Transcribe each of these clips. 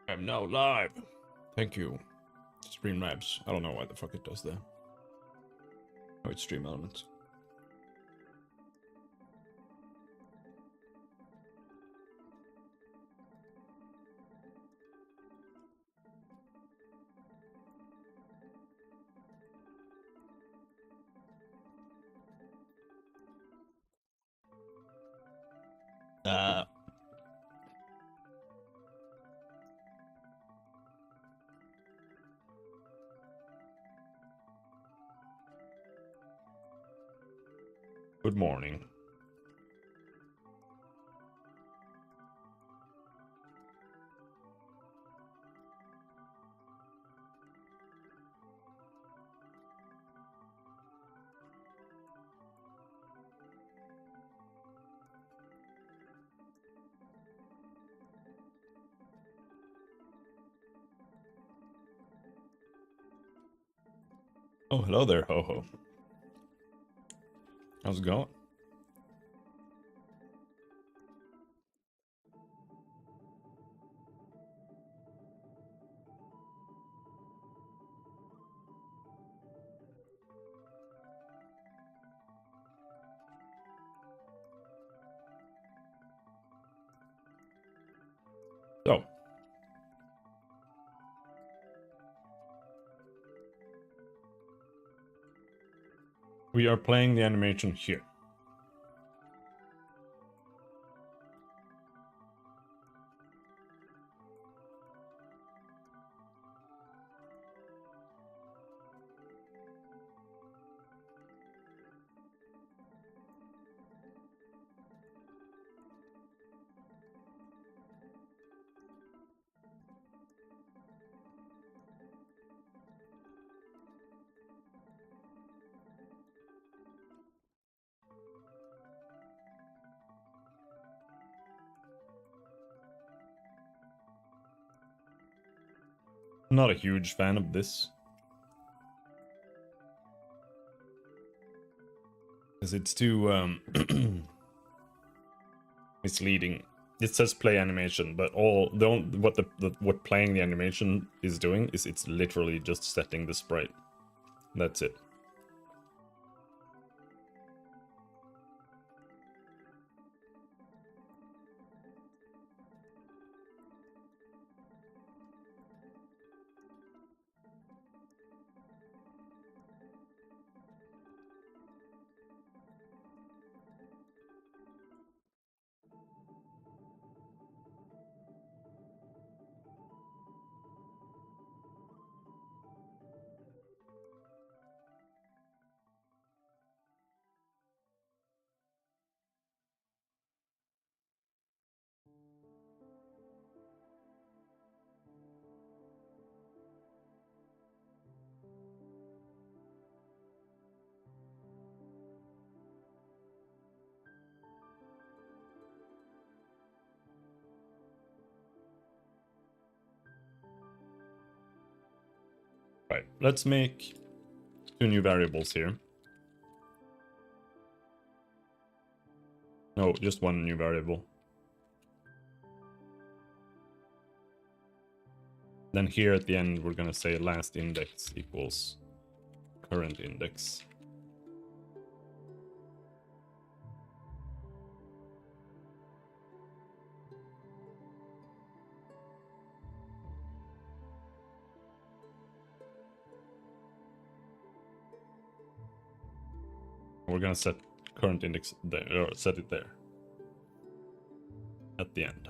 I'm now live. Thank you. Streamlabs. I don't know why the fuck it does that. Oh, it's Stream Elements. Uh. Good morning. Oh, hello there, ho-ho. How's it going? So, we are playing the animation here. I'm not a huge fan of this. Because it's too misleading. It says play animation, but what playing the animation is doing is it's literally just setting the sprite. That's it. Right, let's make two new variables here. No, just one new variable. Then here at the end, we're gonna say last index equals current index. We're gonna set current index there, or set it there at the end.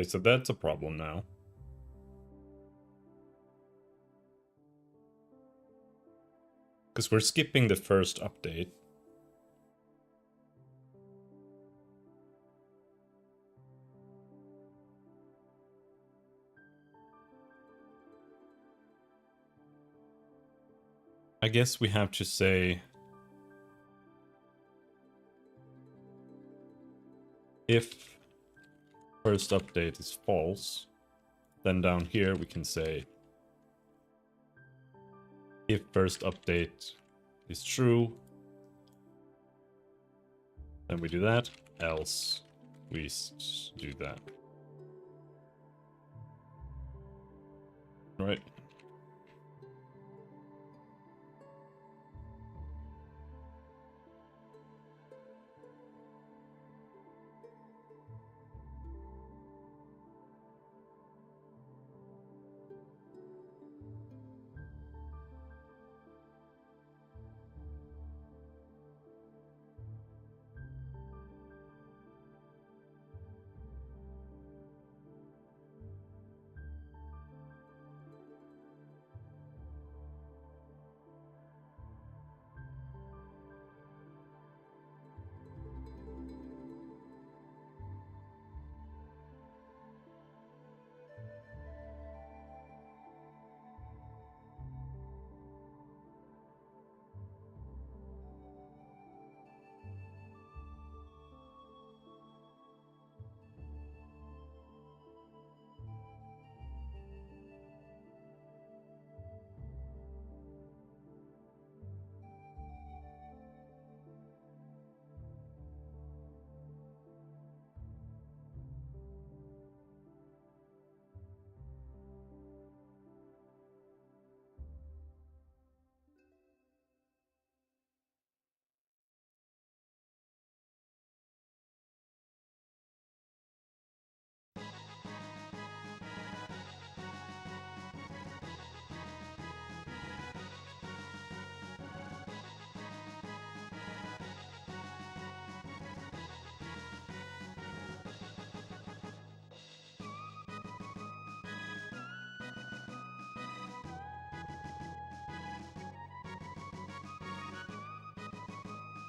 Okay, so that's a problem now. Because we're skipping the first update. I guess we have to say if first update is false, then down here we can say if first update is true, then we do that, else we do that. Right?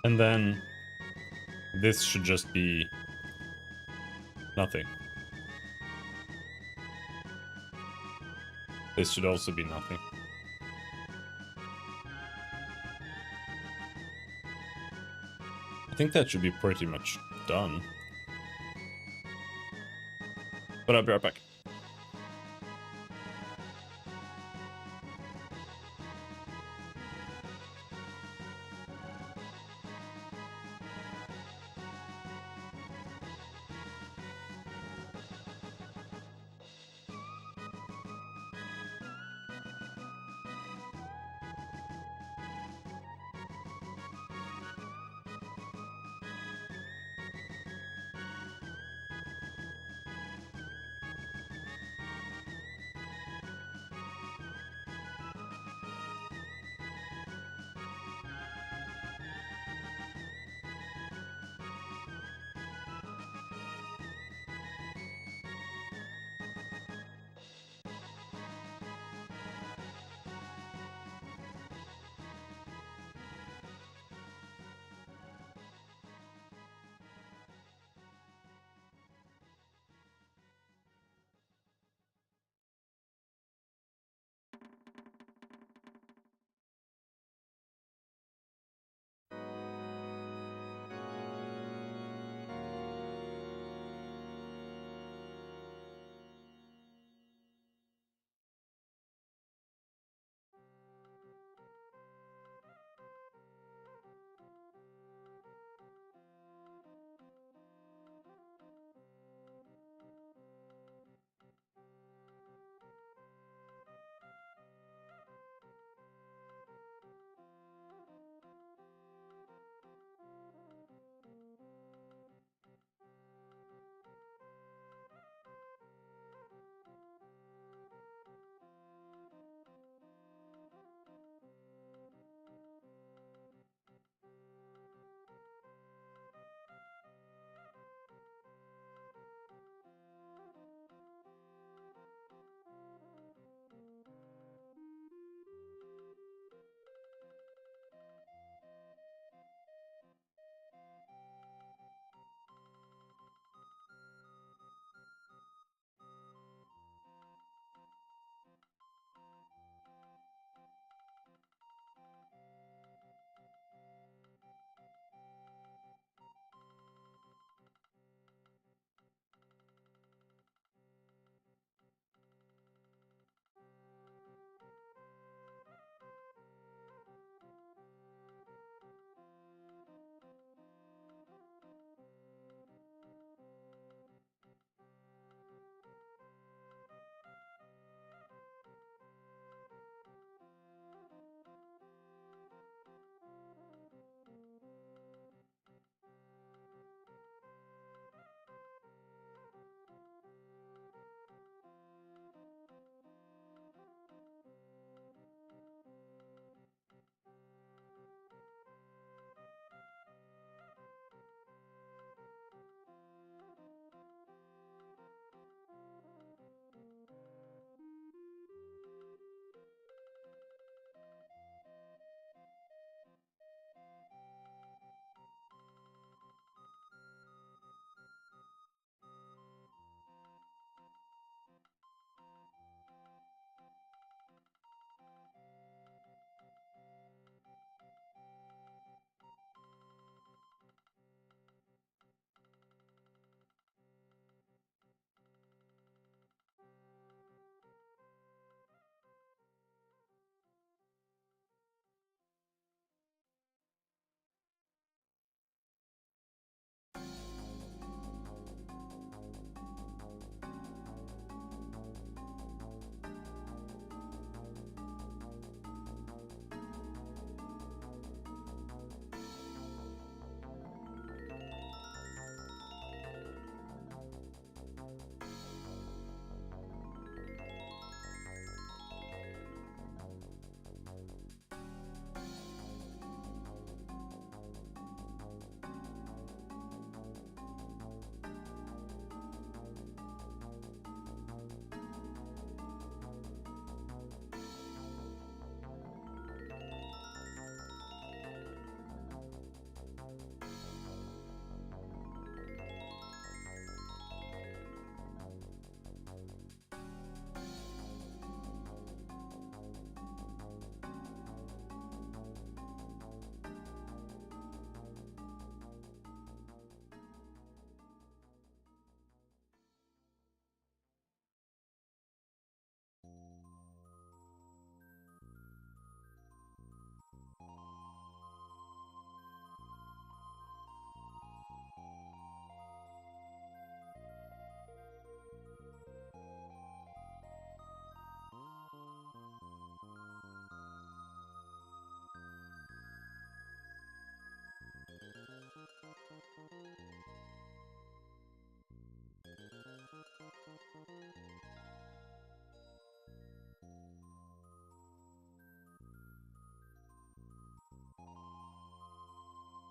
And then this should just be nothing. This should also be nothing. I think that should be pretty much done. But I'll be right back.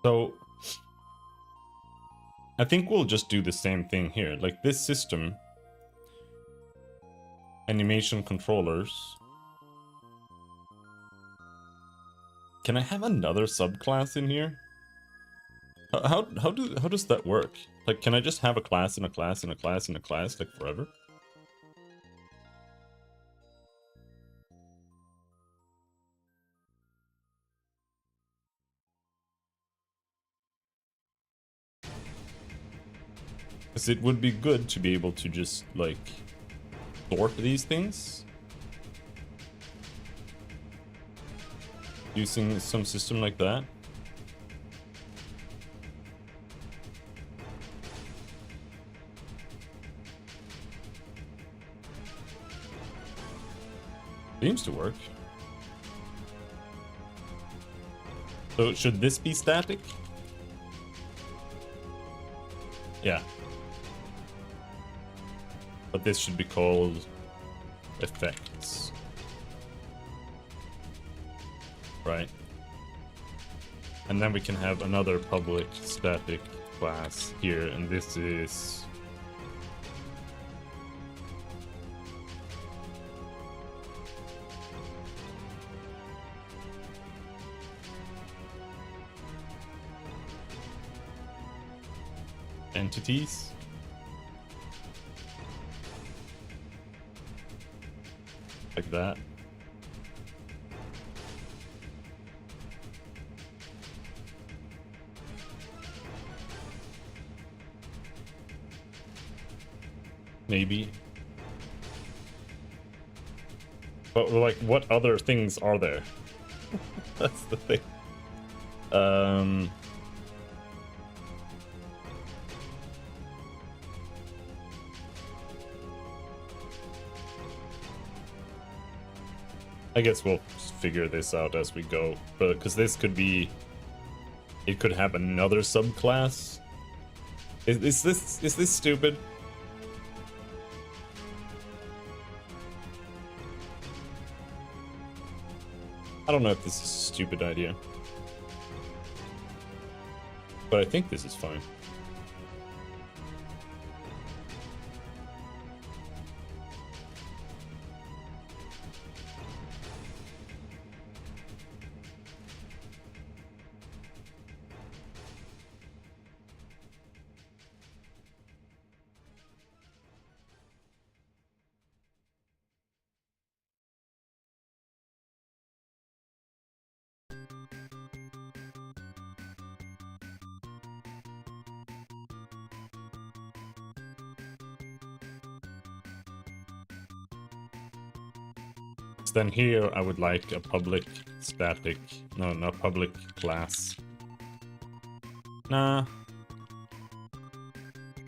So I think we'll just do the same thing here. Like this system, animation controllers. Can I have another subclass in here? How does that work? Like, can I just have a class and a class and a class and a class like forever? Because it would be good to be able to just like sort these things using some system like that. Seems to work. So should this be static? Yeah. But this should be called effects. Right. And then we can have another public static class here, and this is entities. Like that. Maybe. But like, what other things are there? That's the thing. I guess we'll figure this out as we go, but because this could be, it could have another subclass. Is this stupid? I don't know if this is a stupid idea, but I think this is fine. Then here I would like a public static, no, not public class. Nah.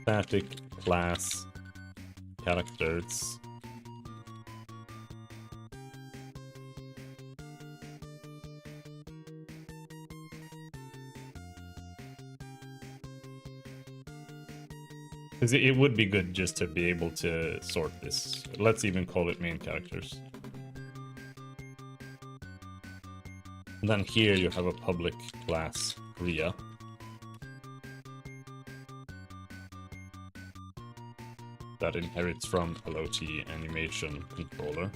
Static class characters. Because it would be good just to be able to sort this. Let's even call it main characters. And then here you have a public class, Ria. That inherits from LOT animation controller.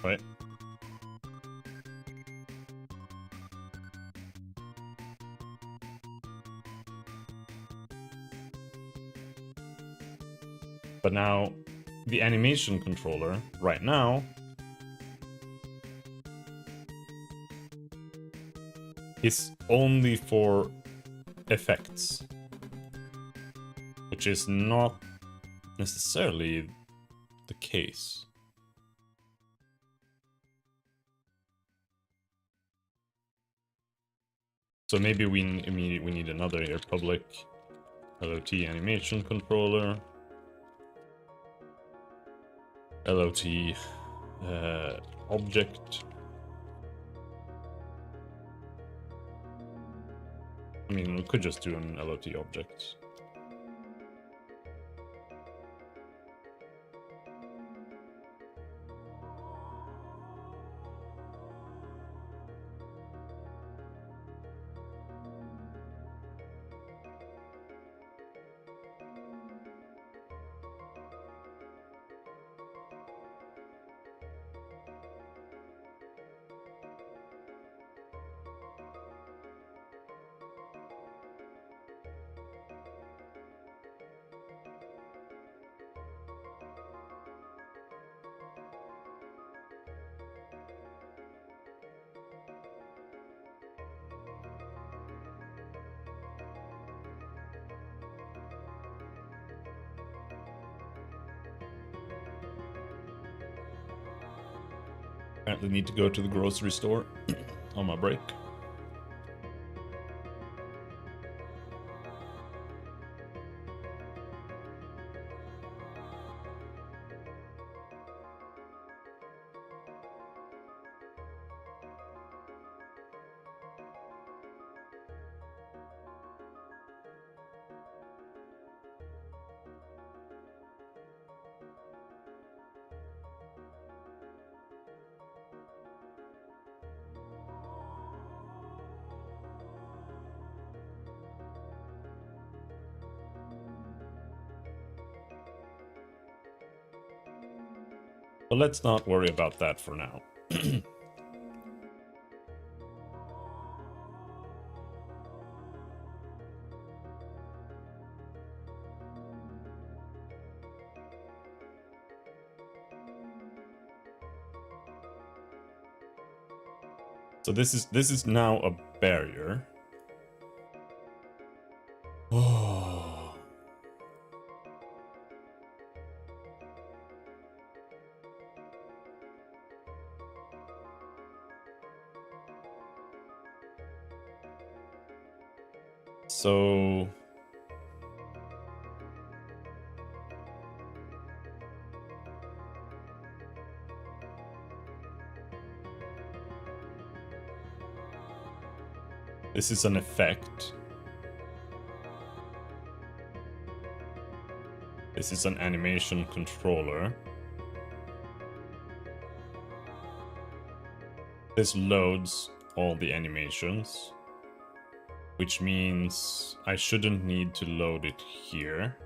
Right? But now, the animation controller, right now, is only for effects, which is not necessarily the case. So maybe we need another here, public LOT animation controller, LOT object. I mean, we could just do an LOT object. Apparently need to go to the grocery store on my break. But let's not worry about that for now. So this is now a barrier. Oh. So this is an effect. This is an animation controller. This loads all the animations, which means I shouldn't need to load it here.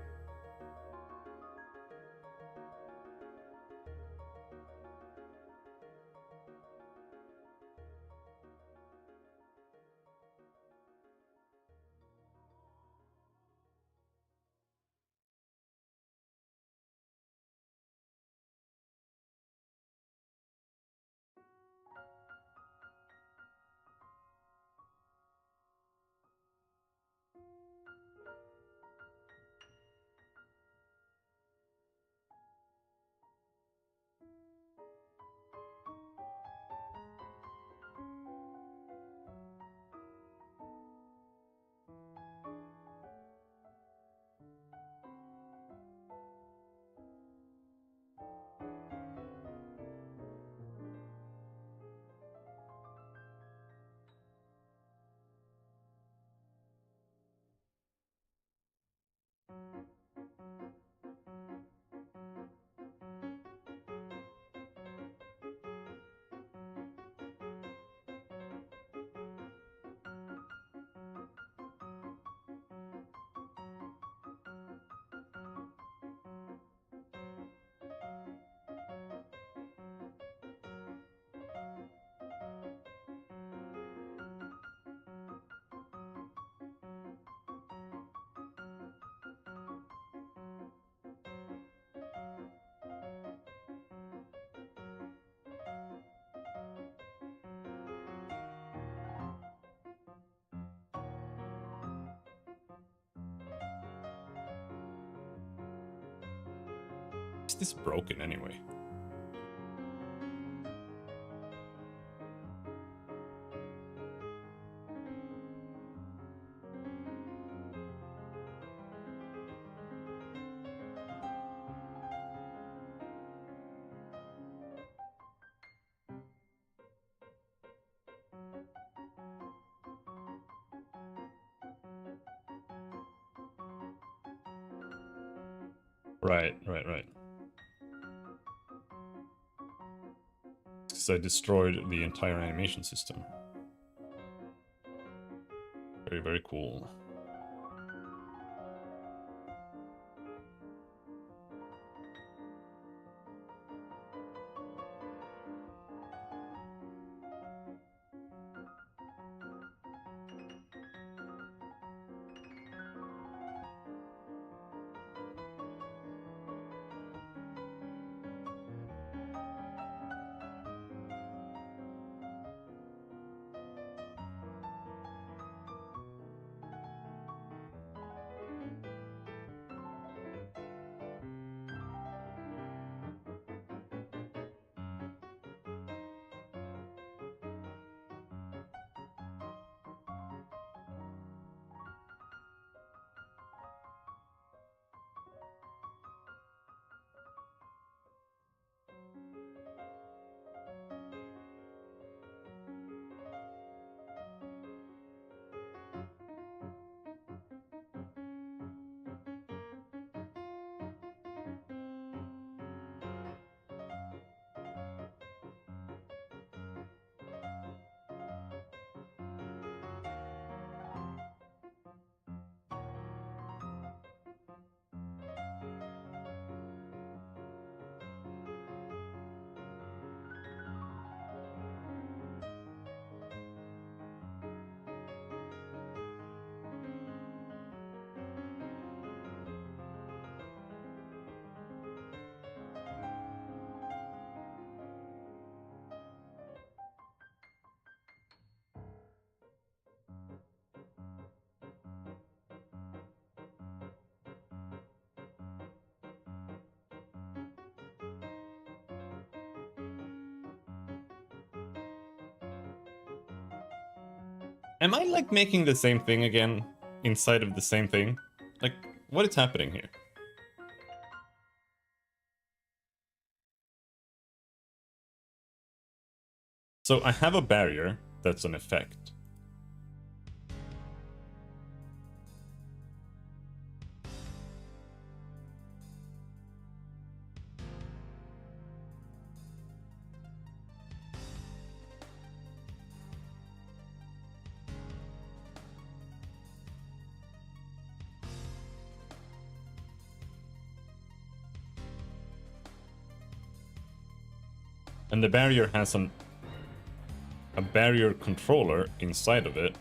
Is this broken anyway? Right. Because I destroyed the entire animation system. Very, very cool. Am I like making the same thing again inside of the same thing? Like, what is happening here? So I have a barrier that's an effect. And the barrier has a barrier controller inside of it.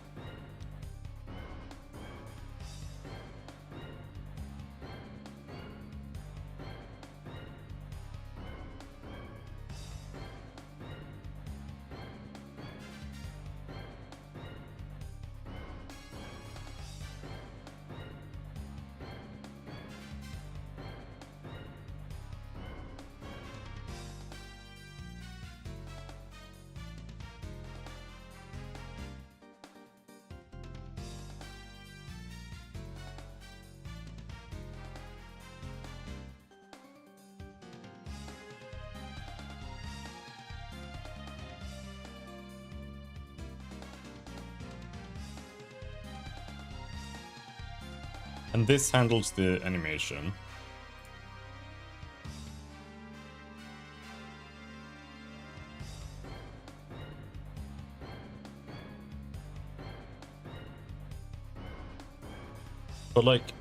And this handles the animation. But like,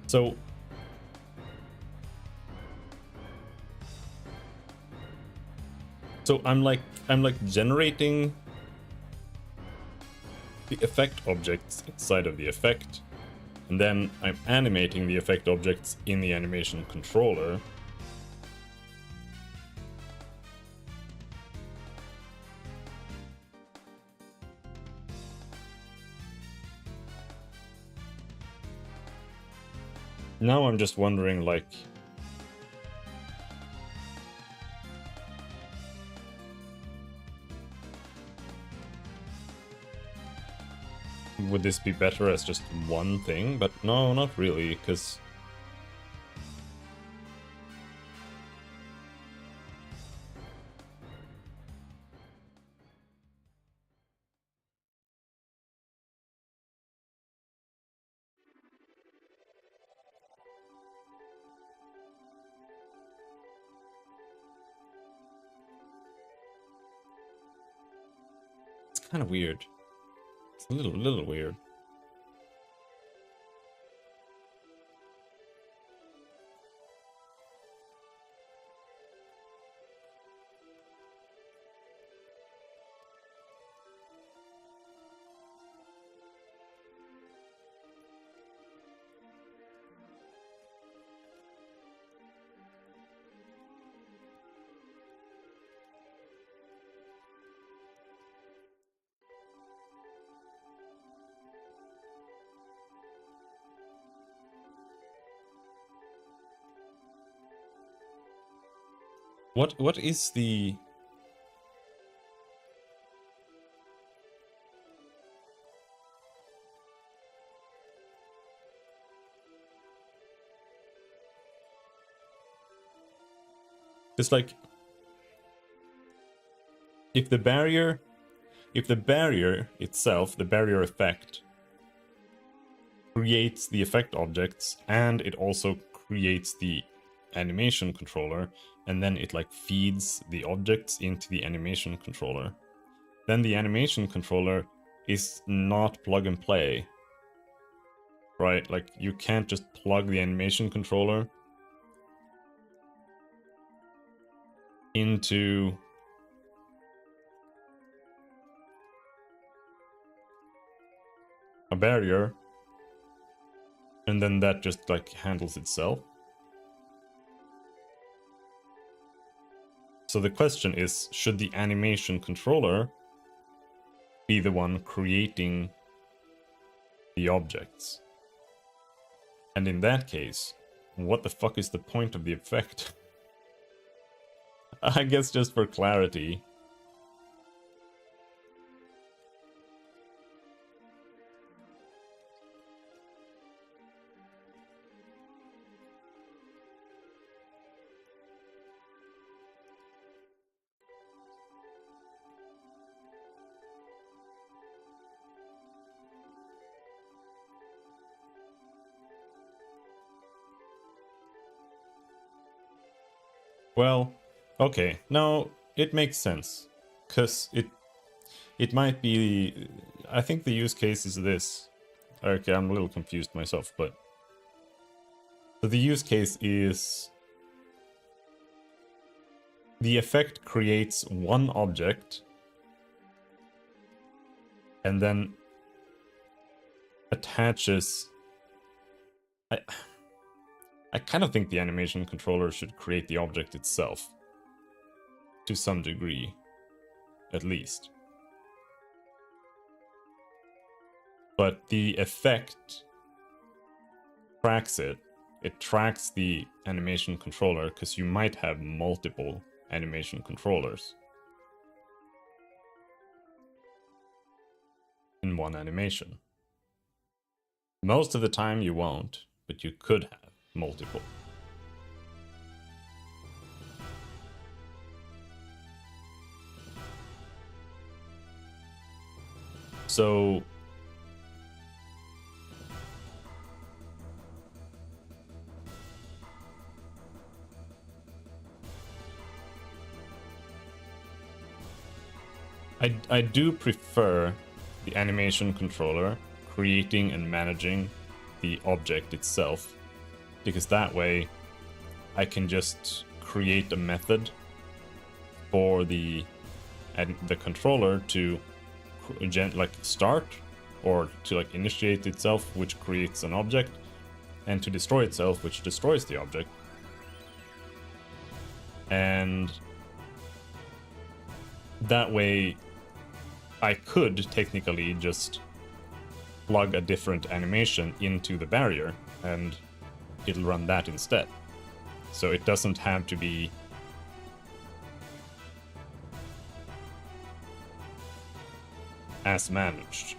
so I'm like generating the effect objects inside of the effect, and then I'm animating the effect objects in the animation controller. Now I'm just wondering, like, would this be better as just one thing? But no, not really, because it's kind of weird. It's a little weird. What is the... It's like, if the barrier itself, the barrier effect, creates the effect objects, and it also creates the animation controller, and then it like feeds the objects into the animation controller, then the animation controller is not plug and play, right? Like, you can't just plug the animation controller into a barrier and then that just like handles itself. So the question is, should the animation controller be the one creating the objects? And in that case, what the fuck is the point of the effect? I guess just for clarity. Well, okay, no, it makes sense. Because it might be... I think the use case is this. Okay, I'm a little confused myself, but... So the use case is... The effect creates one object and then attaches... I kind of think the animation controller should create the object itself. To some degree, at least. But the effect tracks it. It tracks the animation controller, because you might have multiple animation controllers in one animation. Most of the time you won't, but you could have multiple. So I do prefer the animation controller creating and managing the object itself, because that way I can just create a method for the controller to like start or to like initiate itself, which creates an object, and to destroy itself, which destroys the object. And that way I could technically just plug a different animation into the barrier and it'll run that instead. So it doesn't have to be as managed.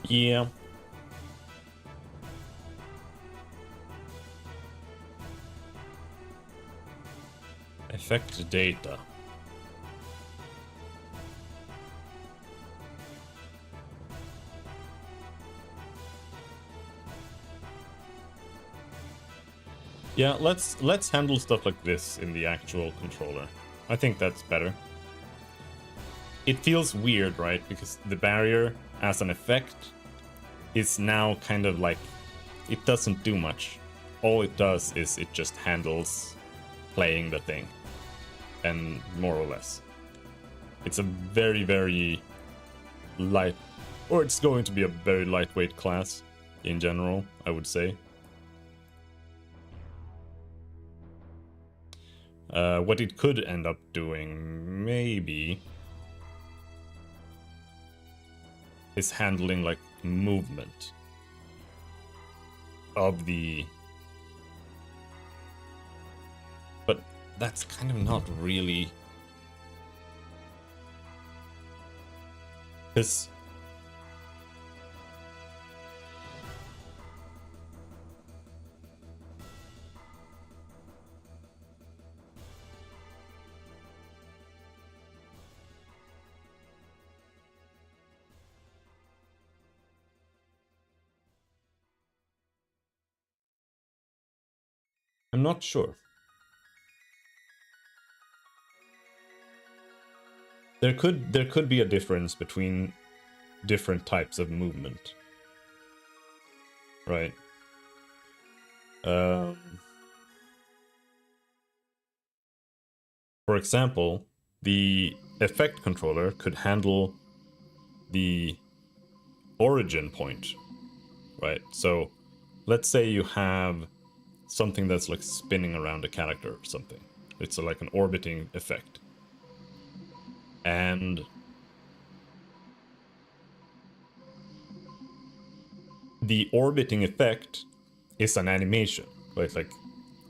Yeah. Effect data. Yeah, let's handle stuff like this in the actual controller. I think that's better. It feels weird, right? Because the barrier as an effect is now kind of like, it doesn't do much. All it does is it just handles playing the thing, and more or less. It's a very, very light, or it's going to be a very lightweight class in general, I would say. What it could end up doing, maybe, is handling like movement of the... But that's kind of not really... Because I'm not sure. There could be a difference between different types of movement. Right. For example, the effect controller could handle the origin point, right? So let's say you have something that's like spinning around a character or something. It's like an orbiting effect. And the orbiting effect is an animation, right? Like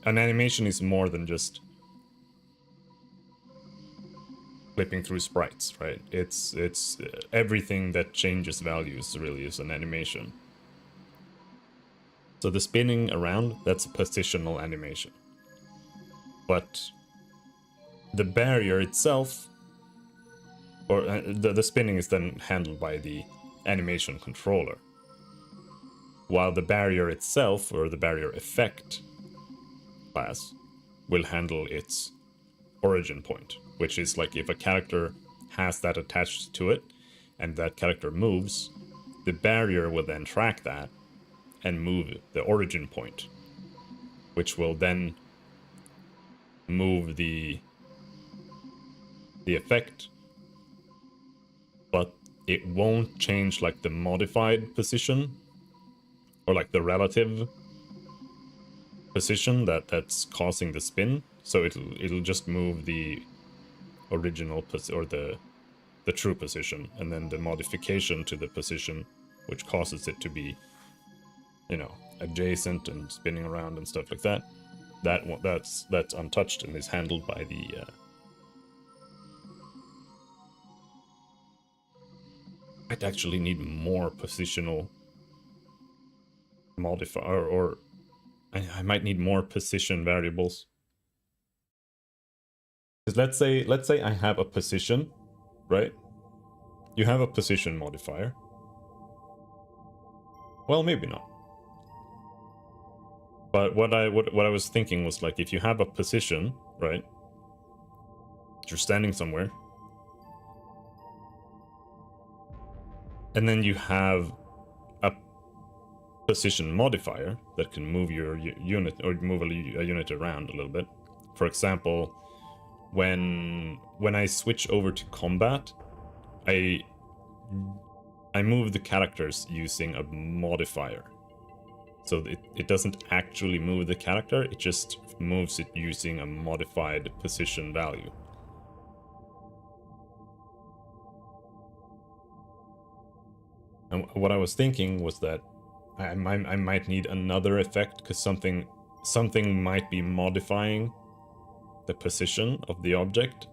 an animation is more than just flipping through sprites, right? It's everything that changes values really is an animation. So the spinning around, that's a positional animation. But the barrier itself, or the spinning is then handled by the animation controller. While the barrier itself, or the barrier effect class, will handle its origin point, which is like if a character has that attached to it, and that character moves, the barrier will then track that and move the origin point, which will then move the effect, but it won't change like the modified position or like the relative position that's causing the spin. So it'll just move the original or the true position, and then the modification to the position which causes it to be, you know, adjacent and spinning around and stuff like that. That's untouched and is handled by the I'd actually need more positional modifier, or I might need more position variables. Because let's say I have a position, right? You have a position modifier. Well, maybe not. But what I was thinking was like, if you have a position, right? You're standing somewhere, and then you have a position modifier that can move your unit, or move a unit around a little bit. For example, when I switch over to combat, I move the characters using a modifier. So it doesn't actually move the character, it just moves it using a modified position value. And what I was thinking was that I might need another effect, because something might be modifying the position of the object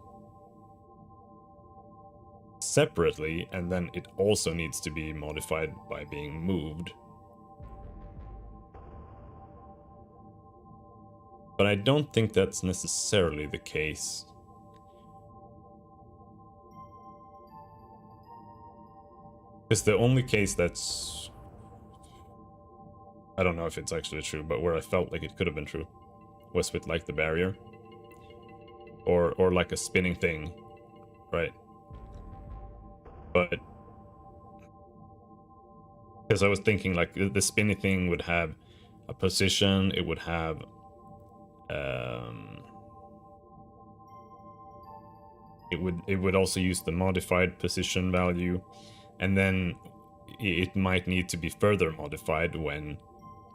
separately, and then it also needs to be modified by being moved. But I don't think that's necessarily the case. Because the only case that's... I don't know if it's actually true, but where I felt like it could have been true was with like the barrier. Or like a spinning thing, right? But... because I was thinking like the spinning thing would have a position, it would have... it would also use the modified position value, and then it might need to be further modified when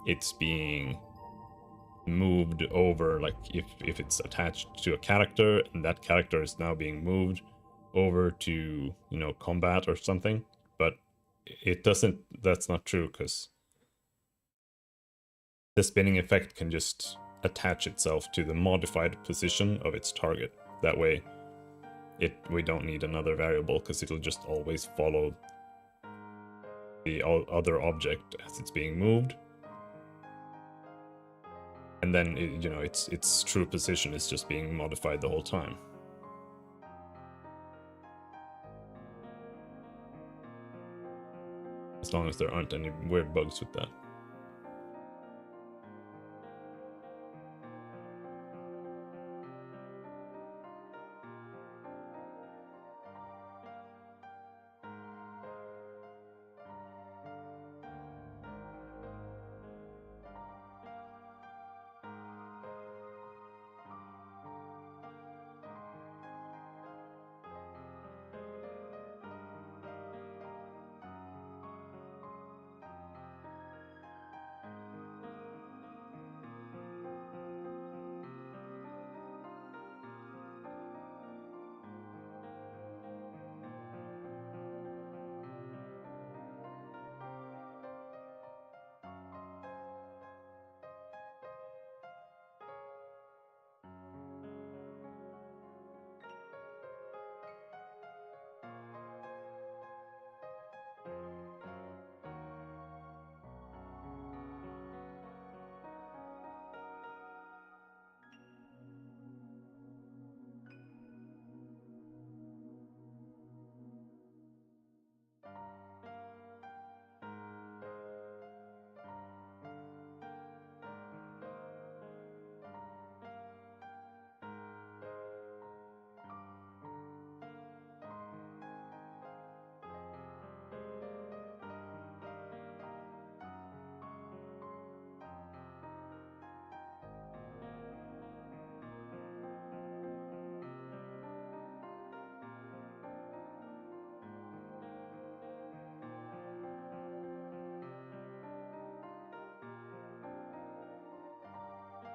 it's being moved over, like if it's attached to a character and that character is now being moved over to, you know, combat or something. But it doesn't, that's not true, because the spinning effect can just attach itself to the modified position of its target. That way we don't need another variable, because it'll just always follow the other object as it's being moved. And then, you know, its true position is just being modified the whole time. As long as there aren't any weird bugs with that.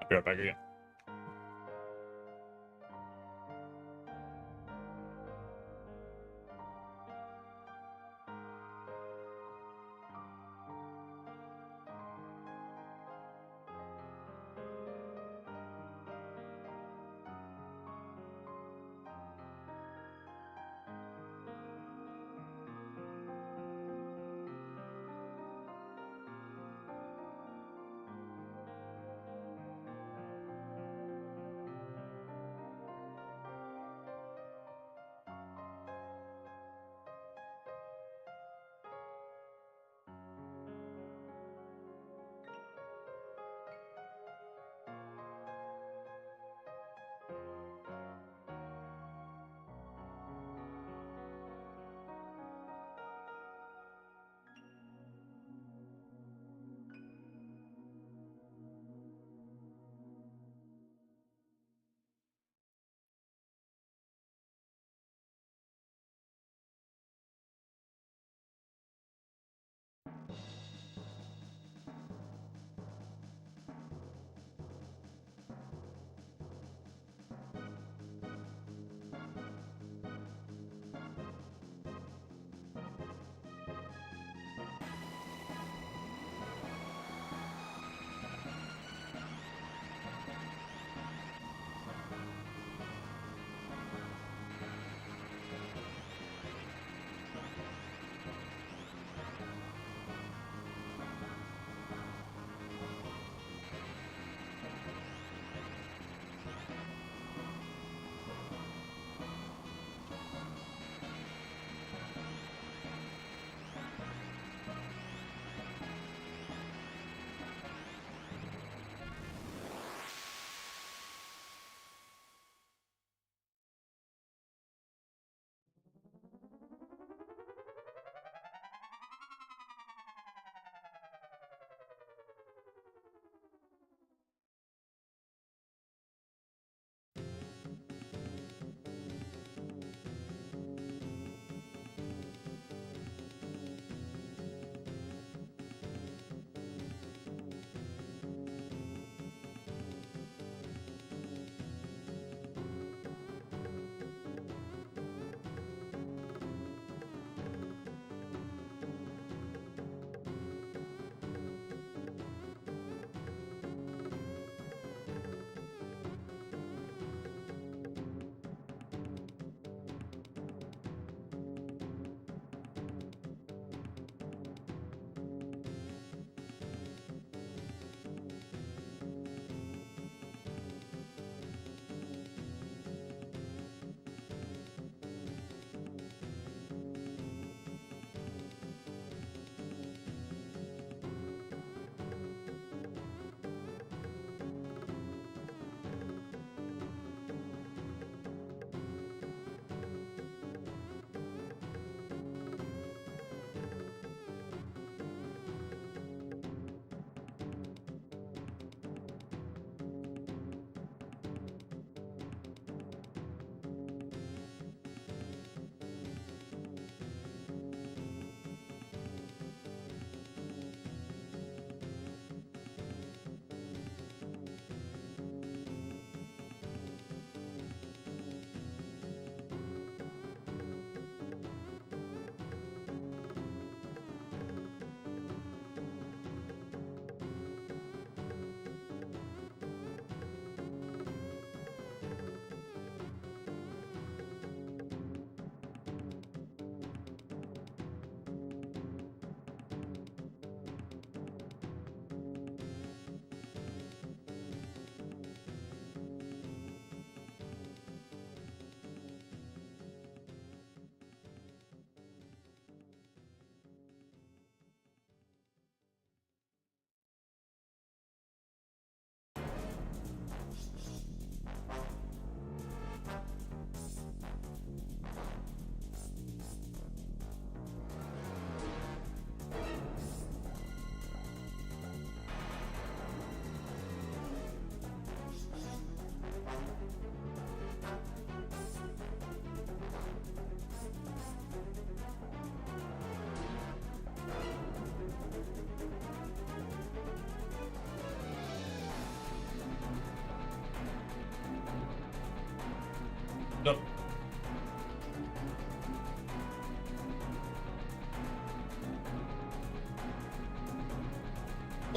I'll be right back again.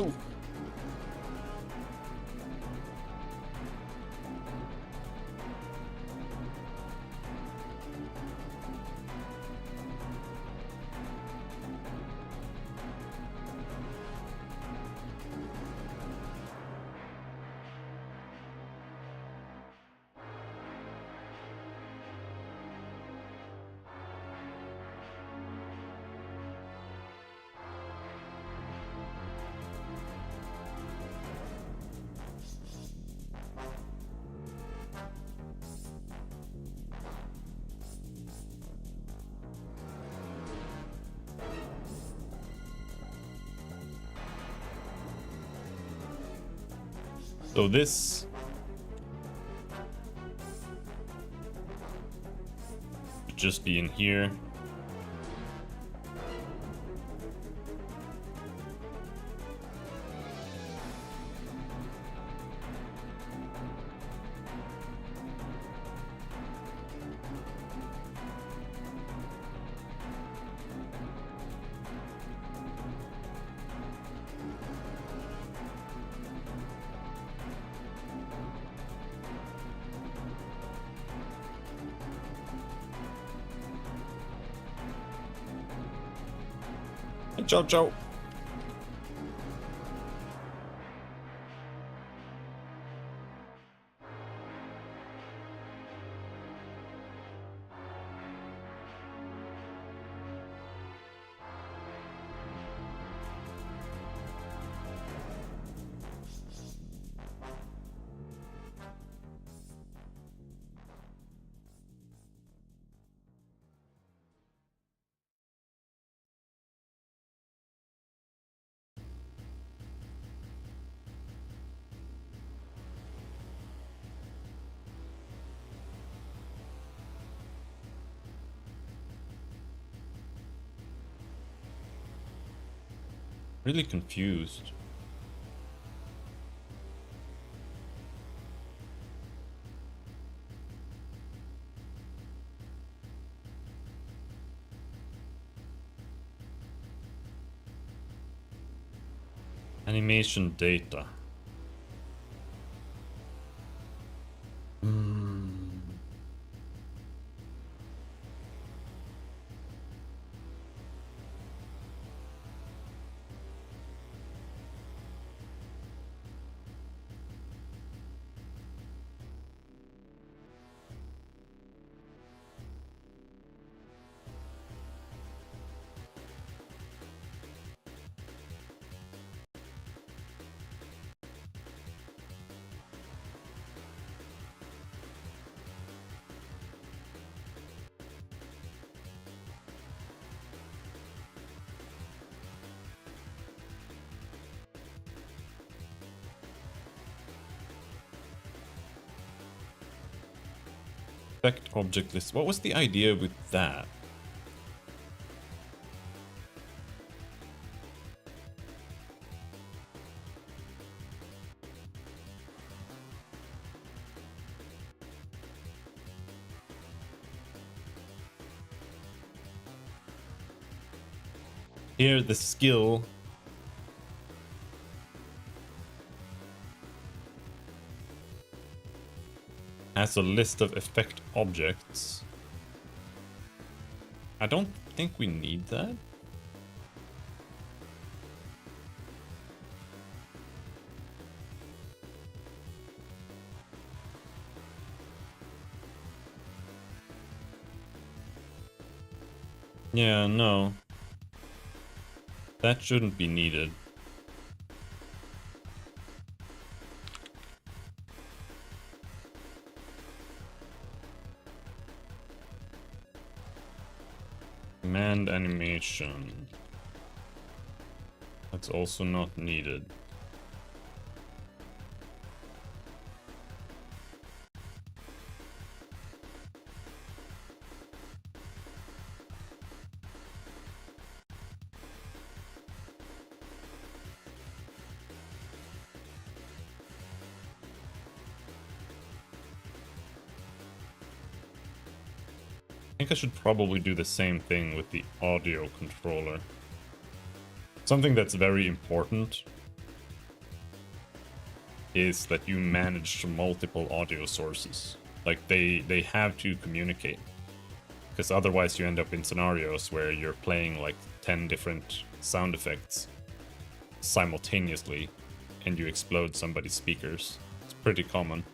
Oh. So this should just be in here. Ciao, ciao. Really confused. Animation data. Effect object list. What was the idea with that? Here, the skill has a list of effect objects. I don't think we need that. Yeah, no. That shouldn't be needed. Command animation. That's also not needed. I think I should probably do the same thing with the audio controller. Something that's very important is that you manage multiple audio sources. Like they have to communicate, because otherwise you end up in scenarios where you're playing like 10 different sound effects simultaneously and you explode somebody's speakers. It's pretty common.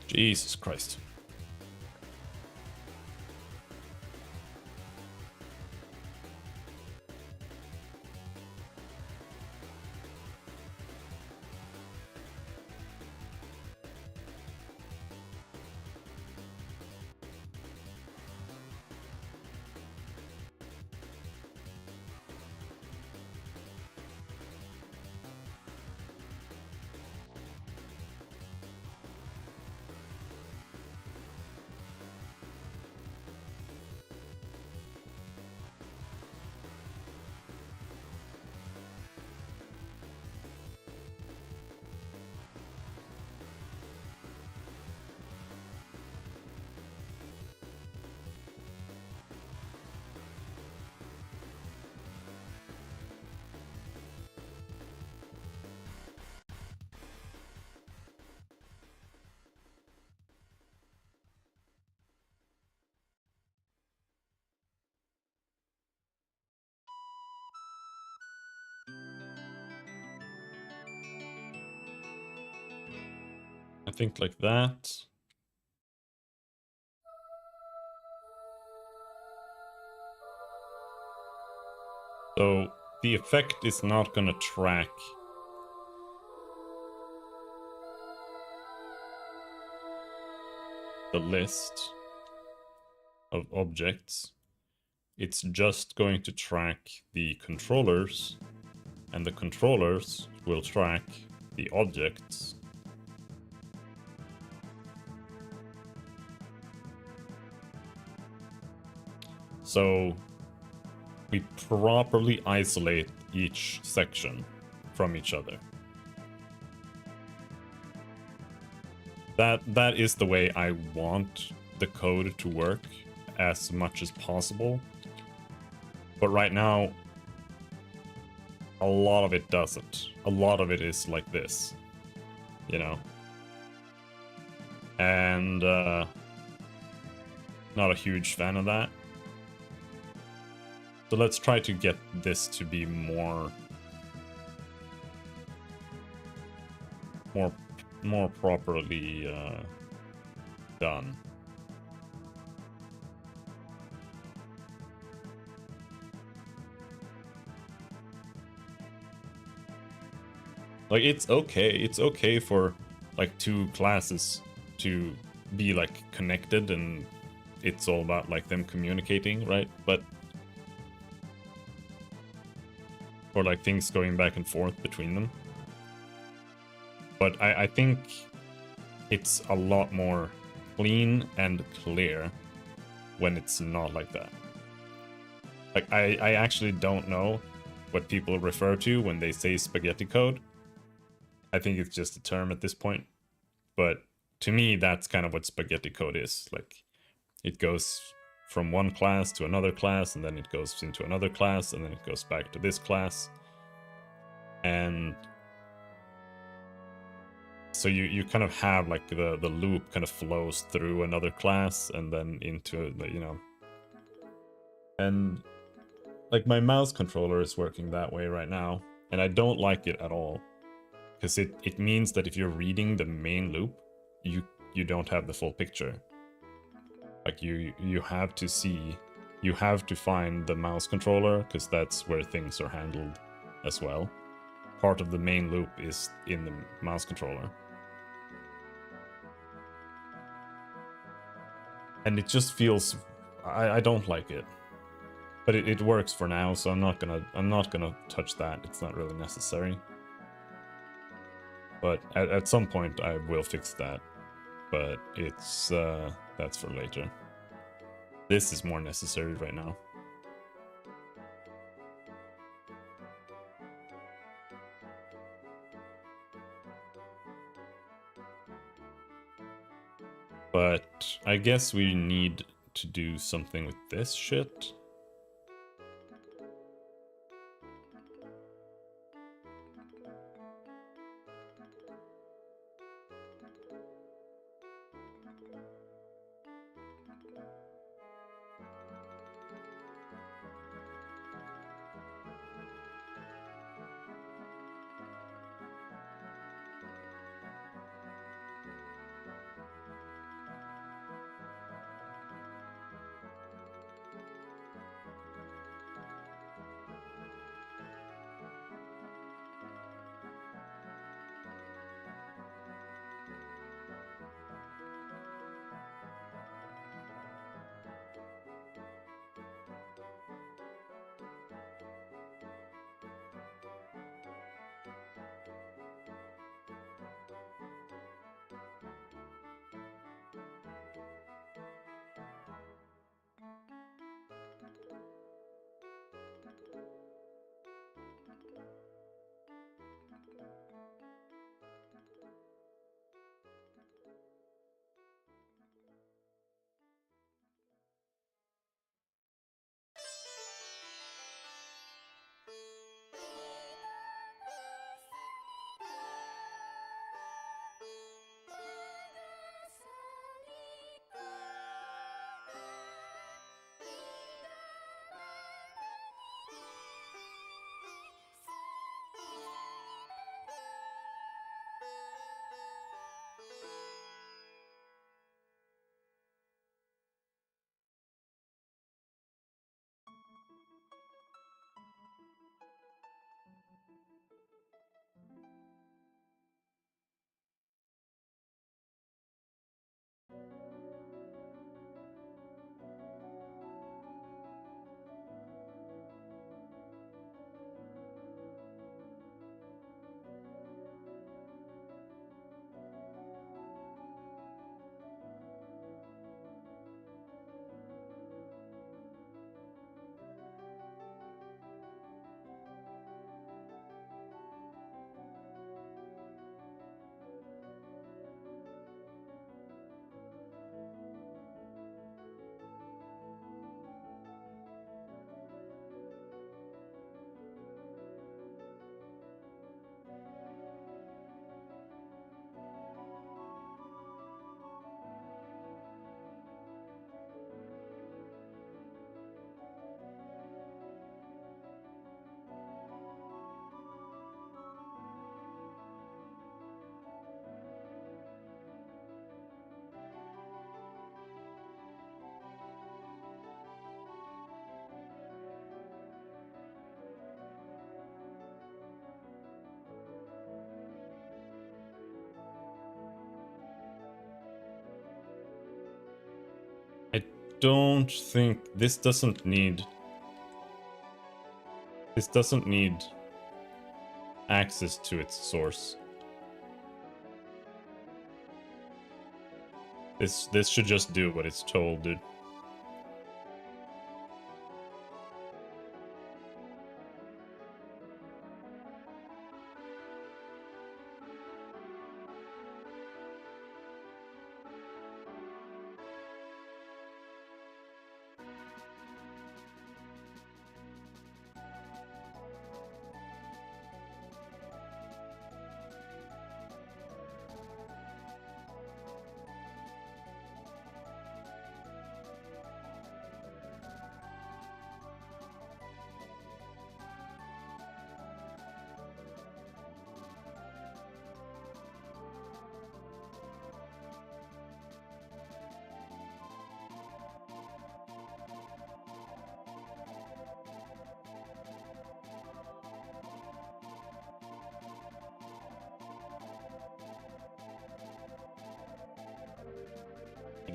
Jesus Christ. I think like that. So the effect is not going to track the list of objects. It's just going to track the controllers, and the controllers will track the objects. So we properly isolate each section from each other. That is the way I want the code to work as much as possible. But right now, a lot of it doesn't. A lot of it is like this, you know? And not a huge fan of that. So let's try to get this to be more properly done. Like it's okay for like two classes to be like connected and it's all about like them communicating, right? But or like things going back and forth between them. But I think it's a lot more clean and clear when it's not like that. Like I actually don't know what people refer to when they say spaghetti code. I think it's just a term at this point. But to me, that's kind of what spaghetti code is. Like It goes from one class to another class, and then it goes into another class, and then it goes back to this class. And so you kind of have like the loop kind of flows through another class and then into the, you know. And like my mouse controller is working that way right now, and I don't like it at all. Because it means that if you're reading the main loop, you don't have the full picture. Like you have to see, you have to find the mouse controller, because that's where things are handled as well. Part of the main loop is in the mouse controller. And it just feels, I don't like it. But it works for now, so I'm not gonna touch that. It's not really necessary. But at some point I will fix that. But it's that's for later. This is more necessary right now. But I guess we need to do something with this shit. I don't think this doesn't need access to its source. This should just do what it's told, dude.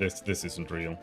this isn't real.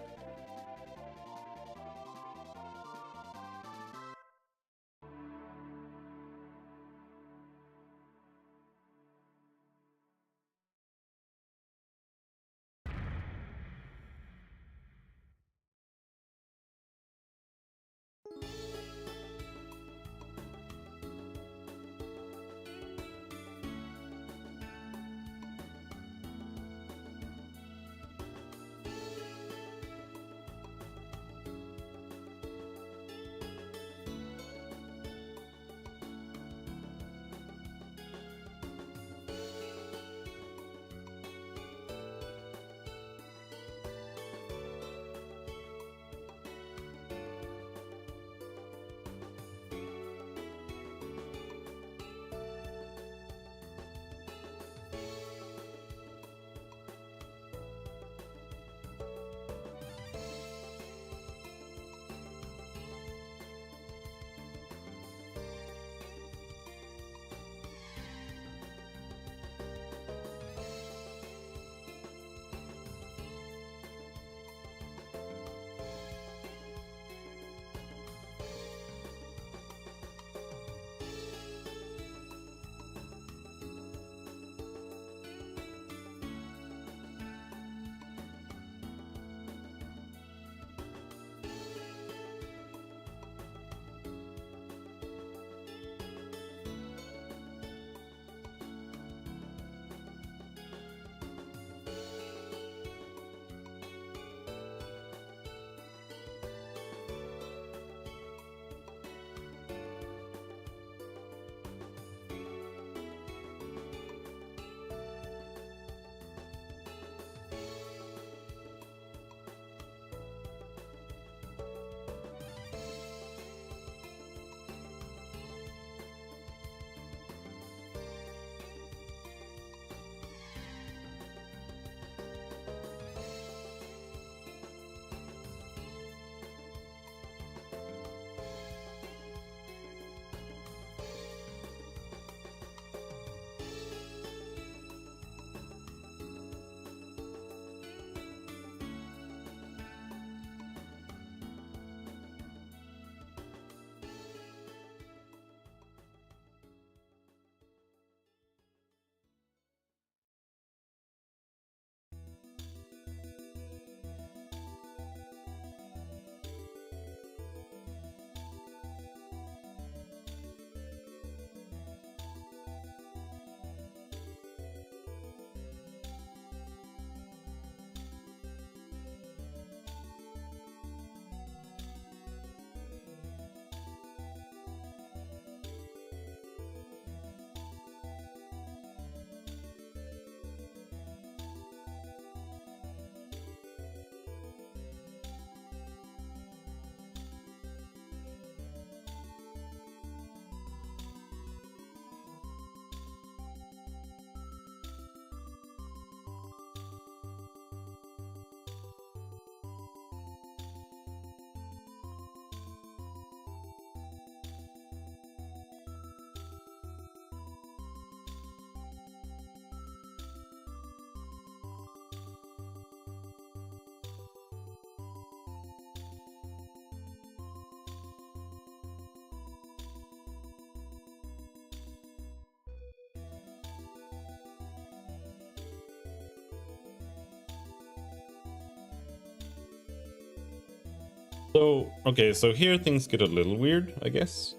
So, okay, so here things get a little weird, I guess.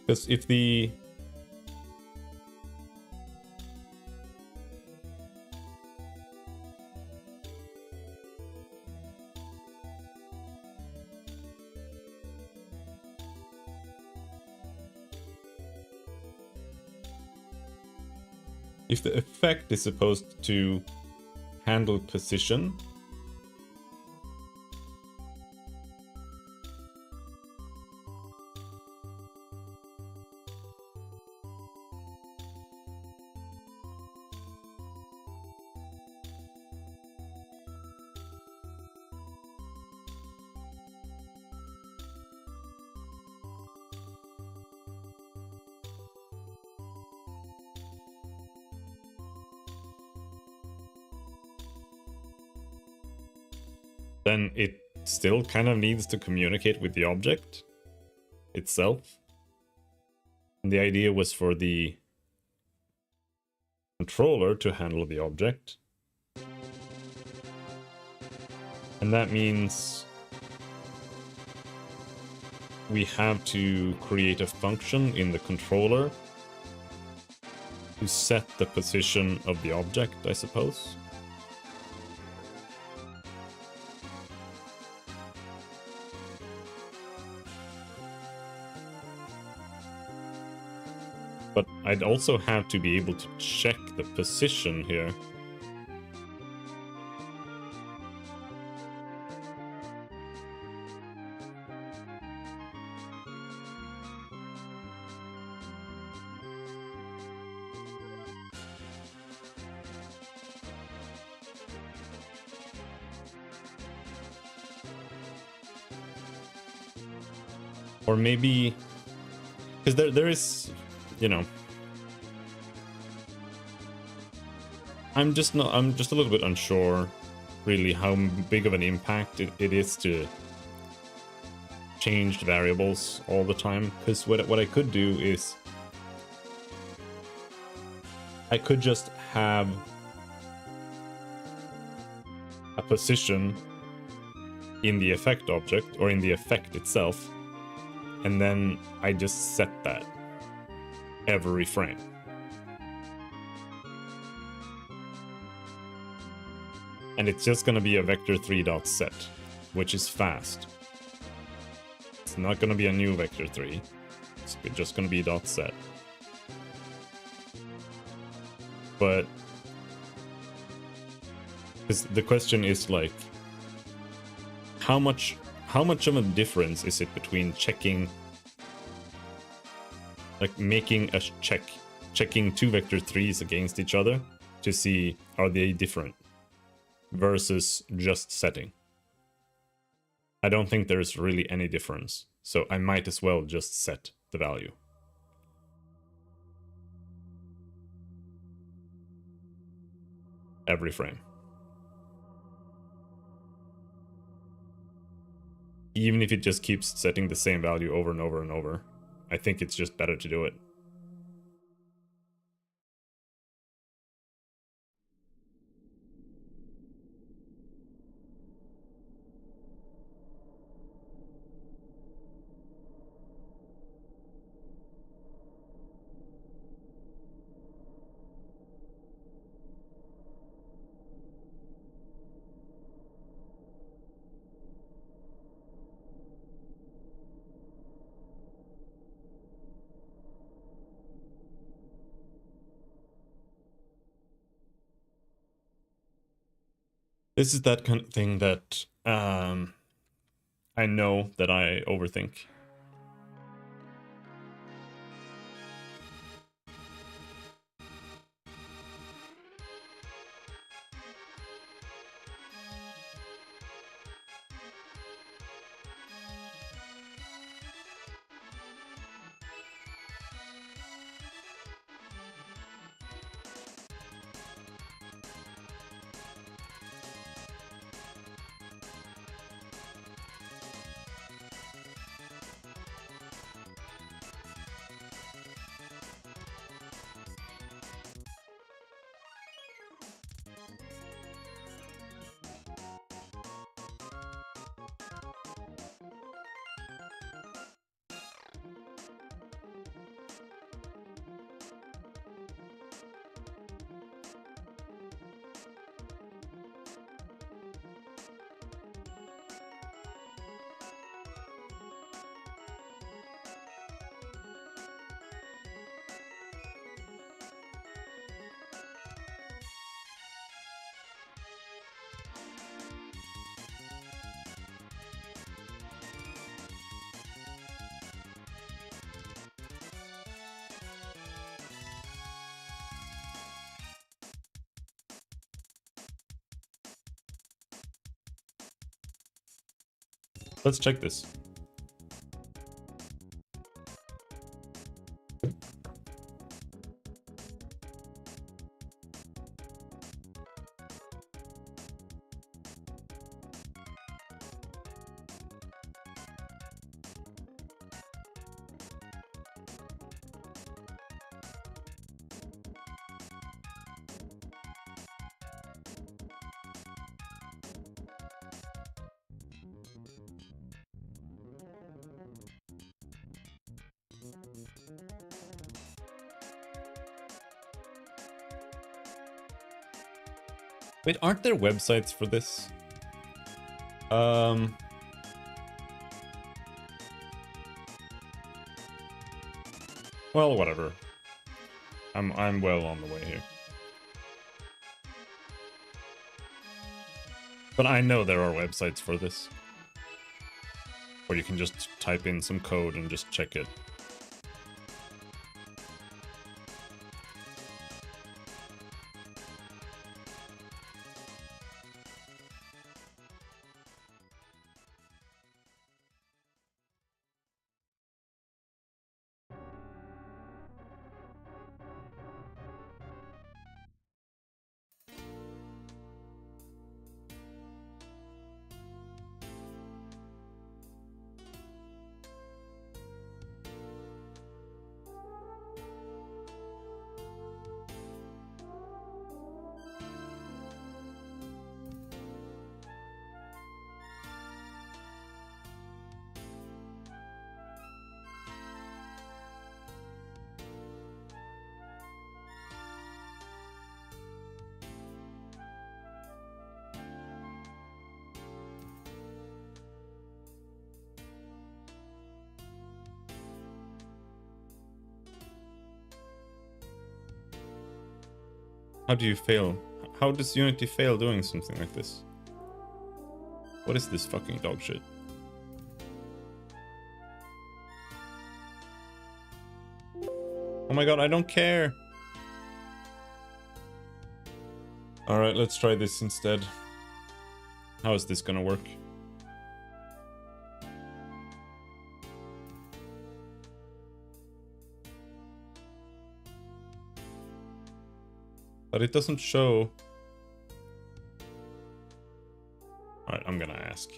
Because if the effect is supposed to handle position, then it still kind of needs to communicate with the object itself. And the idea was for the controller to handle the object. And that means we have to create a function in the controller to set the position of the object, I suppose. But I'd also have to be able to check the position here. Or maybe, because there is, you know, I'm just a little bit unsure really how big of an impact it is to change variables all the time. Because what I could do is I could just have a position in the effect object or in the effect itself, and then I just set that every frame. And it's just going to be a vector3.set, which is fast. It's not going to be a new vector3. It's just going to be .set. But the question is like, how much of a difference is it between checking, like making a checking two vector3s against each other to see are they different, versus just setting? I don't think there's really any difference, so I might as well just set the value. Every frame. Even if it just keeps setting the same value over and over and over, I think it's just better to do it. This is that kind of thing that I know that I overthink. Let's check this. Wait, aren't there websites for this? Well, whatever. I'm well on the way here. But I know there are websites for this. Or you can just type in some code and just check it. How do you fail? How does Unity fail doing something like this? What is this fucking dog shit? Oh my god, I don't care! Alright, let's try this instead. How is this gonna work? But it doesn't show. Alright, I'm gonna ask.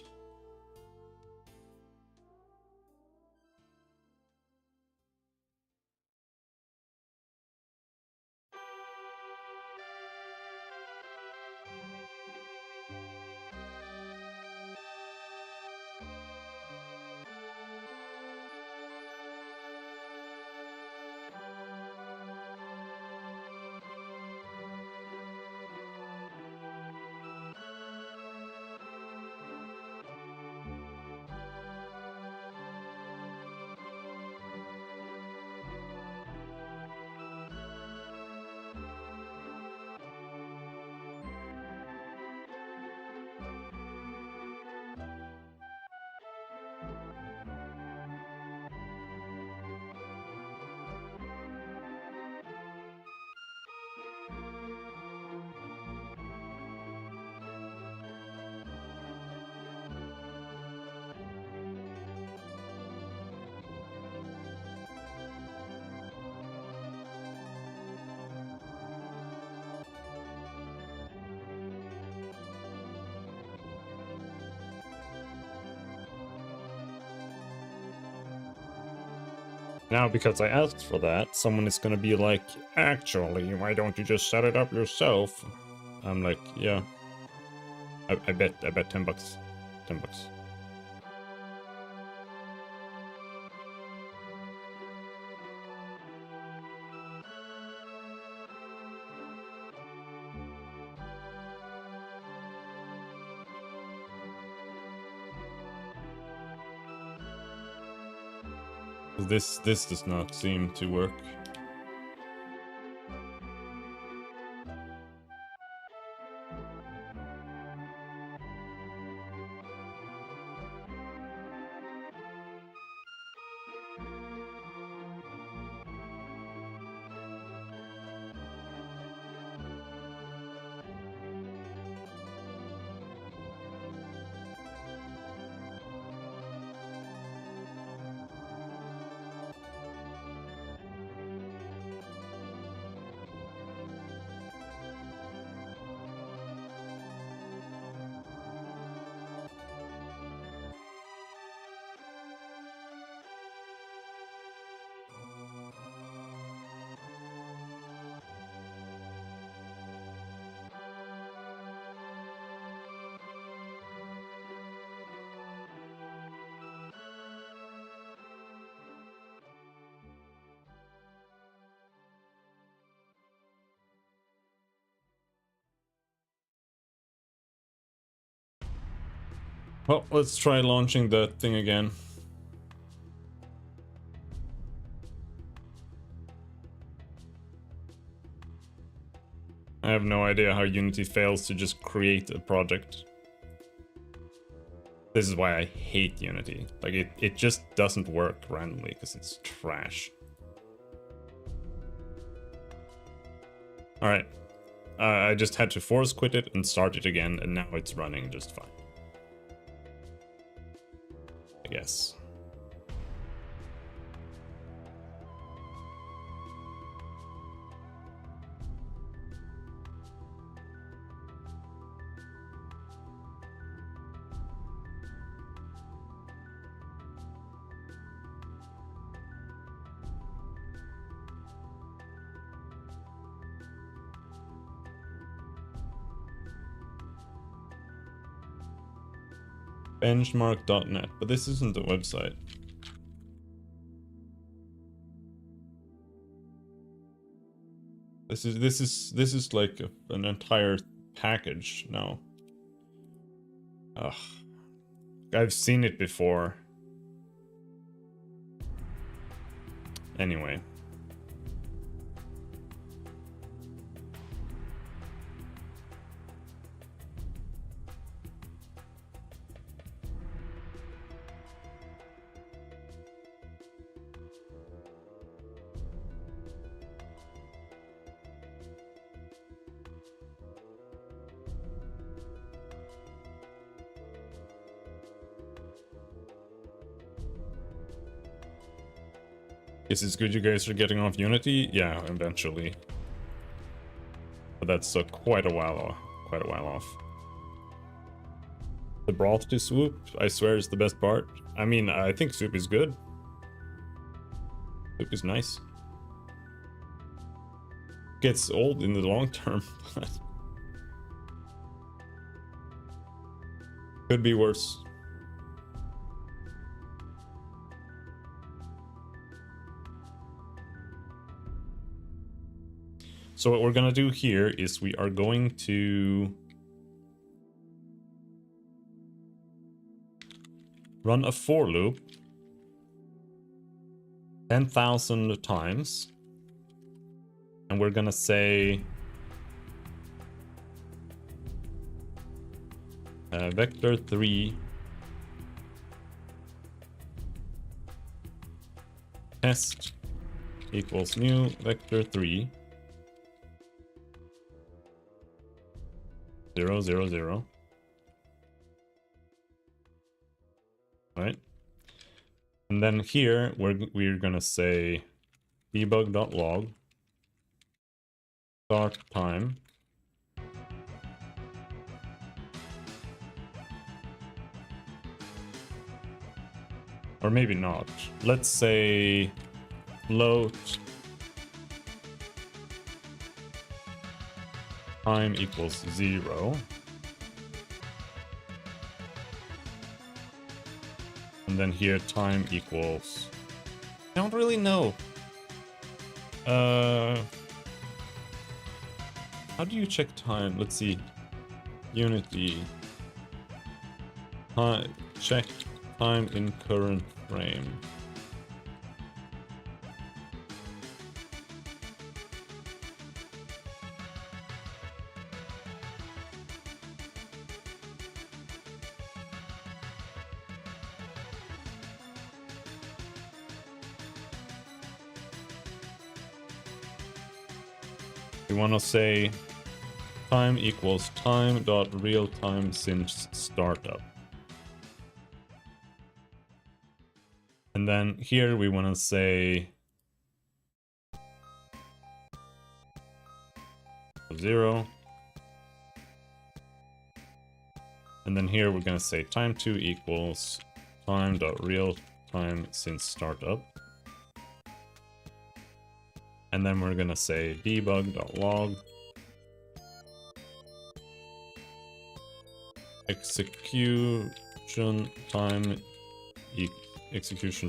Now, because I asked for that, someone is gonna be like, actually, why don't you just set it up yourself? I'm like, yeah. I bet 10 bucks. 10 bucks. This does not seem to work. Well, let's try launching the thing again. I have no idea how Unity fails to just create a project. This is why I hate Unity. Like, it just doesn't work randomly because it's trash. Alright. I just had to force quit it and start it again, and now it's running just fine. I guess. Benchmark.net, but this isn't the website. This is like an entire package now. Ugh. I've seen it before. Anyway. Is it good you guys are getting off Unity? Yeah, eventually. But that's quite a while off. The broth to Swoop, I swear, is the best part. I mean, I think Swoop is good. Swoop is nice. Gets old in the long term, but could be worse. So what we're gonna do here is we are going to run a for loop 10,000 times, and we're gonna say vector 3 test equals new vector 3 0 0 0. Right, and then here we're gonna say debug.log start time or maybe not. Let's say float time equals 0. And then here time equals... I don't really know. How do you check time? Let's see. Unity. Check time in current frame. We want to say time equals time dot real time since startup. And then here we want to say 0. And then here we're going to say time2 equals time dot real time since startup. And then we're gonna say debug.log execution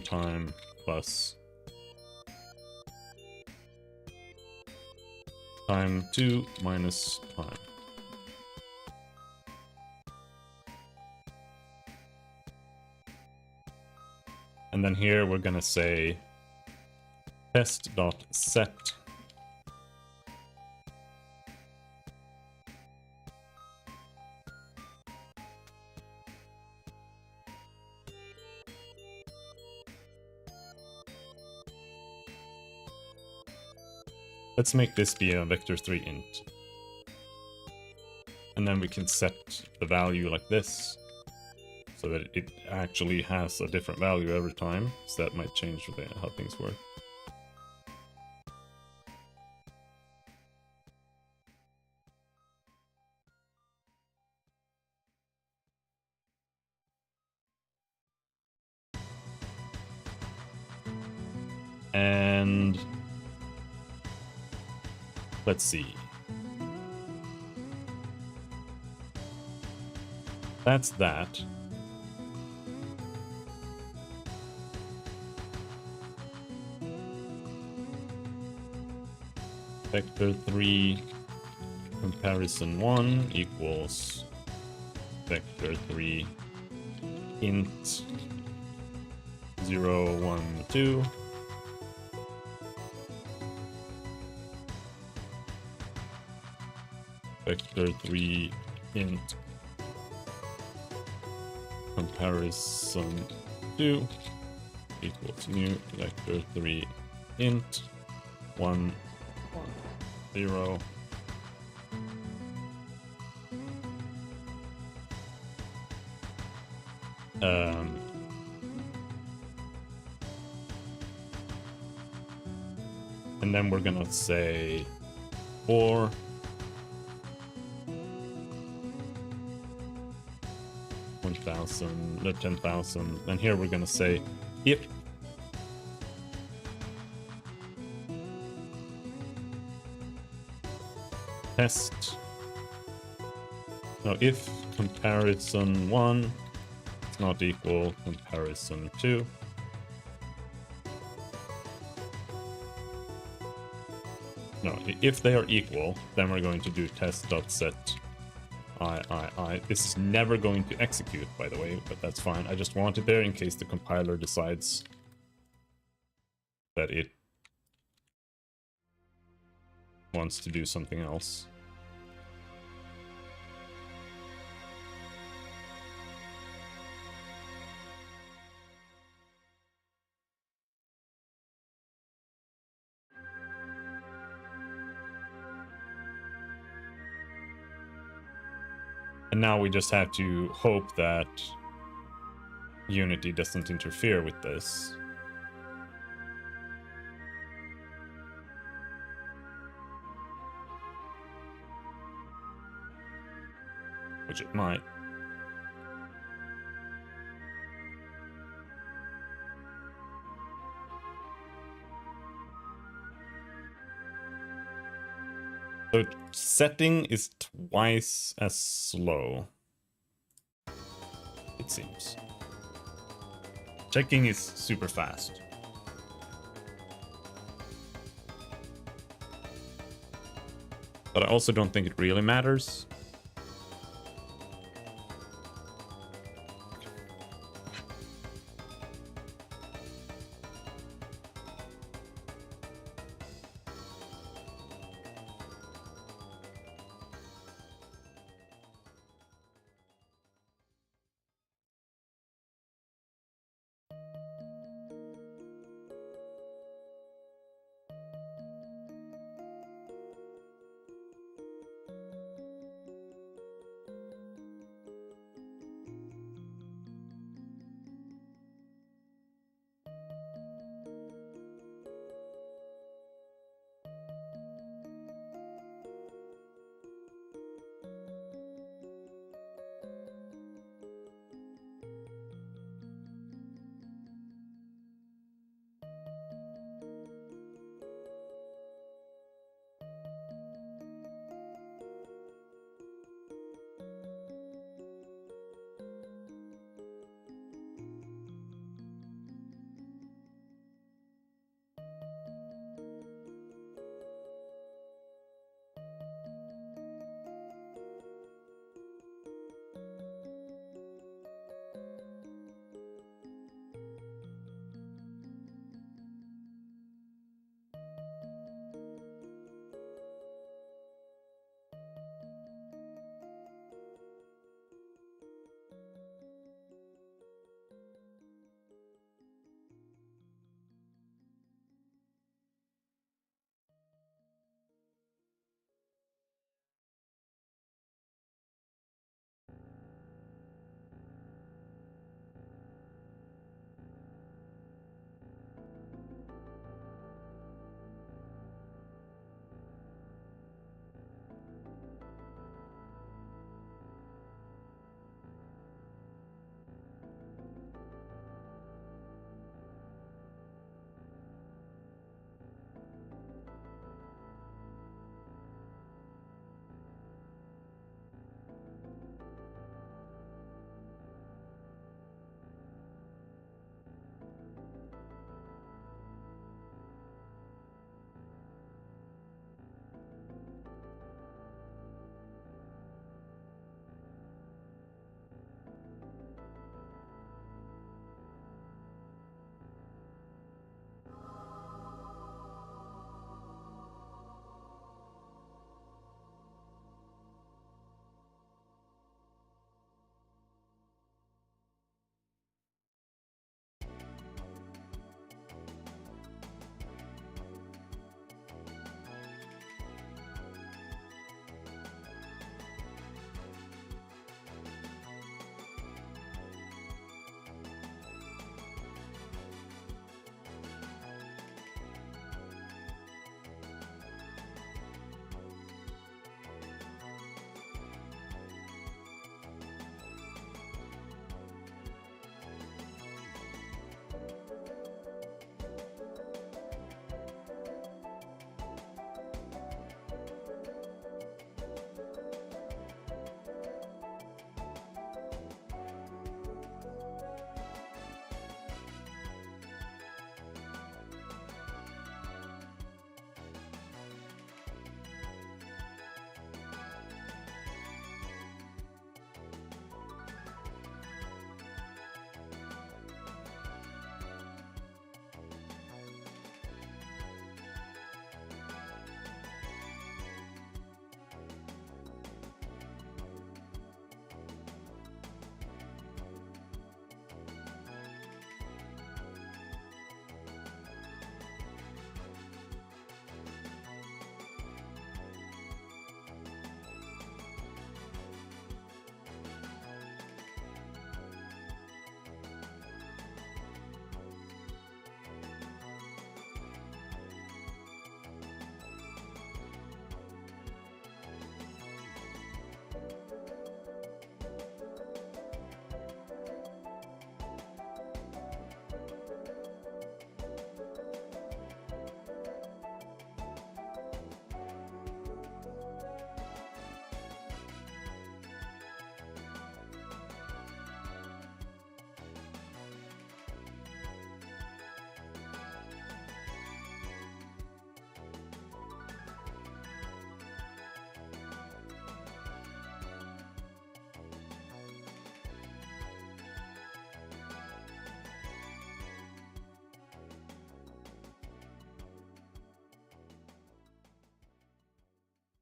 time plus time2 minus time. And then here we're gonna say test.set let's make this be a vector3 int. And then we can set the value like this, so that it actually has a different value every time. So that might change how things work. And let's see. That's that. Vector3 comparison 1 equals vector3 int 0, 1, 2. Vector3 int comparison 2 equals new vector3 int 1, 0. And then we're gonna say for 1,000, 10,000, and here we're gonna say if if comparison 1 is not equal comparison 2, no, if they are equal, then we're going to do test.set I. This is never going to execute, by the way, but that's fine. I just want it there in case the compiler decides that it wants to do something else. And now we just have to hope that Unity doesn't interfere with this. Which it might. So setting is twice as slow, it seems. Checking is super fast. But I also don't think it really matters.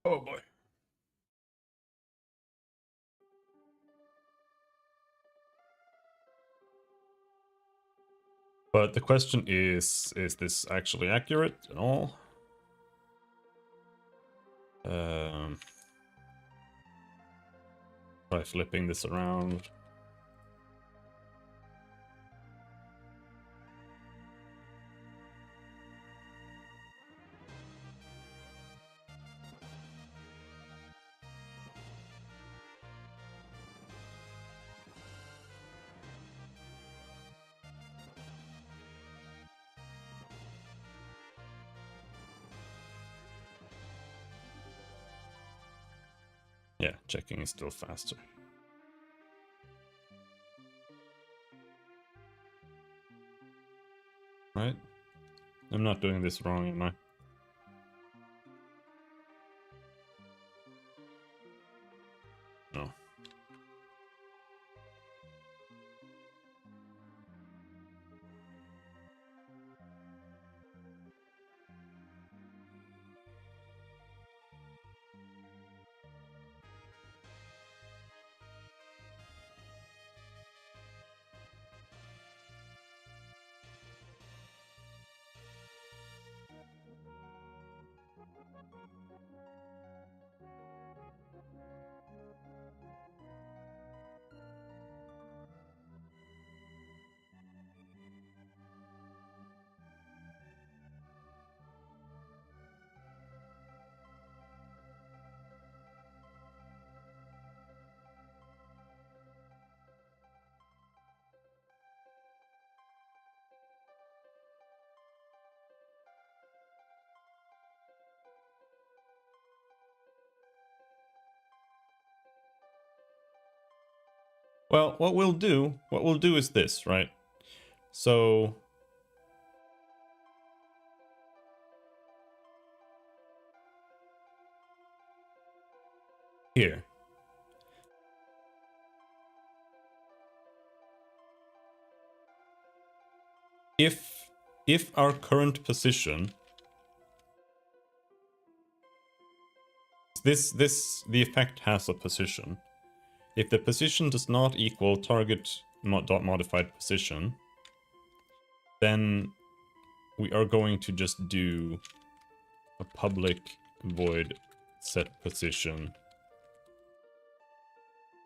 Oh boy. But the question is this actually accurate at all? Try flipping this around. Yeah, checking is still faster. Right? I'm not doing this wrong, am I? No. Well, what we'll do is this, right? So here. If our current position, the effect has a position. If the position does not equal target dot modified position, then we are going to just do a public void set position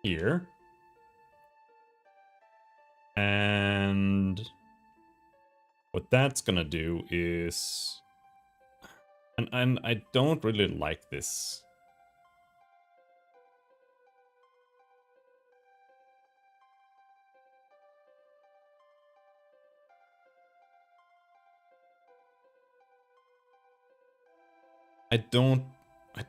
here. And what that's gonna do is, and I don't really like this. I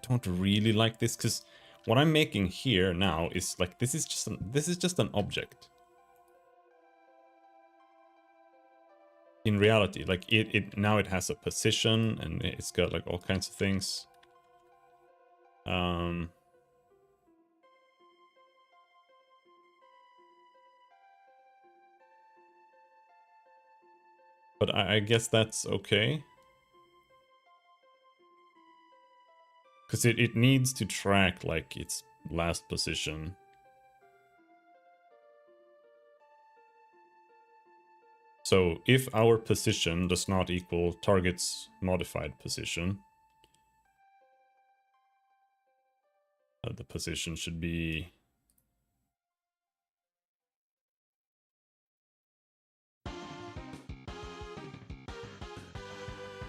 don't really like this, because what I'm making here now is like this is just an object. In reality, like it now it has a position and it's got like all kinds of things. But I guess that's okay. Because it needs to track like its last position. So if our position does not equal target's modified position, the position should be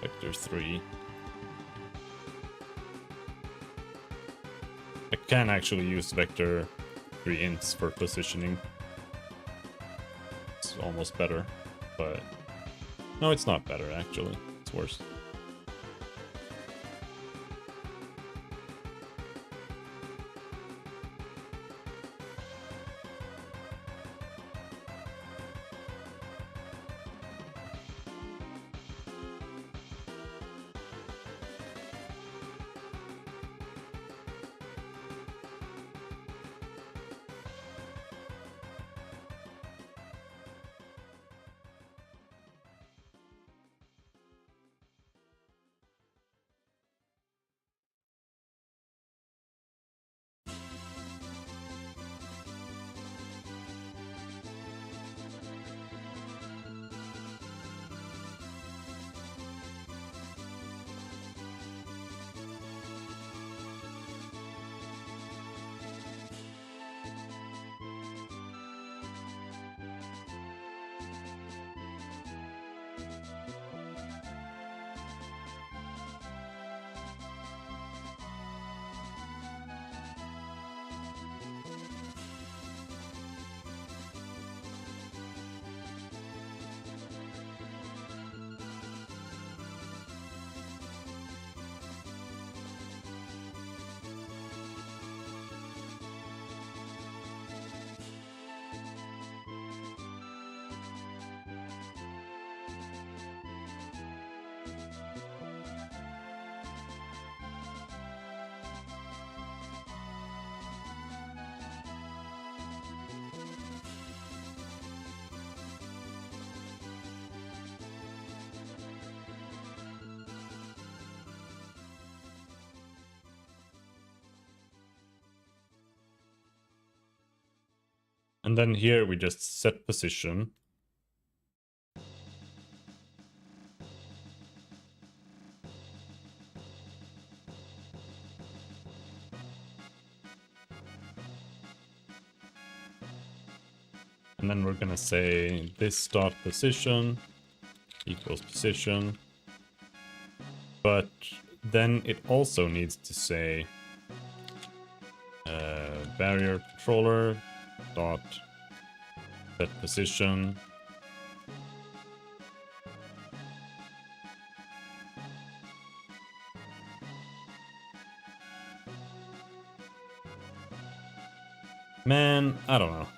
vector 3. I can actually use vector 3 ints for positioning. It's almost better, but no, it's not better actually. It's worse. And then here we just set position. And then we're gonna say this dot position equals position. But then it also needs to say barrier controller dot set position man, I don't know.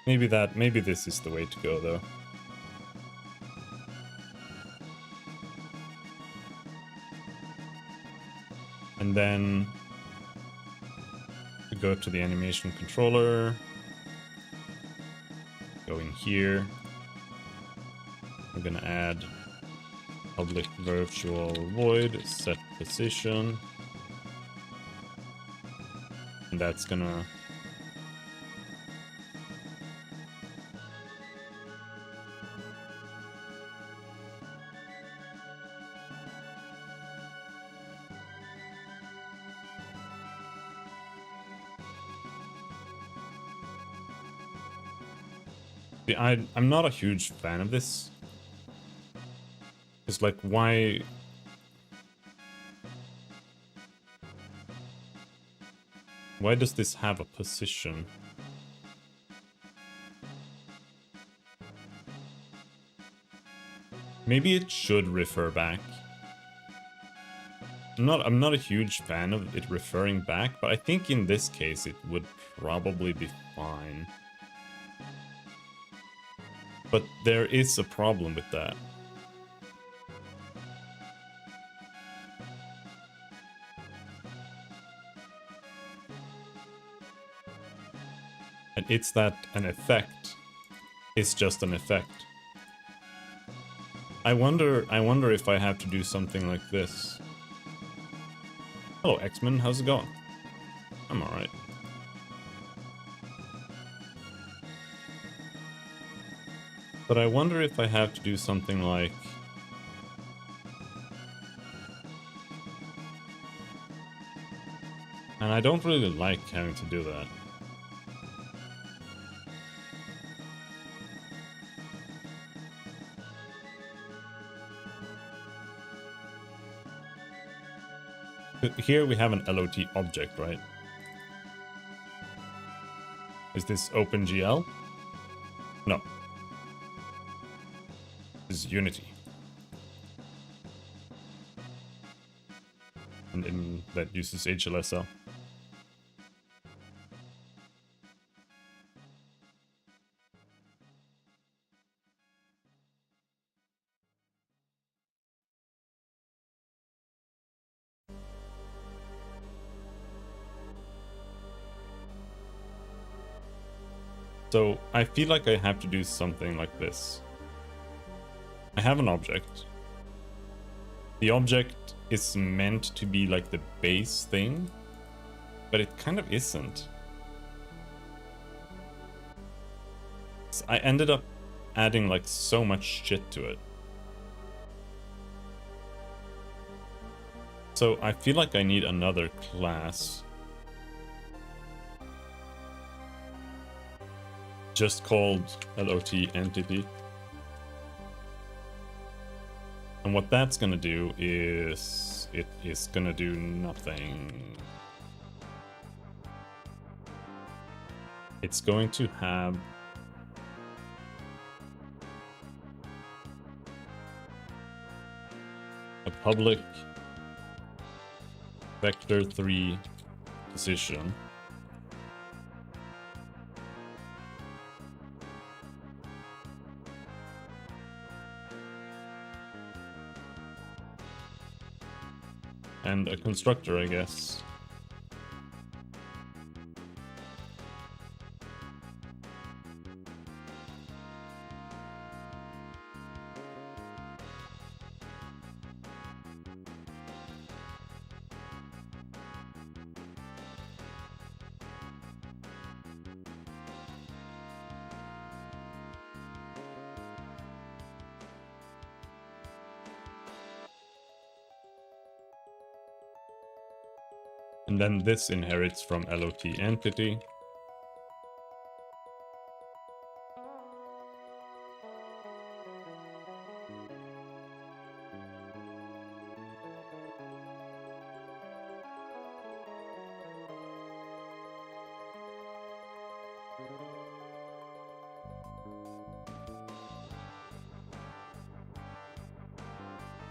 Maybe this is the way to go though. And then we go to the animation controller, go in here. I'm gonna add public virtual void set position, and that's gonna I'm not a huge fan of this. It's like, why does this have a position? Maybe it should refer back. I'm not a huge fan of it referring back, but I think in this case it would probably be fine. But there is a problem with that. And it's that an effect is just an effect. I wonder if I have to do something like this. Hello, X-Men, how's it going? I'm alright. But I wonder if I have to do something like... And I don't really like having to do that. Here we have an LOT object, right? Is this OpenGL? No. This is Unity. And that uses HLSL. So I feel like I have to do something like this. I have an object. The object is meant to be like the base thing, but it kind of isn't. So I ended up adding like so much shit to it. So I feel like I need another class. Just called LOT entity. And what that's gonna do is it is gonna do nothing. It's going to have a public vector3 position. And a constructor, I guess. And then this inherits from LOT entity.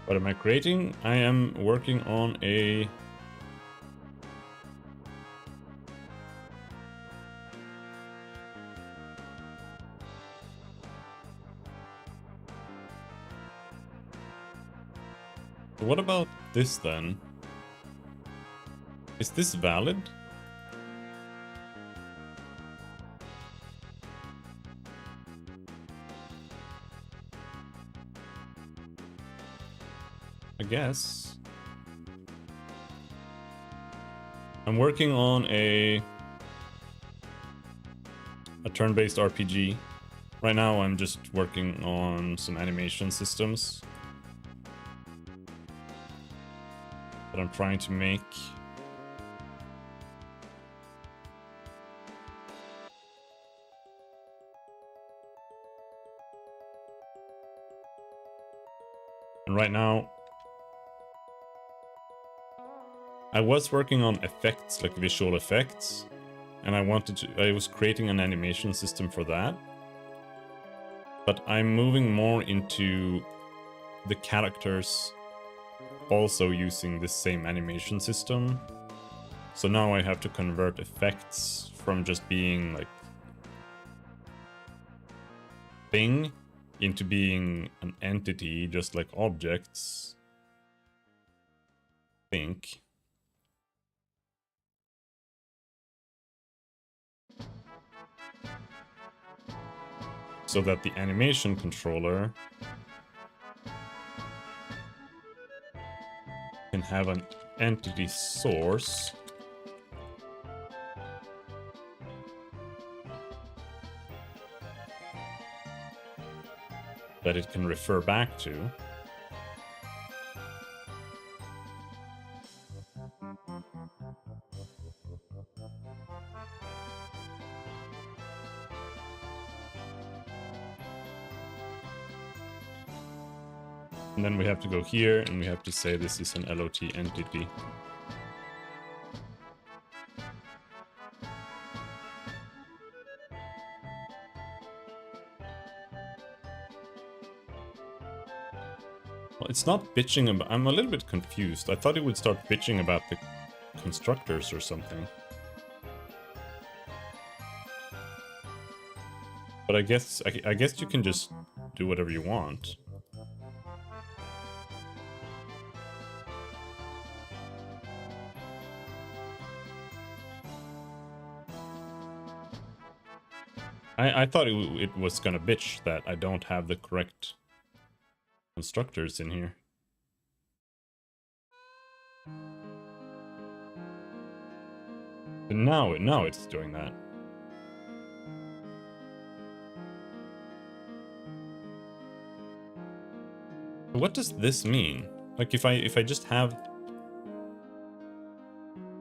What am I creating? I am working on a... What about this then? Is this valid? I guess. I'm working on a turn-based RPG. Right now I'm just working on some animation systems that I'm trying to make. And right now I was working on effects, like visual effects, and I was creating an animation system for that. But I'm moving more into the characters also using this same animation system. So now I have to convert effects from just being like thing into being an entity, just like objects. I think. So that the animation controller can have an entity source that it can refer back to. And then we have to go here and we have to say this is an LOT entity. Well, it's not bitching about... I'm a little bit confused. I thought it would start bitching about the constructors or something. But I guess you can just do whatever you want. I thought it was gonna bitch that I don't have the correct constructors in here. But now it's doing that. What does this mean? Like if I just have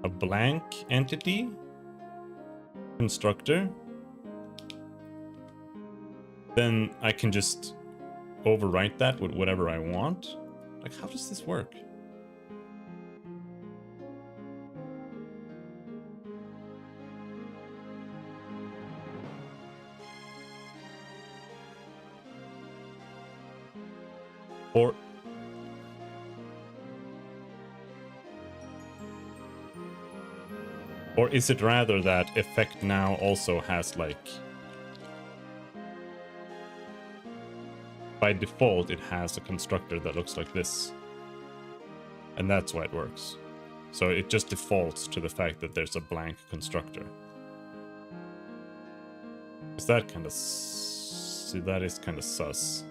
a blank entity constructor, then I can just overwrite that with whatever I want? Like, how does this work? Or is it rather that effect now also has like... By default, it has a constructor that looks like this. And that's why it works. So it just defaults to the fact that there's a blank constructor. Is that kind of... See, that is kind of sus.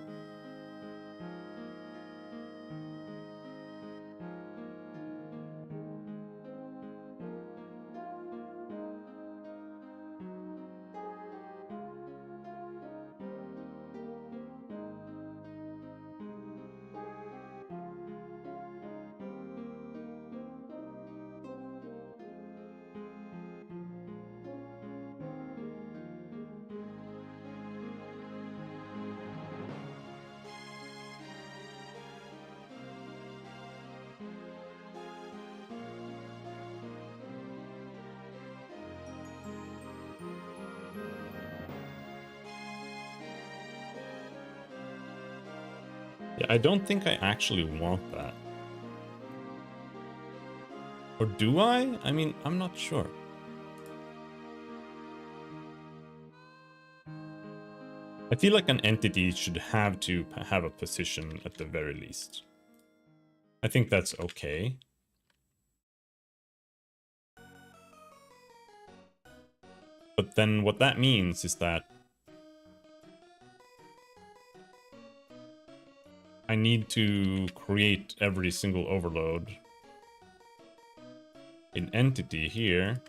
Yeah, I don't think I actually want that. Or do I? I mean, I'm not sure. I feel like an entity should have to have a position at the very least. I think that's okay. But then what that means is that I need to create every single overload in entity here.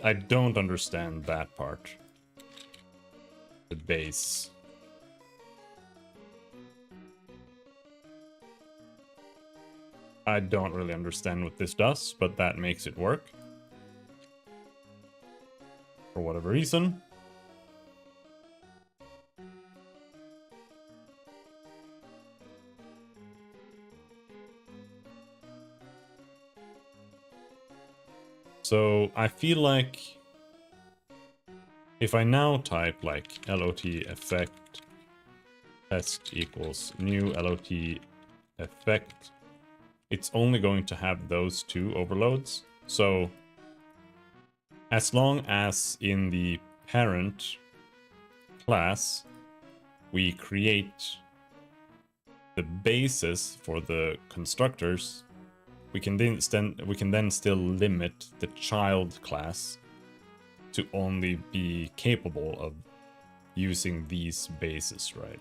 I don't understand that part. The base. I don't really understand what this does, but that makes it work. For whatever reason. So I feel like if I now type like LOT effect test equals new LOT effect, it's only going to have those two overloads. So as long as in the parent class we create the basis for the constructors, we can then still limit the child class to only be capable of using these bases, right?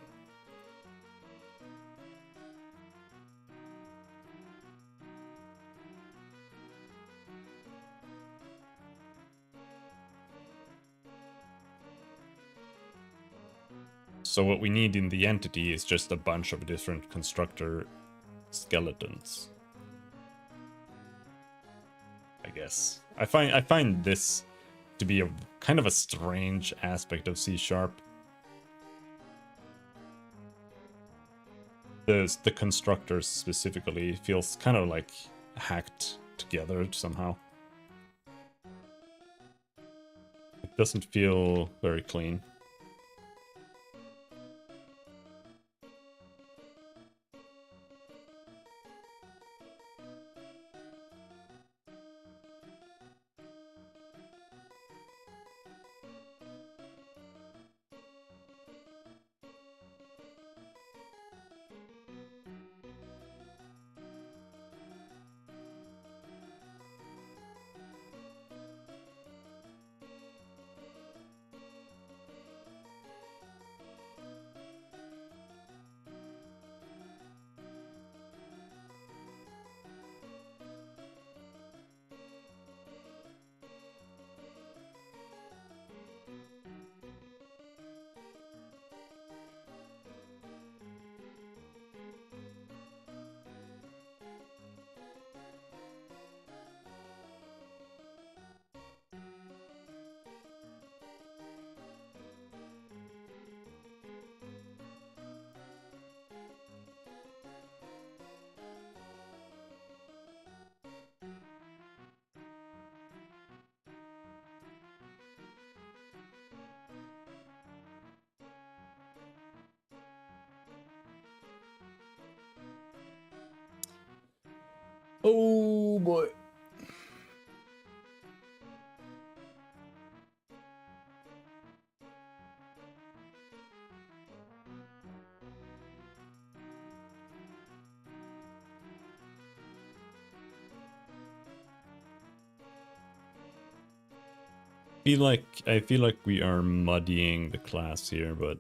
So what we need in the entity is just a bunch of different constructor skeletons, I guess. I find this to be a kind of a strange aspect of C#. The constructors specifically feels kind of like hacked together somehow. It doesn't feel very clean. Oh boy. I feel like we are muddying the class here, but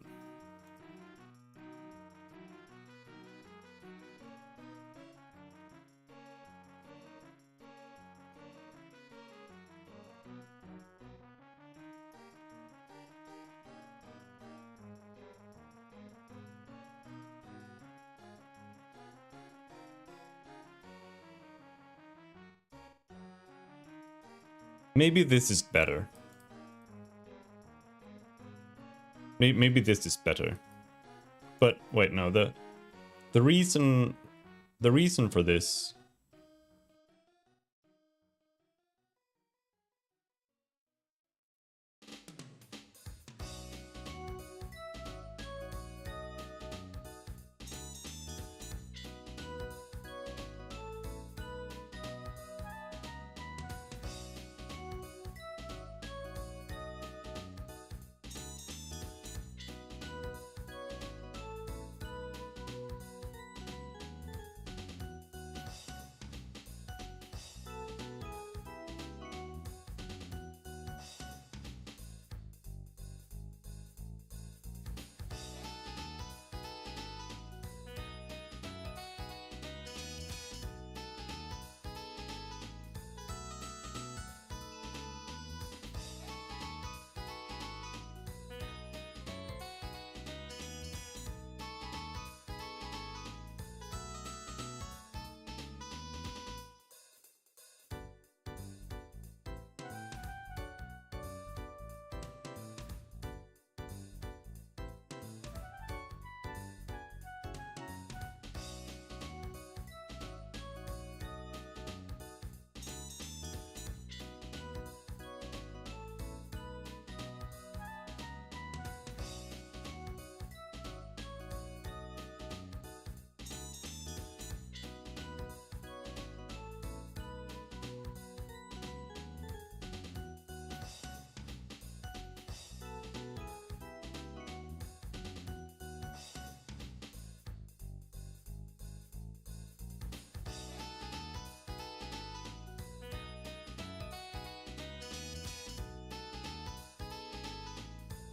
Maybe this is better. Maybe this is better. But wait, no, the reason for this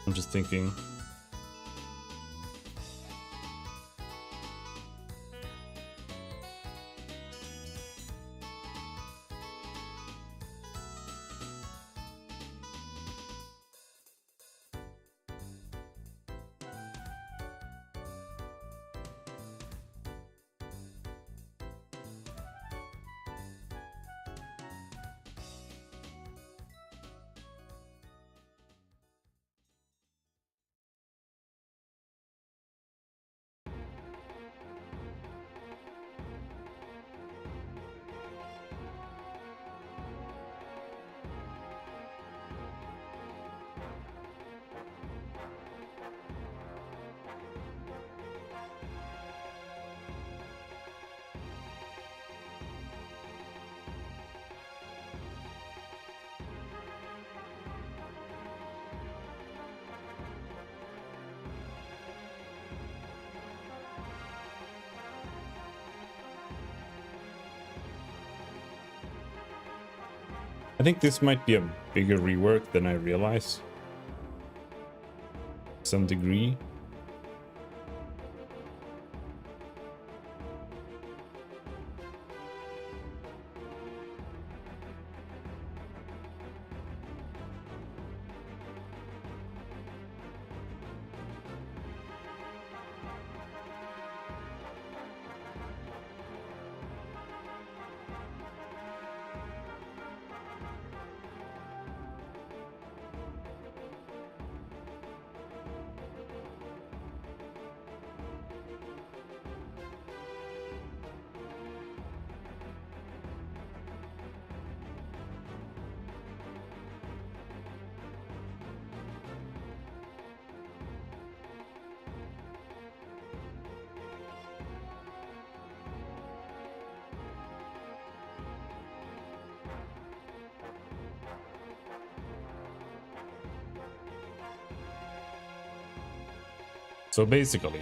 I'm just thinking. I think this might be a bigger rework than I realize. To some degree. So basically,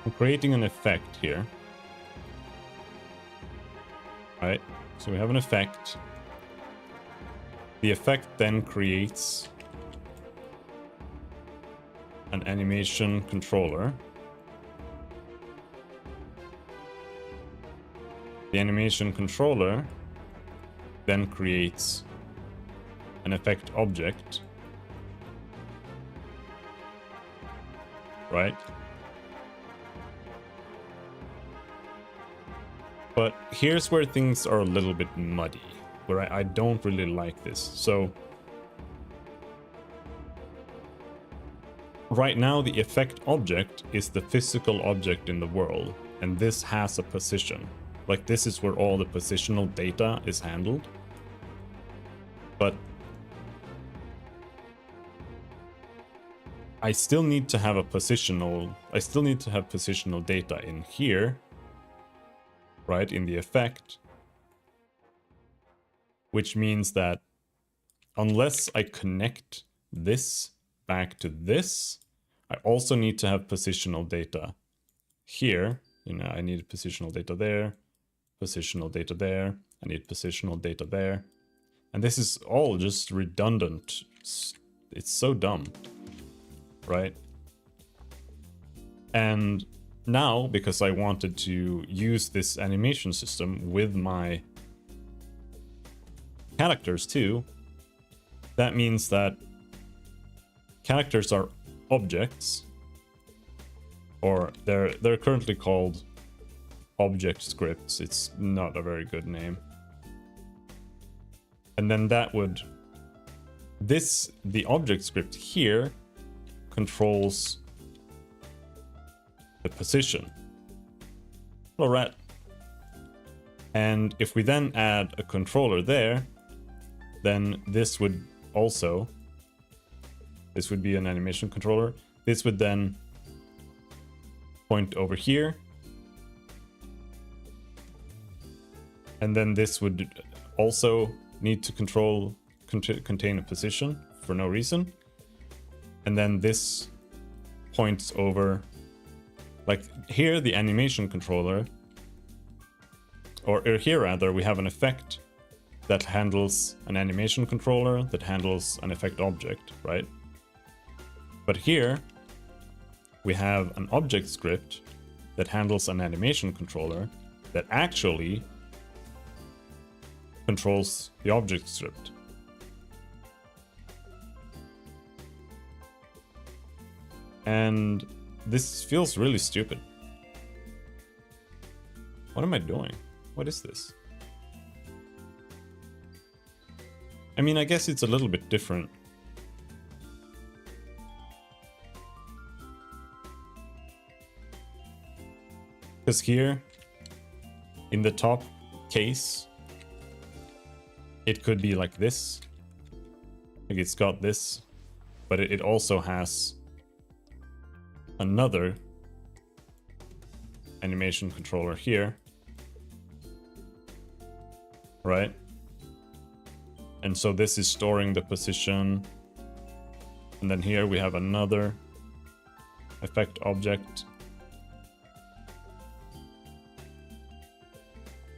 I'm creating an effect here. Right? So we have an effect. The effect then creates an animation controller. The animation controller then creates an effect object, right? But here's where things are a little bit muddy, where I don't really like this. So right now the effect object is the physical object in the world, and this has a position. Like this is where all the positional data is handled. But I still need to have positional data in here, right, in the effect, which means that unless I connect this back to this, I also need to have positional data here. You know, I need positional data there, positional data there, I need positional data there. And this is all just redundant. It's so dumb, right? And now, because I wanted to use this animation system with my characters too, that means that characters are objects, or they're currently called object scripts. It's not a very good name. And then that would, the object script here controls the position. All right. And if we then add a controller there, then this would be an animation controller. This would then point over here. And then this would also need to contain a position for no reason. And then this points over, like here, the animation controller, or here rather, we have an effect that handles an animation controller that handles an effect object, right? But here, we have an object script that handles an animation controller that actually controls the object script. And this feels really stupid. What am I doing? What is this? I mean, I guess it's a little bit different. Because here, in the top case, it could be like this. Like it's got this, but it also has another animation controller here, right? And so this is storing the position. And then here we have another effect object.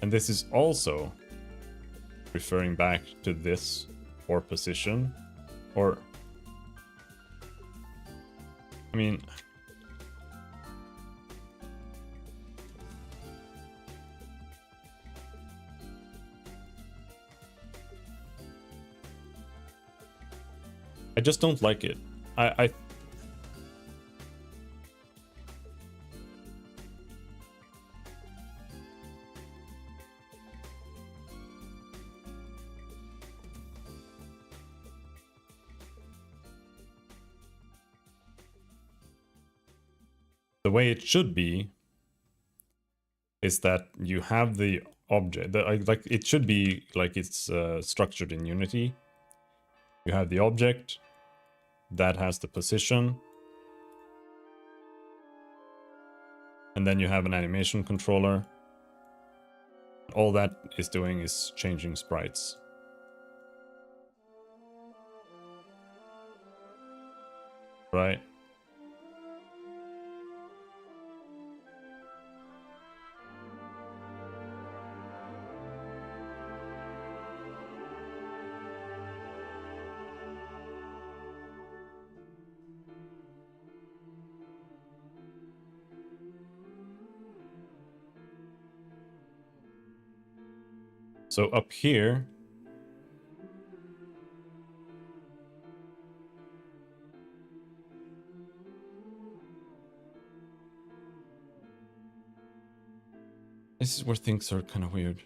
And this is also referring back to this or position, or I mean, I just don't like it. The way it should be is that you have the object, like it should be like it's structured in Unity. You have the object that has the position, and then you have an animation controller. All that is doing is changing sprites. Right? So up here, This is where things are kind of weird.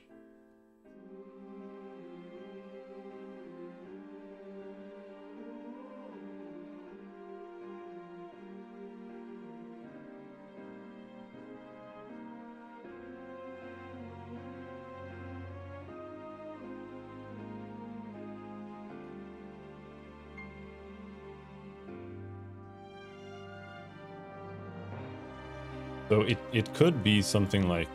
So it could be something like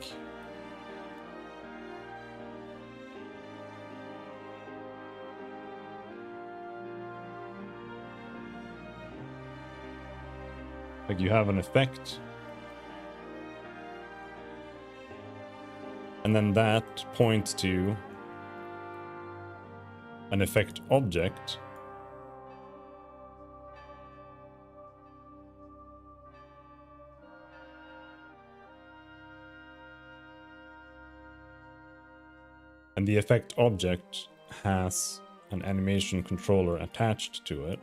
you have an effect and then that points to an effect object. And the effect object has an animation controller attached to it.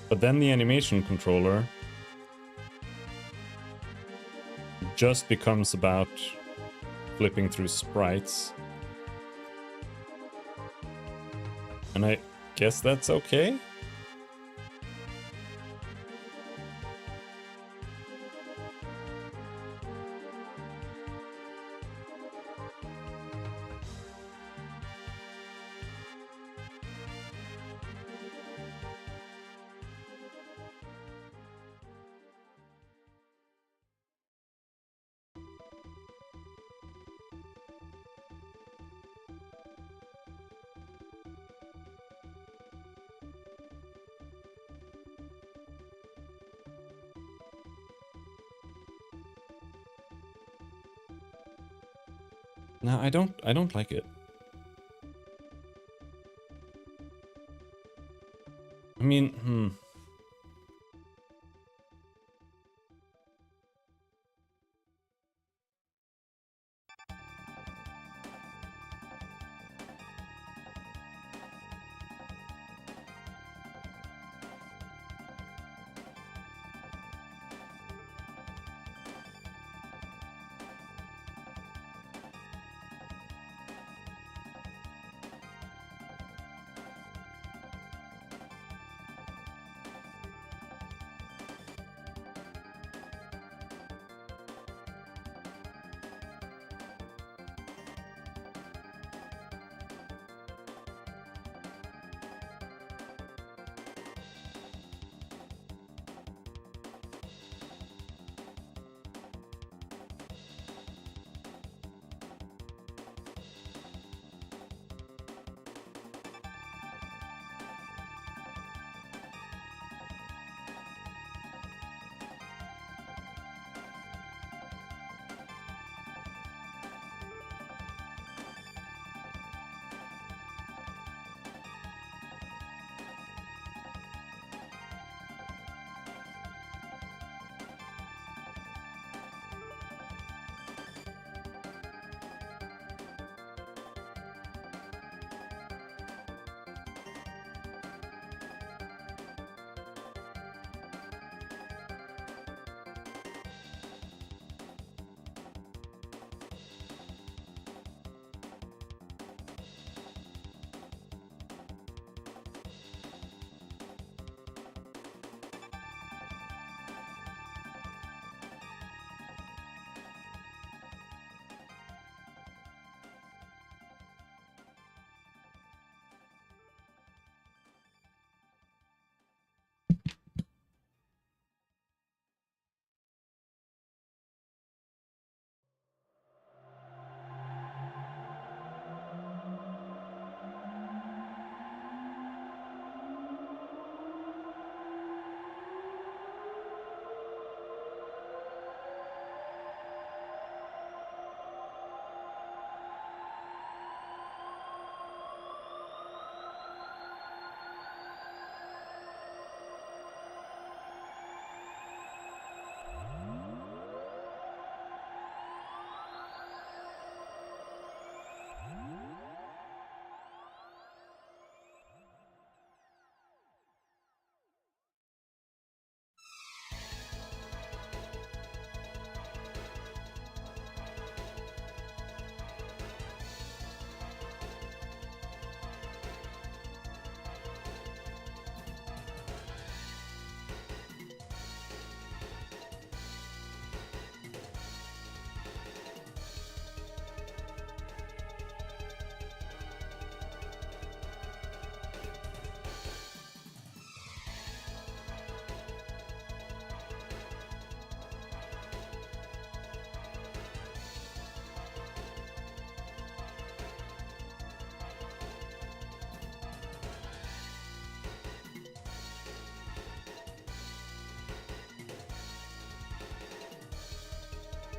But then the animation controller just becomes about flipping through sprites. And I guess that's okay? No, I don't like it. I mean,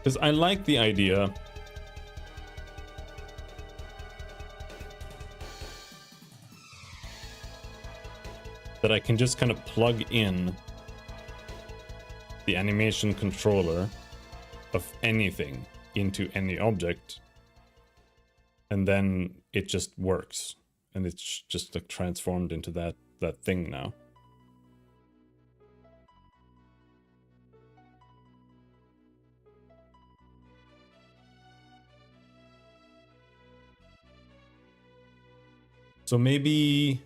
Because I like the idea that I can just kind of plug in the animation controller of anything into any object, and then it just works, and it's just like transformed into that thing now. So maybe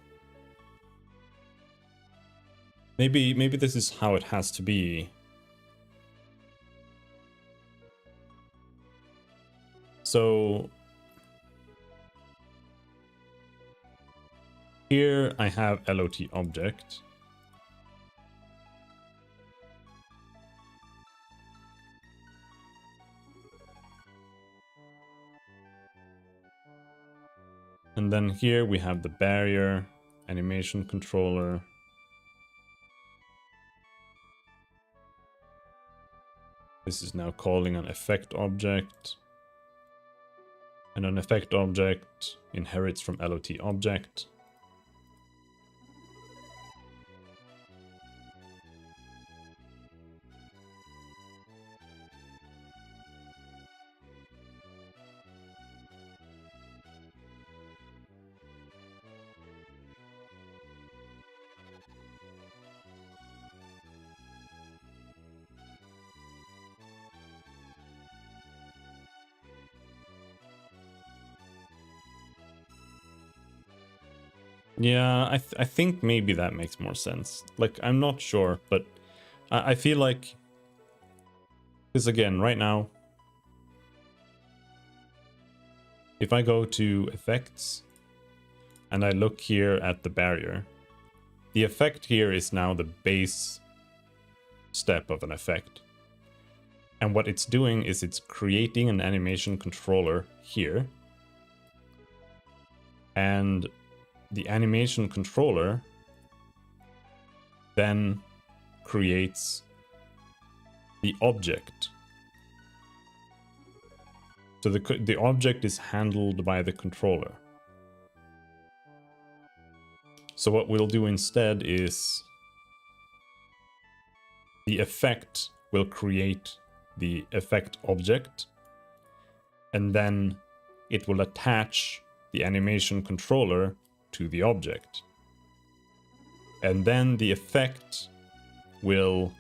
this is how it has to be. So here I have LOT object. And then here we have the barrier, animation controller. This is now calling an effect object. And an effect object inherits from LOT object. Yeah, I think maybe that makes more sense. Like, I'm not sure, but I feel like... Because again, right now, if I go to effects, and I look here at the barrier, the effect here is now the base step of an effect. And what it's doing is it's creating an animation controller here. And the animation controller then creates the object. So the object is handled by the controller. So what we'll do instead is the effect will create the effect object, and then it will attach the animation controller to the object. And then the effect will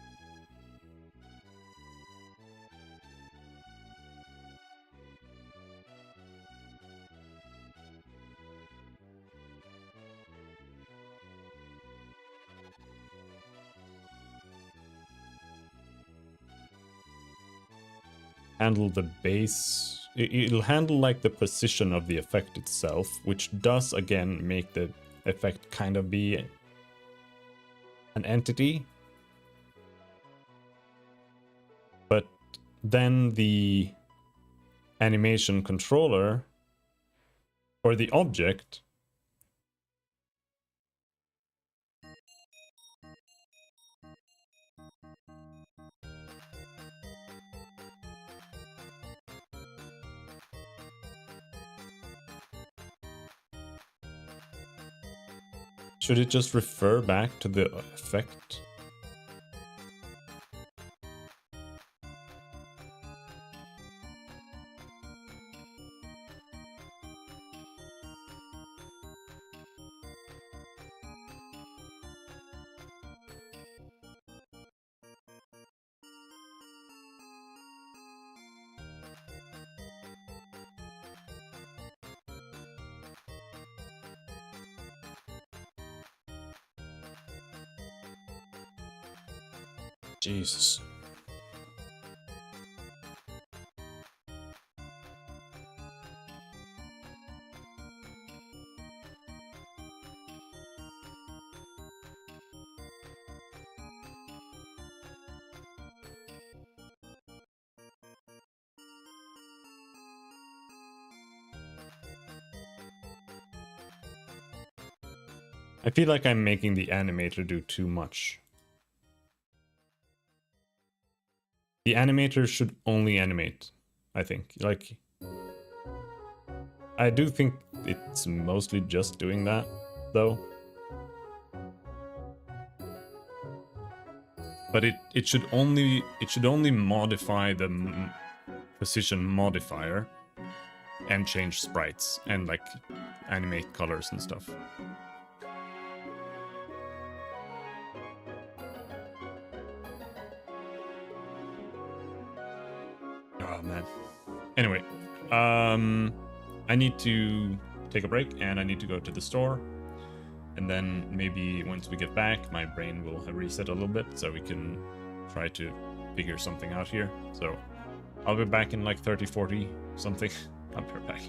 handle the base. It'll handle like the position of the effect itself, which does again make the effect kind of be an entity. But then the animation controller or the object should it just refer back to the effect? Jesus. I feel like I'm making the animator do too much. The animator should only animate, I think. Like, I do think it's mostly just doing that, though. But it should only modify the position modifier and change sprites and like animate colors and stuff. Oh man. Anyway, I need to take a break and I need to go to the store. And then maybe once we get back, my brain will have reset a little bit so we can try to figure something out here. So I'll be back in like 30, 40 something. I'll be right back.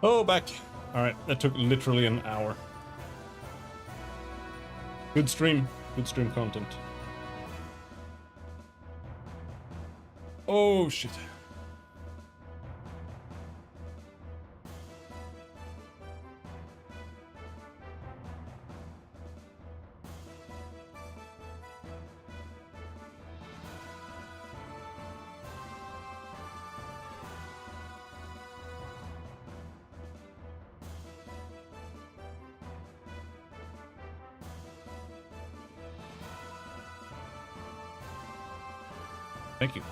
Oh, back. All right, that took literally an hour. Good stream content. Oh shit. Thank you.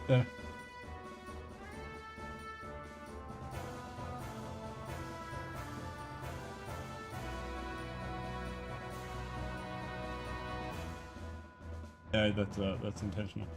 Yeah. Yeah, that's intentional.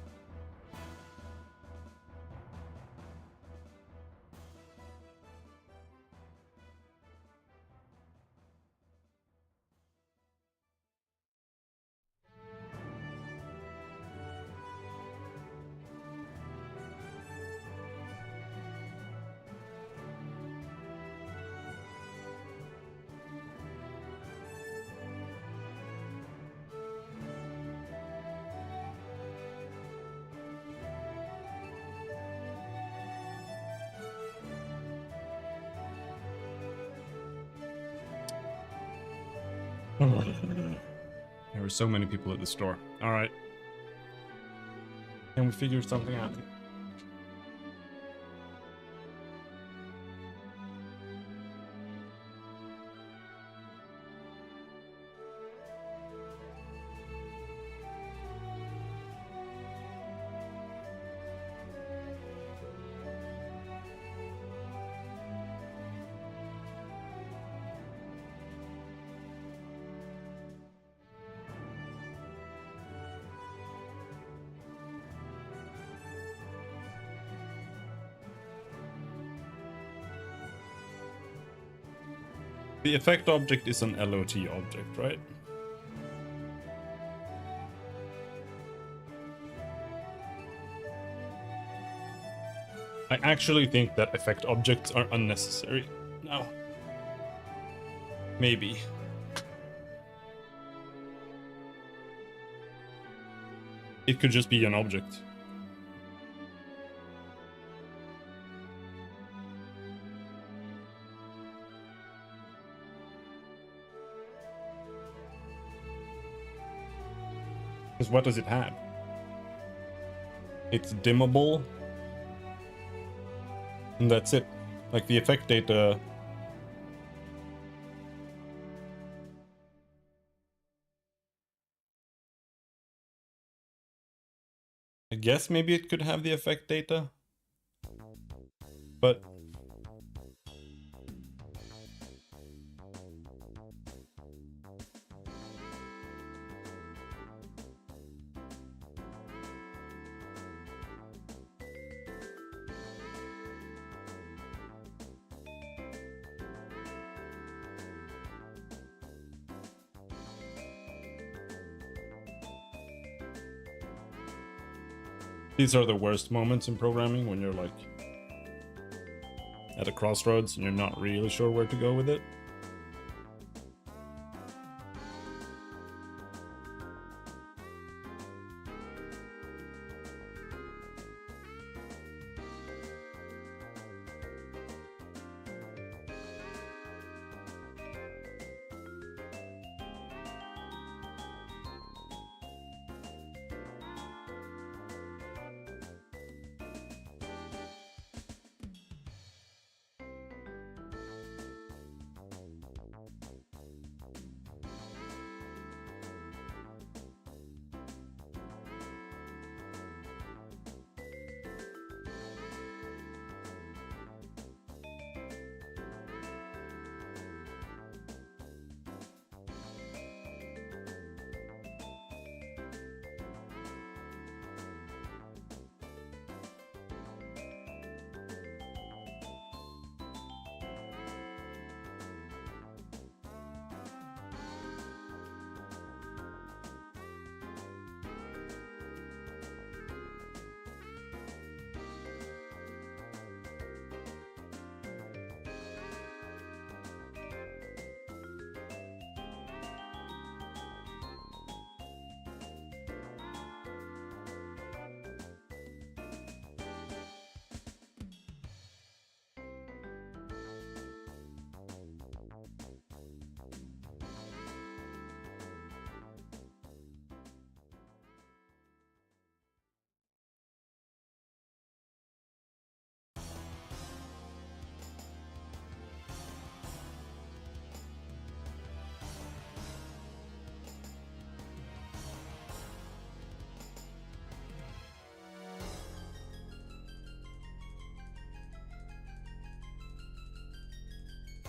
There were so many people at the store. All right. Can we figure something out? The effect object is an LOT object, right? I actually think that effect objects are unnecessary now. Maybe. It could just be an object. Because what does it have? It's dimmable. And that's it. Like the effect data. I guess maybe it could have the effect data. But these are the worst moments in programming, when you're like at a crossroads and you're not really sure where to go with it.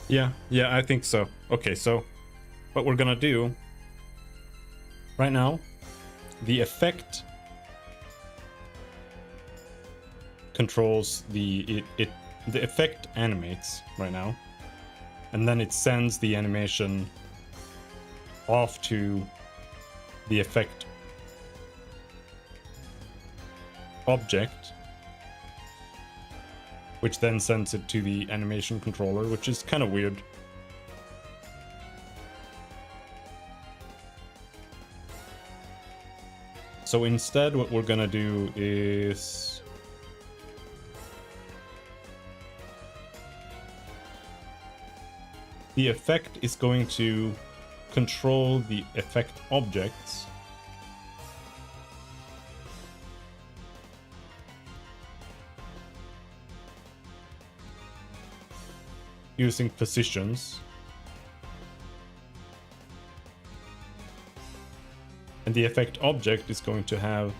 Yeah, I think so. Okay, so what we're gonna do right now, the effect controls the effect animates right now, and then it sends the animation off to the effect object, which then sends it to the animation controller, which is kind of weird. So instead, what we're gonna do is the effect is going to control the effect objects using positions, and the effect object is going to have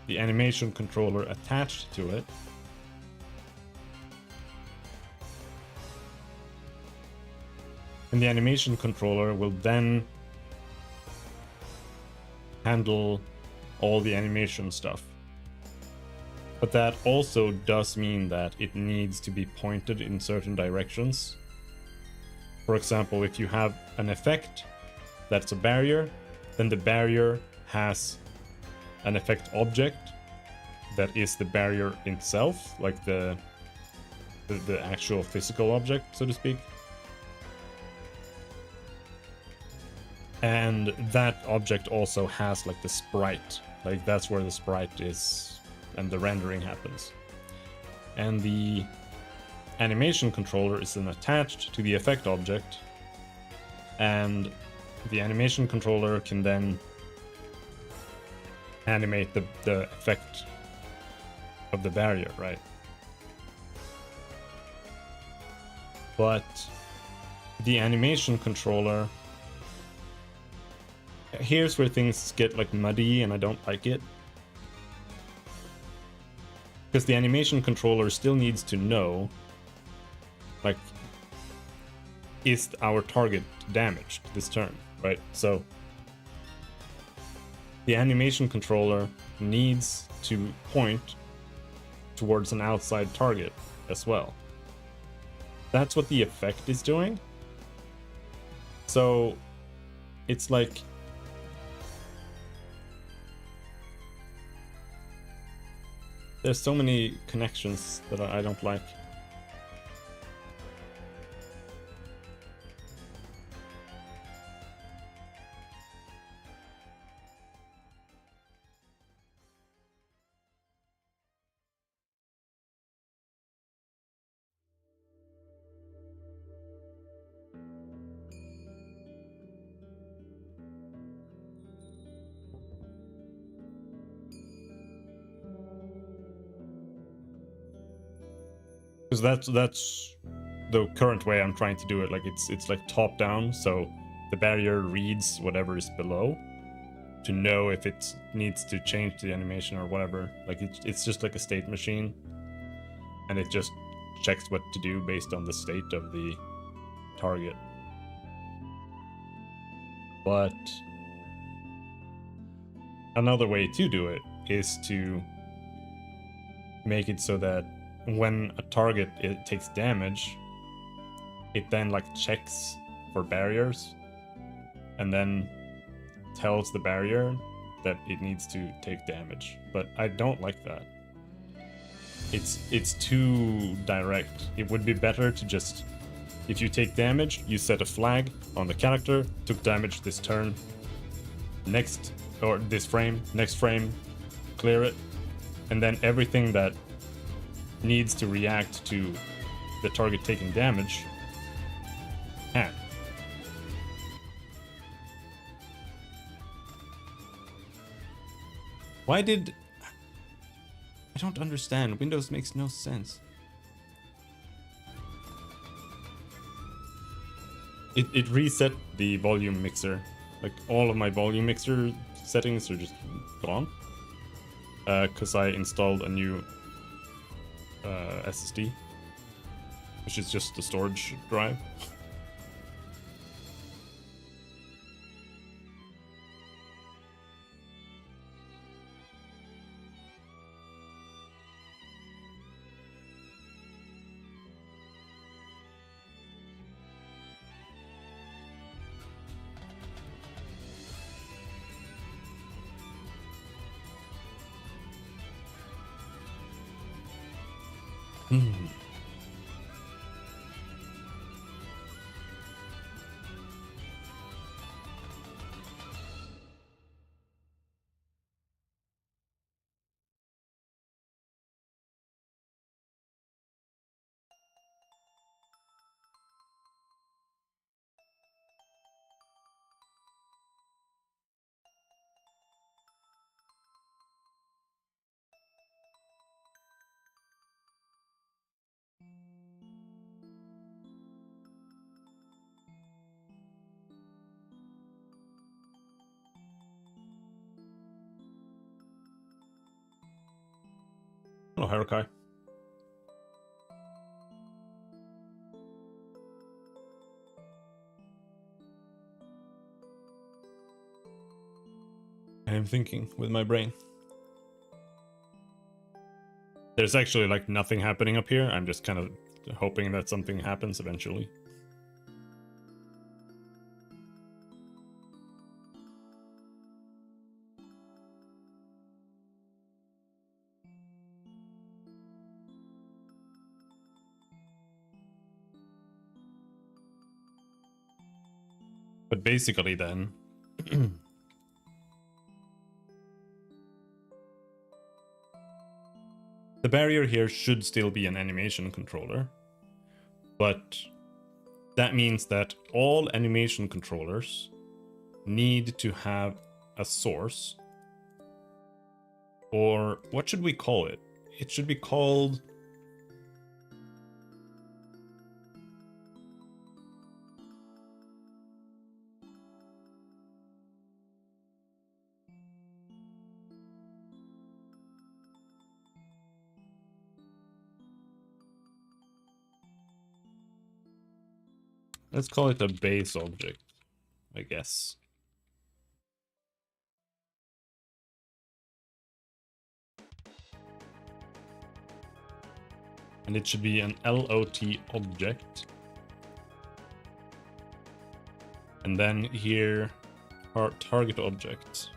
the animation controller attached to it. And the animation controller will then handle all the animation stuff. But that also does mean that it needs to be pointed in certain directions. For example, if you have an effect that's a barrier, then the barrier has an effect object that is the barrier itself, like the actual physical object, so to speak. And that object also has like the sprite, like that's where the sprite is and the rendering happens. And the animation controller is then attached to the effect object, and the animation controller can then animate the effect of the barrier, right? But the animation controller, here's where things get like muddy and I don't like it. Because the animation controller still needs to know, like, is our target damaged this turn, right? So the animation controller needs to point towards an outside target as well. That's what the effect is doing. So it's like, there's so many connections that I don't like. Because that's the current way I'm trying to do it. Like it's like top down, so the barrier reads whatever is below to know if it needs to change the animation or whatever. Like it's just like a state machine, and it just checks what to do based on the state of the target. But another way to do it is to make it so that when a target takes damage, it then like checks for barriers and then tells the barrier that it needs to take damage. But I don't like that. It's too direct. It would be better to just, if you take damage, you set a flag on the character, took damage this turn, next, or this frame, next frame, clear it, and then everything that needs to react to the target taking damage can. Why did... I don't understand. Windows makes no sense. It reset the volume mixer. Like all of my volume mixer settings are just gone. Because I installed a new SSD, which is just the storage drive. Hmm. Hello, Harukai. I am thinking with my brain. There's actually like nothing happening up here. I'm just kind of hoping that something happens eventually. But basically then, the barrier here should still be an animation controller, but that means that all animation controllers need to have a source, or what should we call it? It should be called... Let's call it a base object, I guess. And it should be an LOT object. And then here are target objects.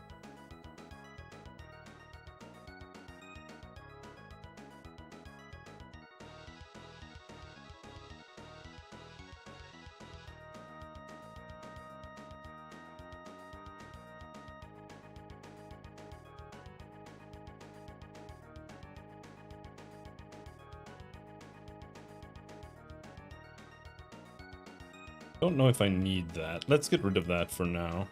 Don't know if I need that. Let's get rid of that for now.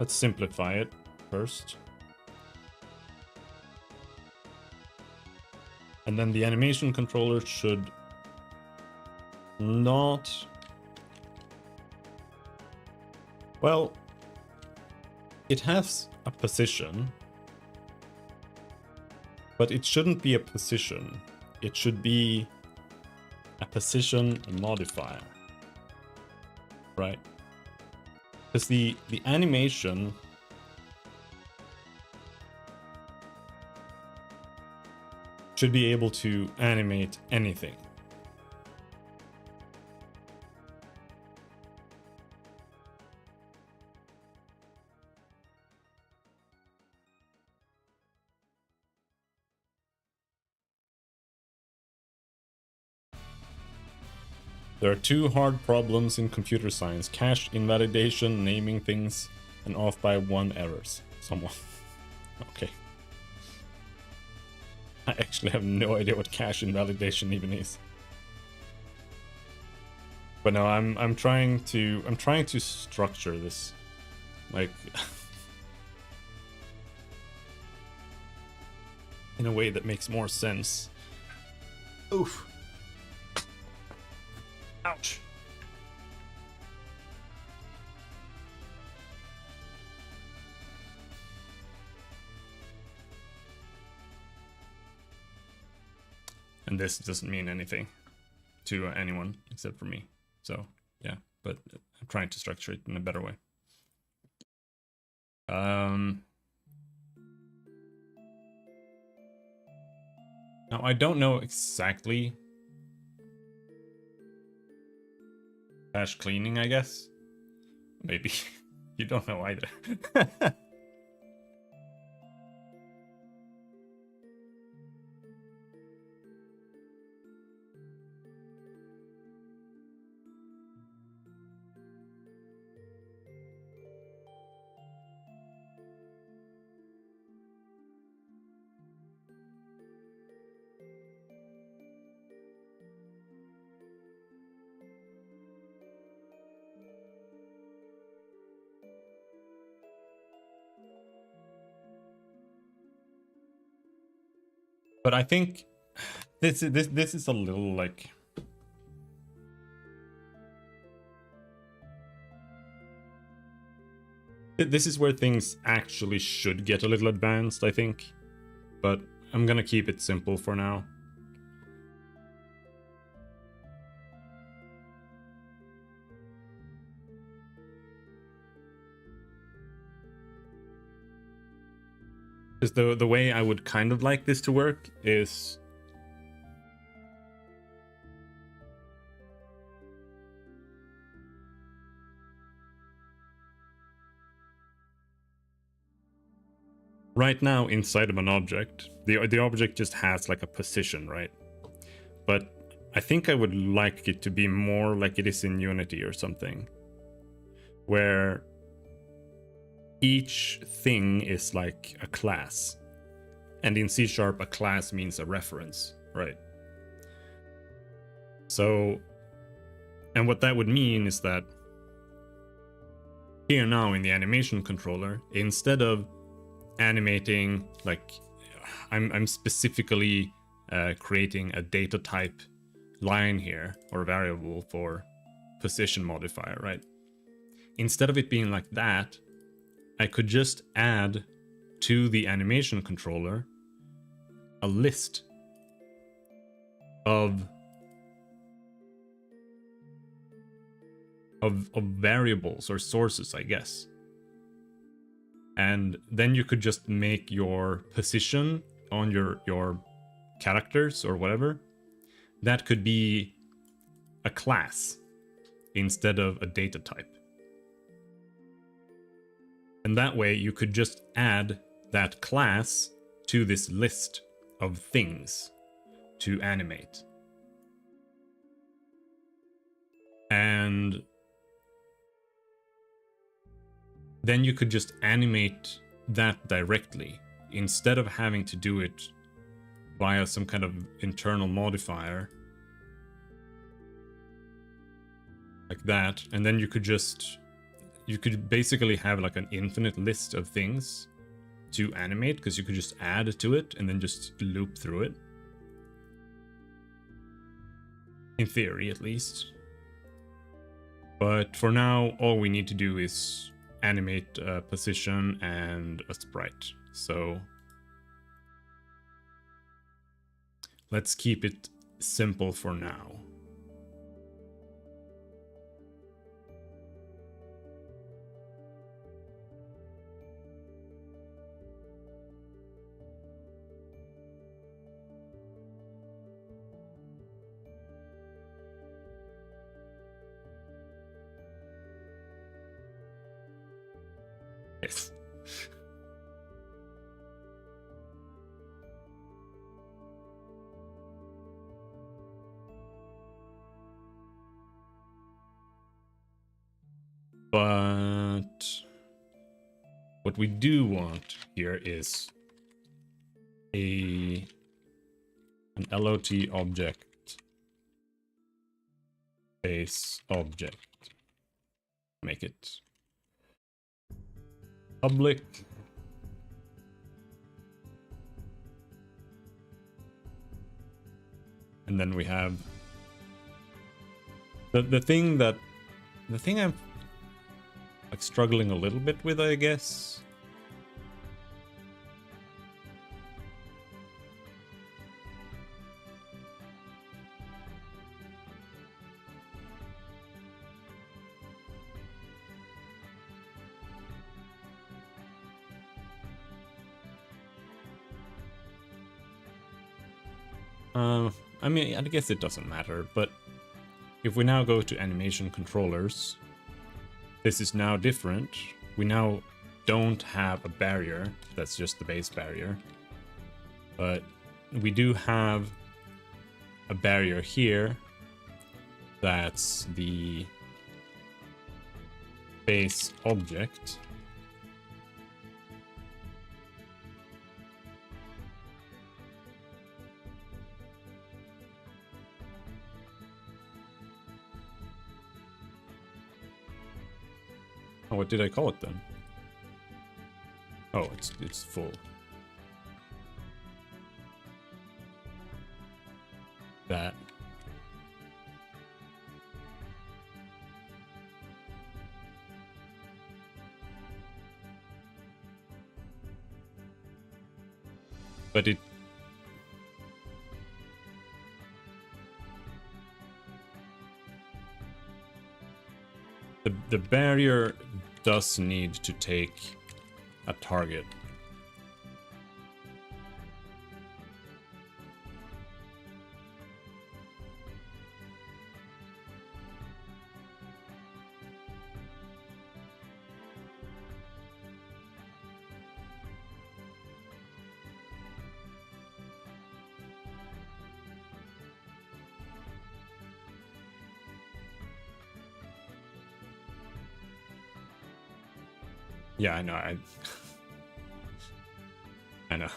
Let's simplify it first. And then the animation controller should not... Well, it has a position, but it shouldn't be a position. It should be a position modifier. Right? Because the animation should be able to animate anything. There are two hard problems in computer science: cache invalidation, naming things, and off by one errors. Someone. Okay. I actually have no idea what cache invalidation even is. But no, I'm trying to structure this, like, in a way that makes more sense. Oof. Ouch. And this doesn't mean anything to anyone except for me. So, yeah, but I'm trying to structure it in a better way. Now, I don't know exactly. Cache cleaning, I guess? Maybe. You don't know either. But I think this is a little like, this is where things actually should get a little advanced, I think. But I'm gonna keep it simple for now. Because the way I would kind of like this to work is right now inside of an object, the object just has like a position, right? But I think I would like it to be more like it is in Unity or something, where each thing is like a class. And in C#, a class means a reference, right? So, and what that would mean is that here now in the animation controller, instead of animating, like I'm specifically creating a data type line here, or variable for position modifier, right? Instead of it being like that, I could just add to the animation controller a list of variables or sources, I guess. And then you could just make your position on your characters or whatever. That could be a class instead of a data type. And that way you could just add that class to this list of things to animate. And then you could just animate that directly instead of having to do it via some kind of internal modifier like that. And then you could basically have like an infinite list of things to animate, because you could just add to it and then just loop through it. In theory, at least. But for now, all we need to do is animate a position and a sprite. So let's keep it simple for now. Yes. But what we do want here is an LOT object base object. Make it public. And then we have the thing I'm like struggling a little bit with, I guess. I mean, I guess it doesn't matter, but if we now go to animation controllers, this is now different. We now don't have a barrier, that's just the base barrier. But we do have a barrier here, that's the base object. Oh, what did I call it then? Oh, it's full. that. But the barrier does need to take a target. Yeah, I know. I know.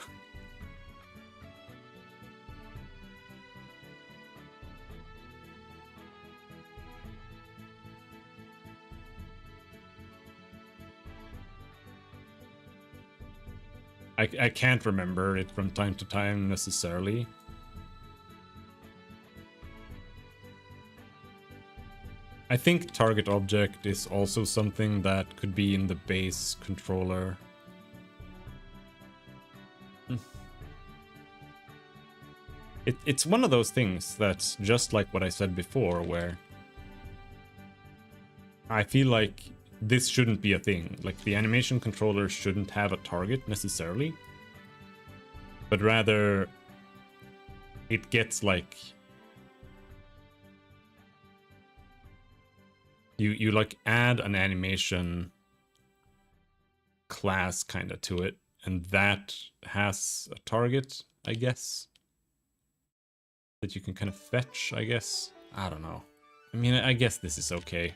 I can't remember it from time to time necessarily. I think target object is also something that could be in the base controller. It's one of those things that's just like what I said before, where I feel like this shouldn't be a thing. Like, the animation controller shouldn't have a target necessarily, but rather it gets like you like add an animation class kind of to it, and that has a target, I guess, that you can kind of fetch, I guess. I don't know. I mean, I guess this is okay.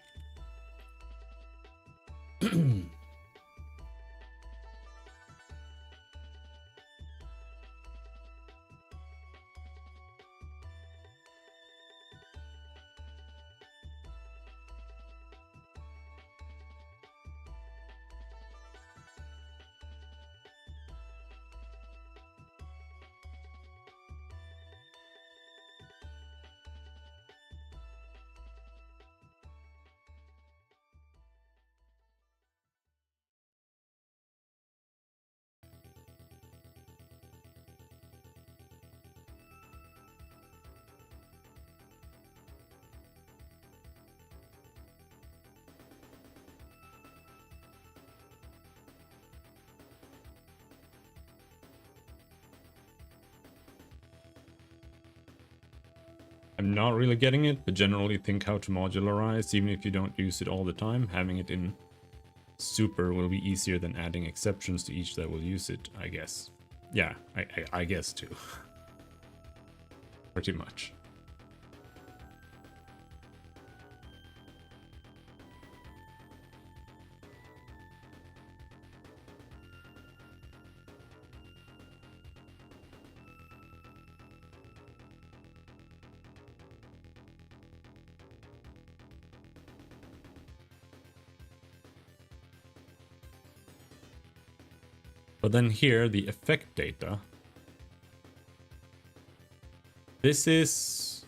I'm not really getting it, but generally think how to modularize, even if you don't use it all the time. Having it in super will be easier than adding exceptions to each that will use it, I guess. Yeah, I guess too. Pretty much. But then here, the effect data. This is...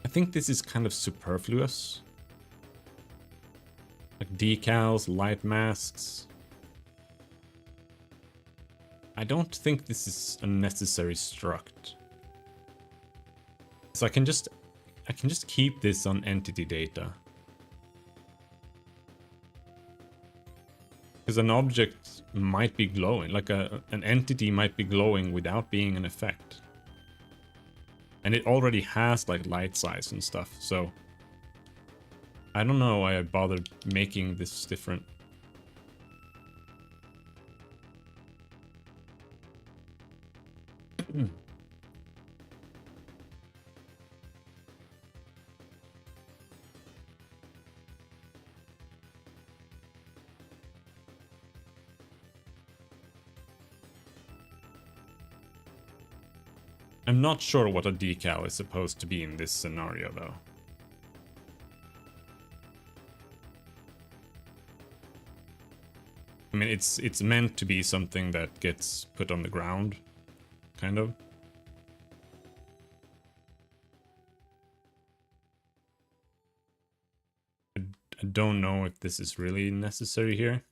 I think this is kind of superfluous. Like decals, light masks. I don't think this is a necessary struct. So I can just keep this on entity data. Because an object might be glowing, like an entity might be glowing without being an effect. And it already has like light size and stuff, so I don't know why I bothered making this different. I'm not sure what a decal is supposed to be in this scenario, though. mean, it's meant to be something that gets put on the ground, kind of. I don't know if this is really necessary here.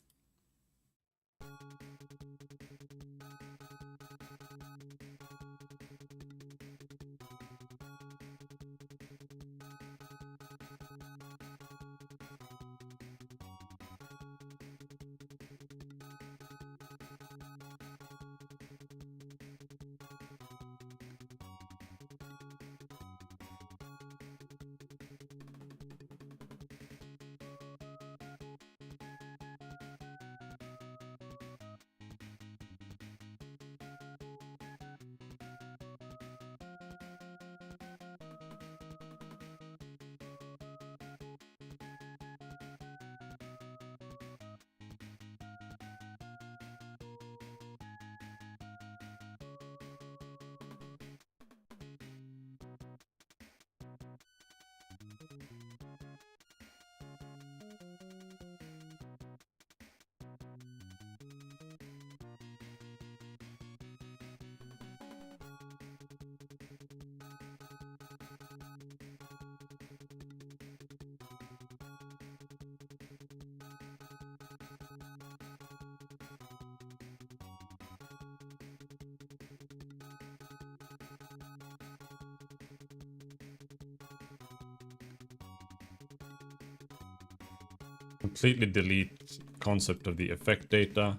Completely delete concept of the effect data.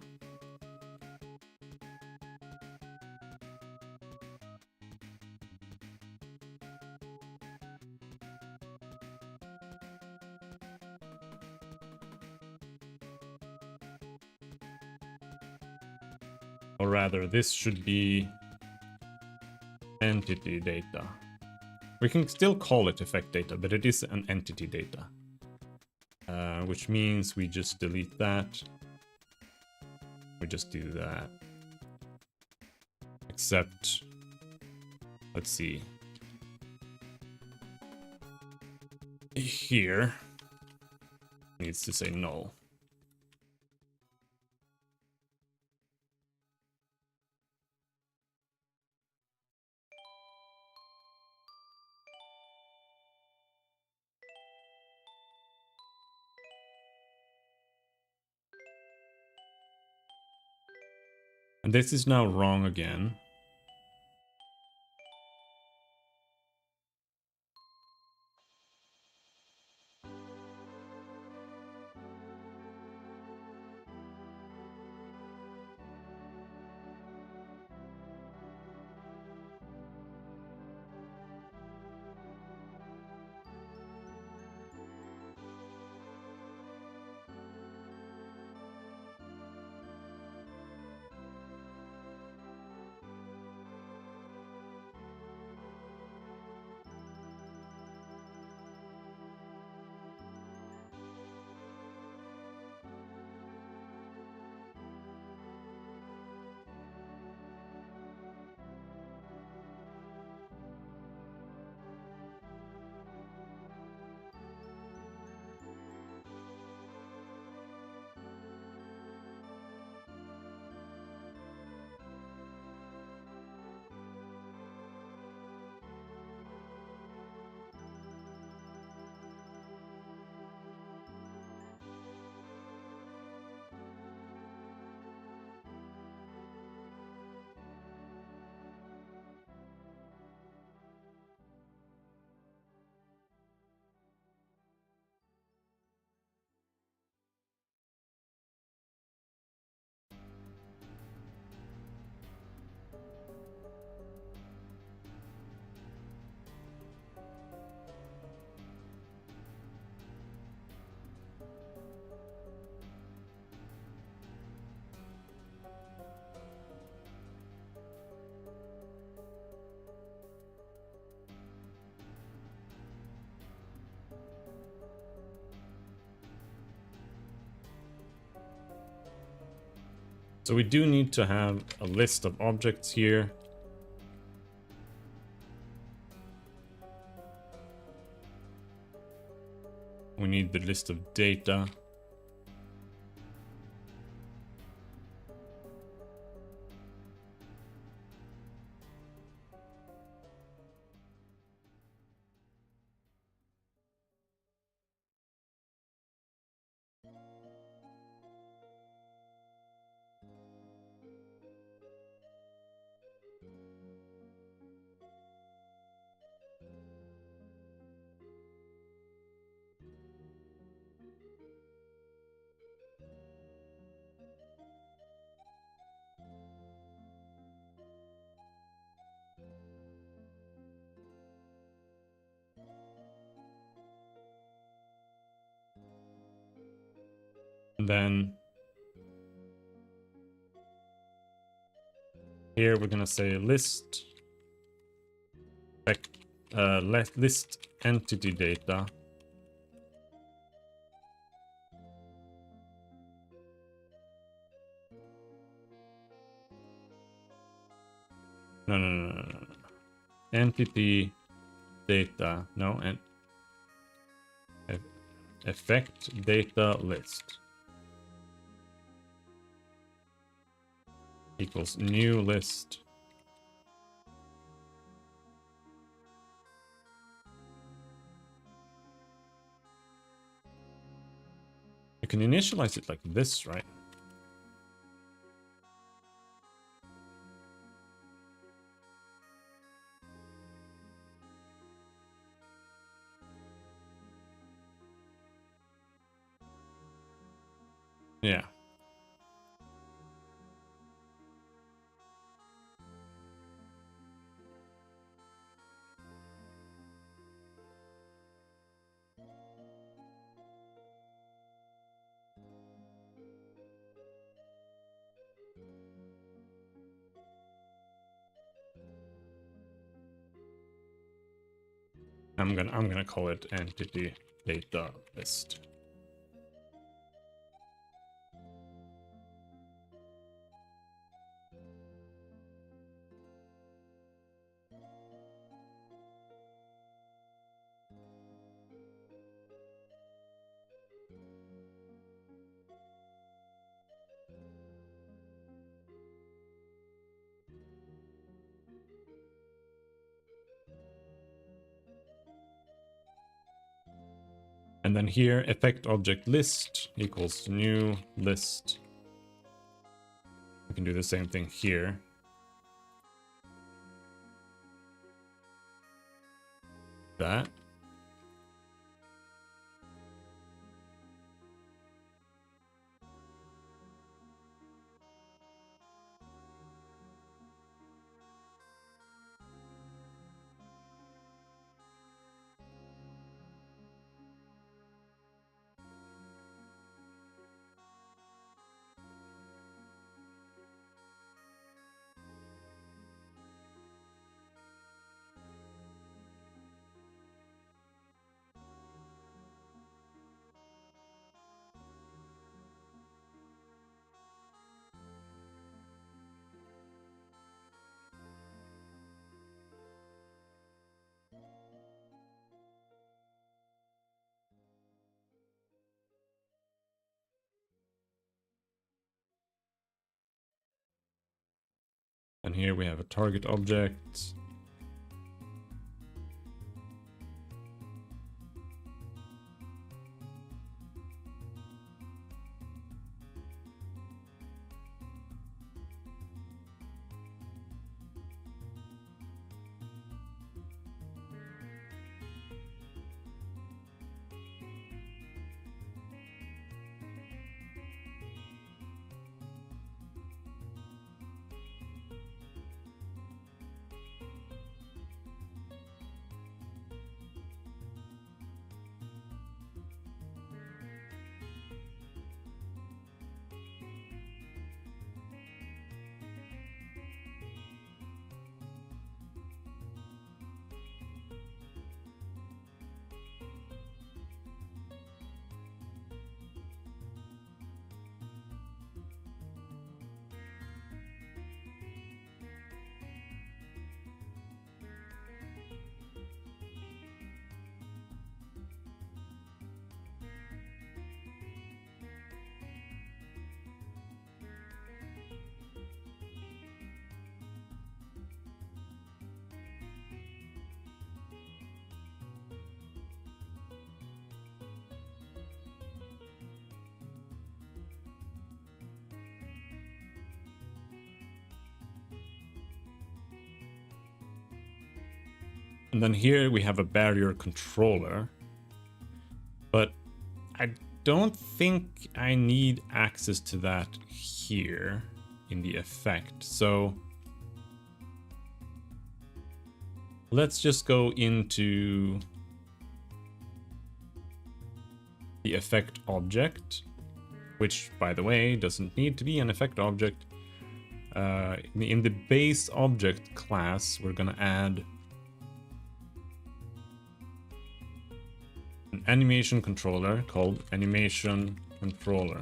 Or rather, this should be entity data. We can still call it effect data, but it is an entity data. Which means we just delete that. We just do that. Except, let's see. Here needs to say null. And this is now wrong again. So we do need to have a list of objects here. We need the list of data. And then here we're gonna say list list entity data. No. Entity data. No, and effect data list equals new list. You can initialize it like this, right? Yeah. I'm gonna call it entity data list. And then here, effect object list equals new list. We can do the same thing here. That. And here we have a target object. And then here we have a barrier controller. But I don't think I need access to that here in the effect. So let's just go into the effect object which, by the way, doesn't need to be an effect object. In the base object class, we're gonna add an animation controller called animation controller.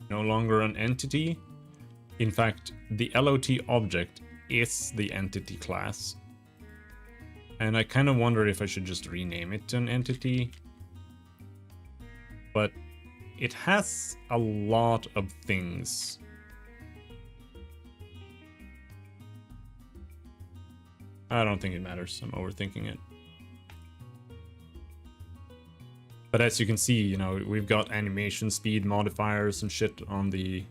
No longer an entity. In fact, the LOT object is the entity class. And I kind of wonder if I should just rename it to an entity. But it has a lot of things. I don't think it matters. I'm overthinking it. But as you can see, you know, we've got animation speed modifiers and shit on the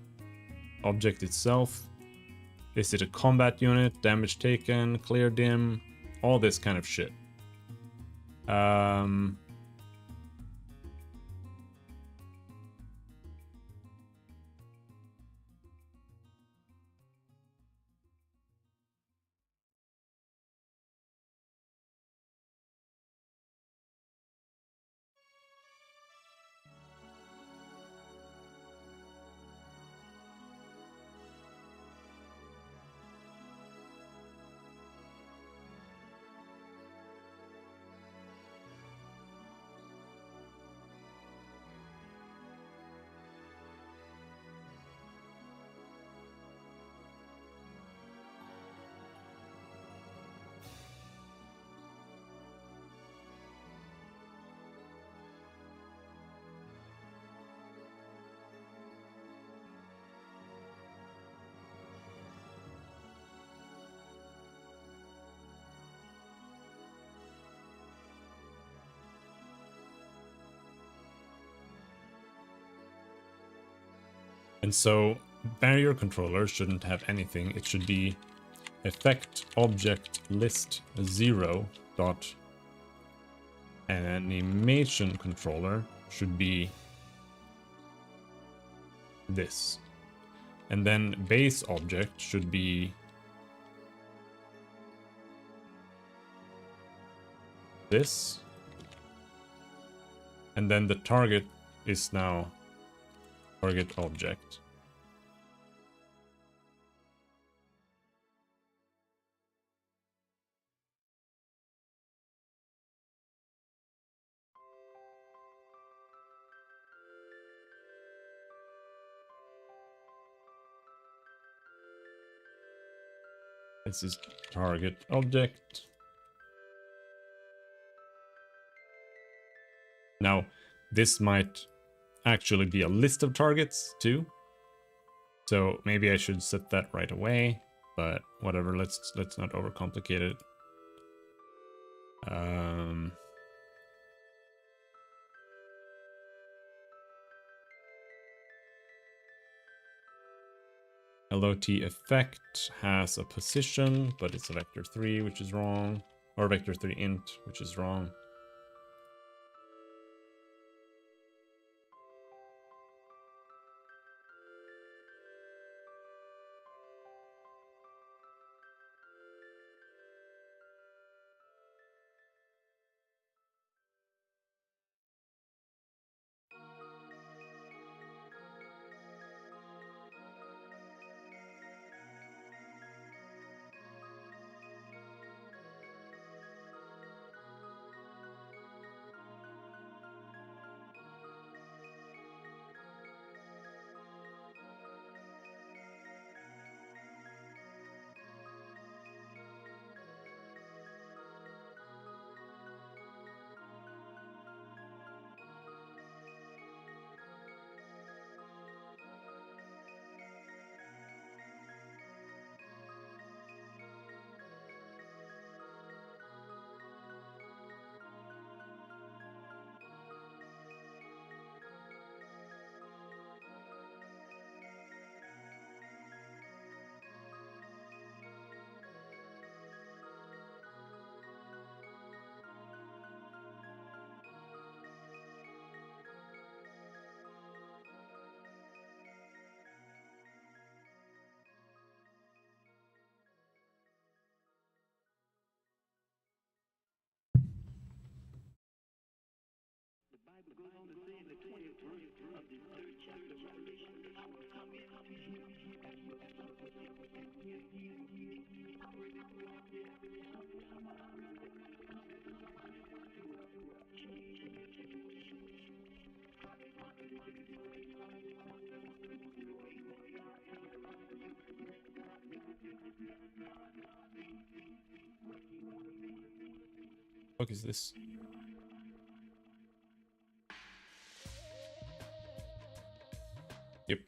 object itself. Is it a combat unit, damage taken, clear dim, all this kind of shit. And so barrier controller shouldn't have anything. It should be effect object list 0 dot animation controller should be this. And then base object should be this. And then the target is now target object. This is target object. Now, this might actually be a list of targets too. So maybe I should set that right away, but whatever, let's not overcomplicate it. LOT effect has a position, but it's a vector 3, which is wrong. Or vector 3 int, which is wrong. What is this? Yep.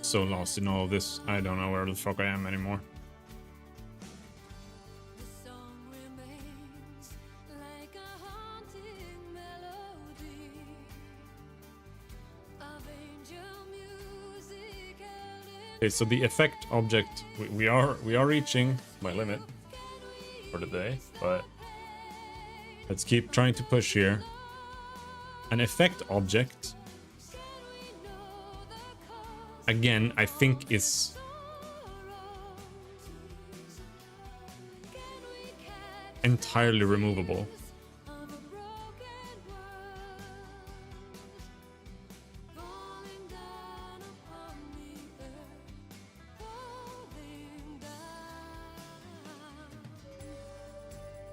So lost in all of this, I don't know where the fuck I am anymore. Okay, so the effect object, we are reaching my limit for the day, but let's keep trying to push here. An effect object, again, I think is entirely removable.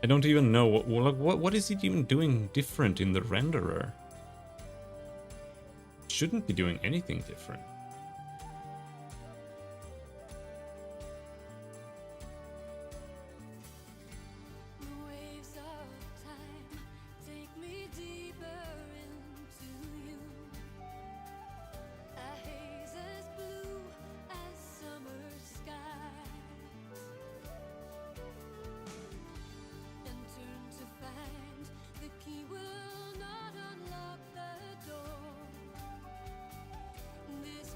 I don't even know what is it even doing different in the renderer? Shouldn't be doing anything different. This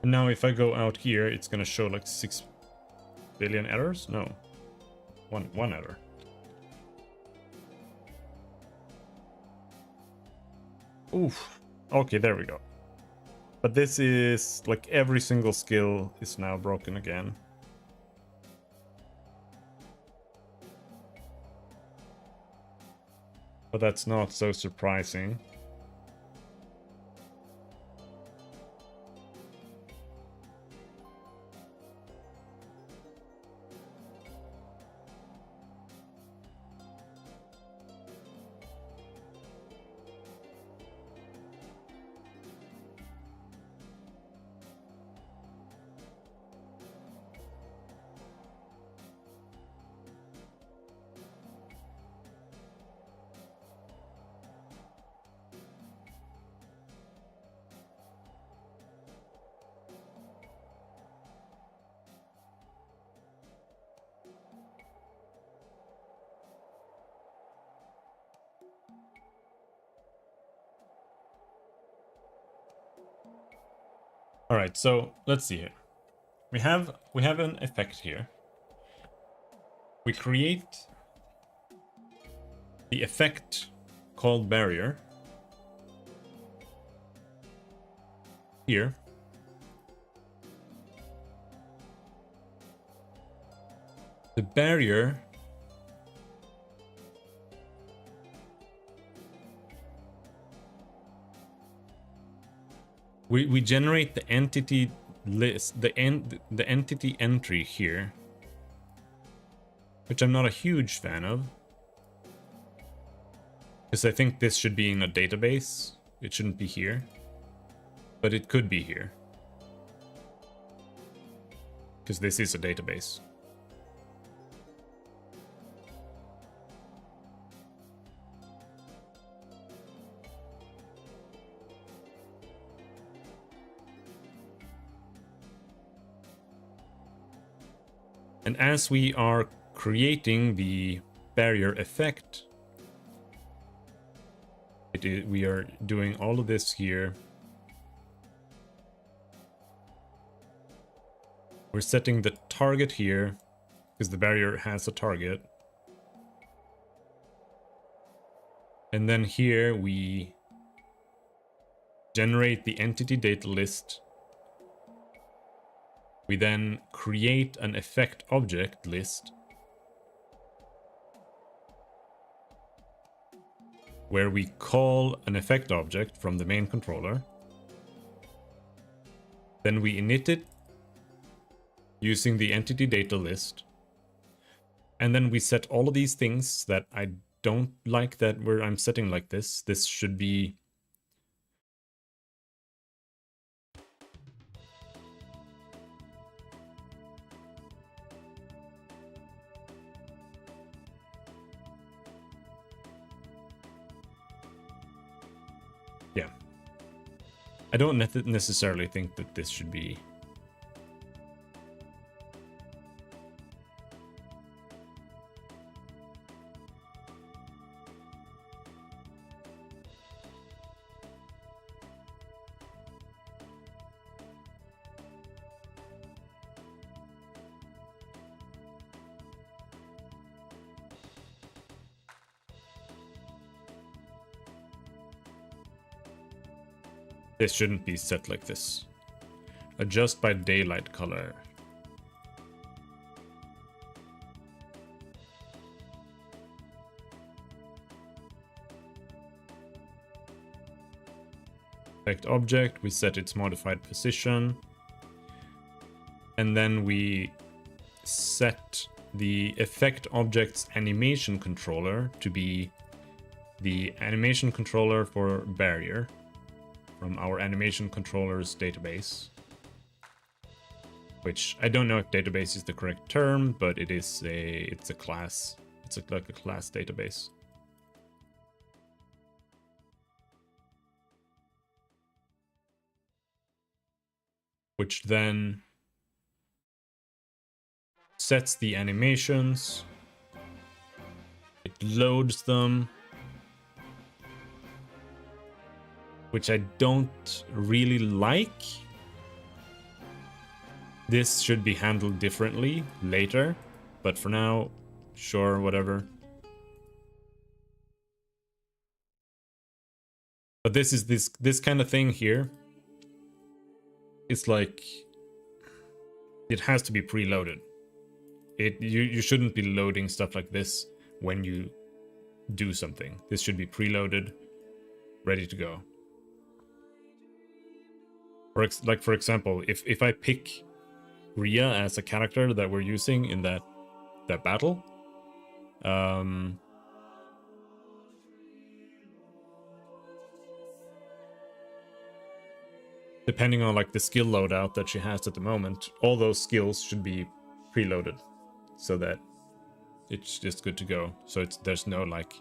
And now if I go out here, it's gonna show like 6 billion errors? No. One error. Oof. Okay, there we go. But this is like every single skill is now broken again. But that's not so surprising. All right, so let's see here. We have an effect here. We create the effect called barrier here. The barrier we generate the entity list, the entity entry here, which I'm not a huge fan of, because I think this should be in a database. It shouldn't be here, but it could be here, because this is a database. And as we are creating the barrier effect, we are doing all of this here. We're setting the target here, because the barrier has a target. And then here we generate the entity data list. We then create an effect object list where we call an effect object from the main controller. Then we init it using the entity data list. And then we set all of these things that I don't like that I'm setting like this. This should be yeah. I don't necessarily think that this should be this shouldn't be set like this. Adjust by daylight color. Effect object, we set its modified position. And then we set the effect object's animation controller to be the animation controller for barrier from our animation controllers database. Which I don't know if database is the correct term, but it's a class. It's like a class database. Which then sets the animations. It loads them. Which I don't really like. This should be handled differently later, but for now, sure, whatever. But this is this kind of thing here. It's like it has to be preloaded. You shouldn't be loading stuff like this when you do something. This should be preloaded, ready to go. For example, if I pick Rhea as a character that we're using in that battle, depending on like the skill loadout that she has at the moment, all those skills should be preloaded so that it's just good to go. So there's no like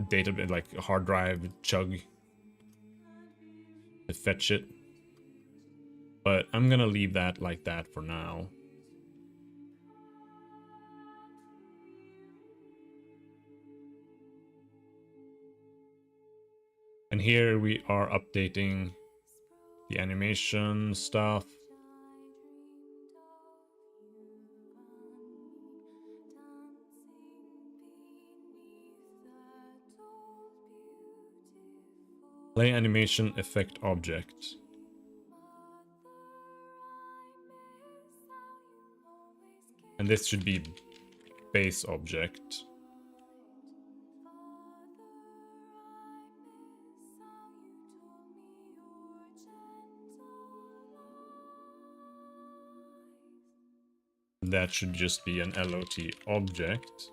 data, like hard drive chug to fetch it. But I'm gonna leave that like that for now. And here we are updating the animation stuff. Play animation effect object. And this should be base object. That should just be an LOT object.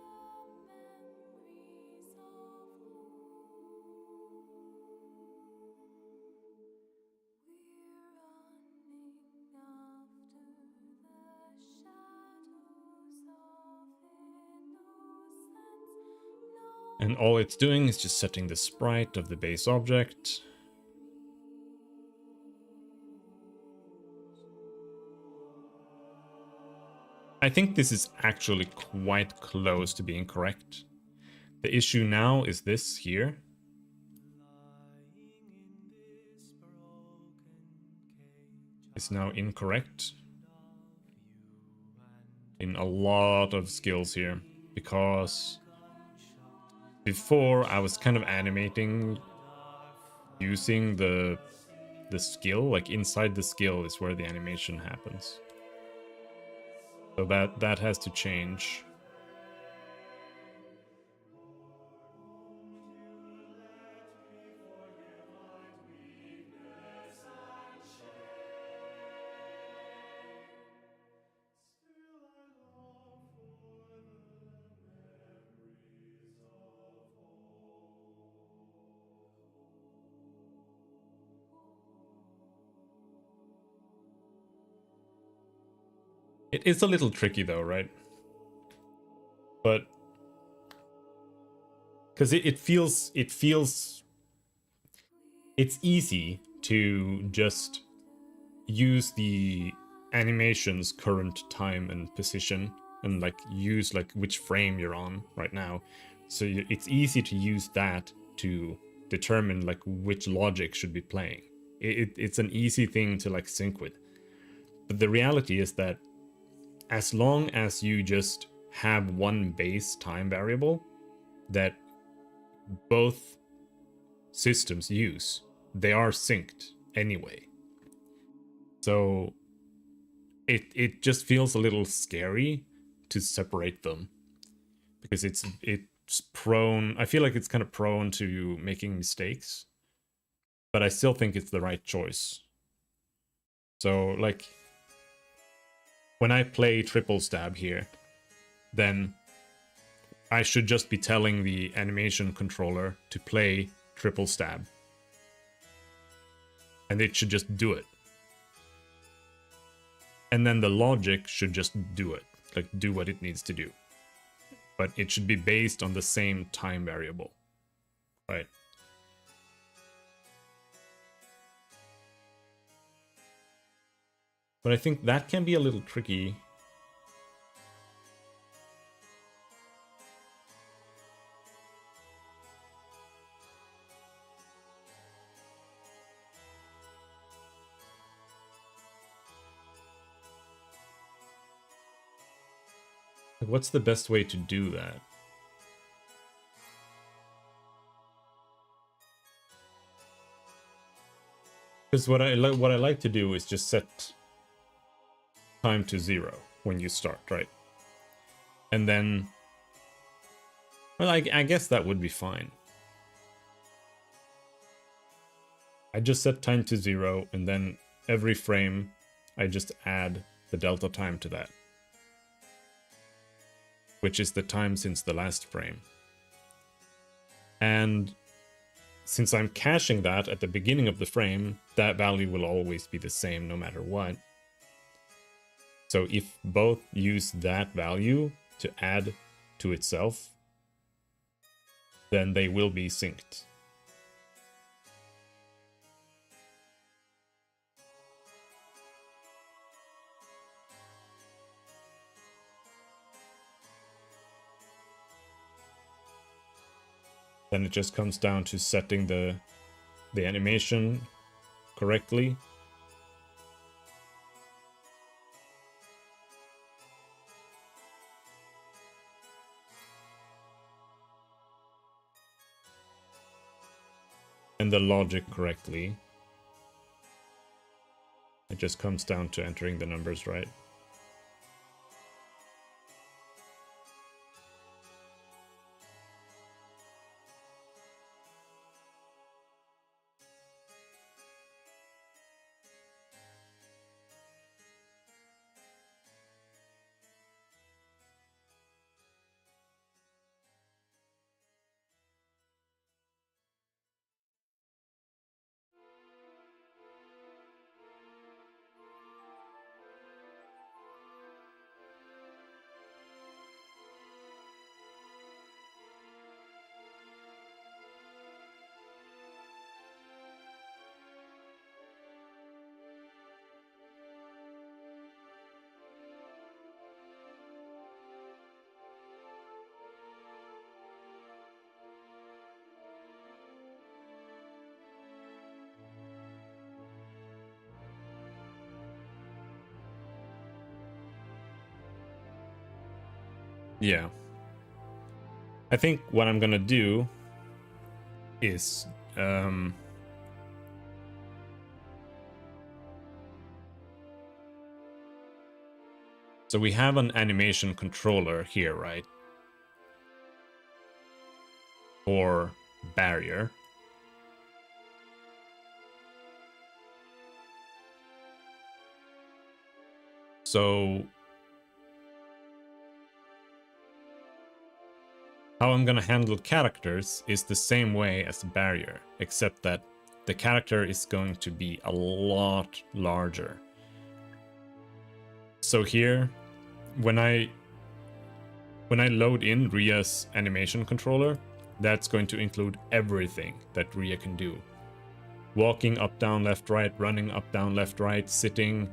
And all it's doing is just setting the sprite of the base object. I think this is actually quite close to being correct. The issue now is this here. It's now incorrect in a lot of skills here, because before I was kind of animating using the skill, like inside the skill is where the animation happens. So that has to change. It is a little tricky though, right? But because it feels it's easy to just use the animation's current time and position and like use like which frame you're on right now. So it's easy to use that to determine like which logic should be playing. It's an easy thing to like sync with. But the reality is that as long as you just have one base time variable that both systems use, they are synced anyway. So it just feels a little scary to separate them, because it's prone, I feel like it's kind of prone to making mistakes, but I still think it's the right choice. So like when I play triple stab here, then I should just be telling the animation controller to play triple stab, and it should just do it. And then the logic should just do it, like do what it needs to do. But it should be based on the same time variable, right? But I think that can be a little tricky. Like, what's the best way to do that? Because what I like to do is just set time to 0 when you start, right? And then, well, I guess that would be fine. I just set time to 0, and then every frame, I just add the delta time to that, which is the time since the last frame. And since I'm caching that at the beginning of the frame, that value will always be the same no matter what. So if both use that value to add to itself, then they will be synced. Then it just comes down to setting the animation correctly. And the logic correctly. It just comes down to entering the numbers right. Yeah. I think what I'm gonna do is so we have an animation controller here, right? For barrier. So how I'm gonna handle characters is the same way as the barrier, except that the character is going to be a lot larger. So here, when I load in Ria's animation controller, that's going to include everything that Ria can do. Walking up, down, left, right, running up, down, left, right, sitting,